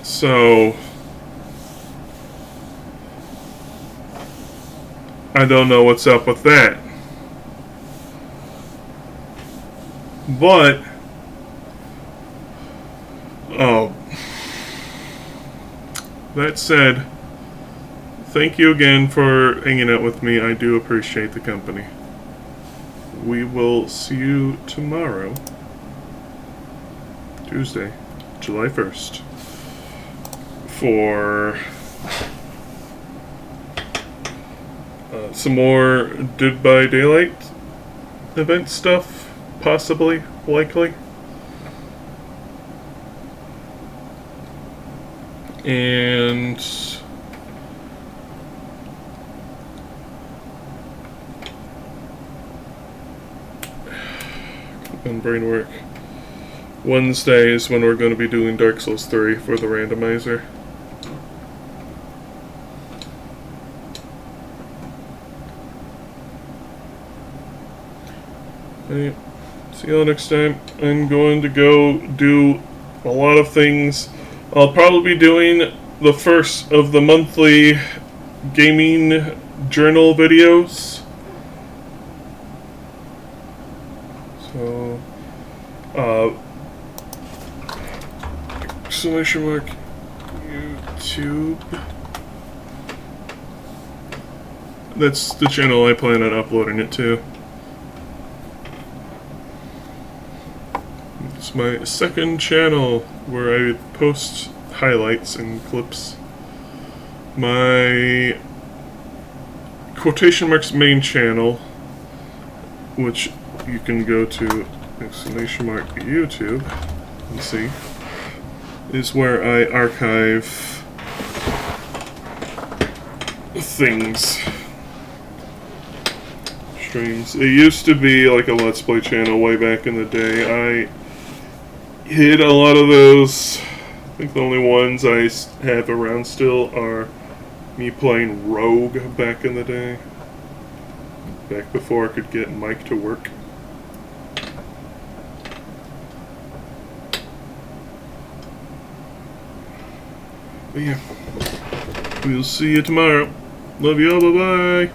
So I don't know what's up with that. But that said, thank you again for hanging out with me. I do appreciate the company. We will see you tomorrow, Tuesday, July 1st, for some more Dead by Daylight event stuff, possibly, likely. And on brain work. Wednesday is when we're going to be doing Dark Souls 3 for the randomizer. Alright, see you all next time. I'm going to go do a lot of things. I'll probably be doing the first of the monthly gaming journal videos. So, exclamation mark YouTube. That's the channel I plan on uploading it to. It's my second channel where I post highlights and clips. My quotation marks main channel, which you can go to exclamation mark YouTube and see, is where I archive things. Streams. It used to be like a Let's Play channel way back in the day. I hid a lot of those. I think the only ones I have around still are me playing Rogue back in the day. Back before I could get Mike to work. But yeah, we'll see you tomorrow. Love you all, bye-bye.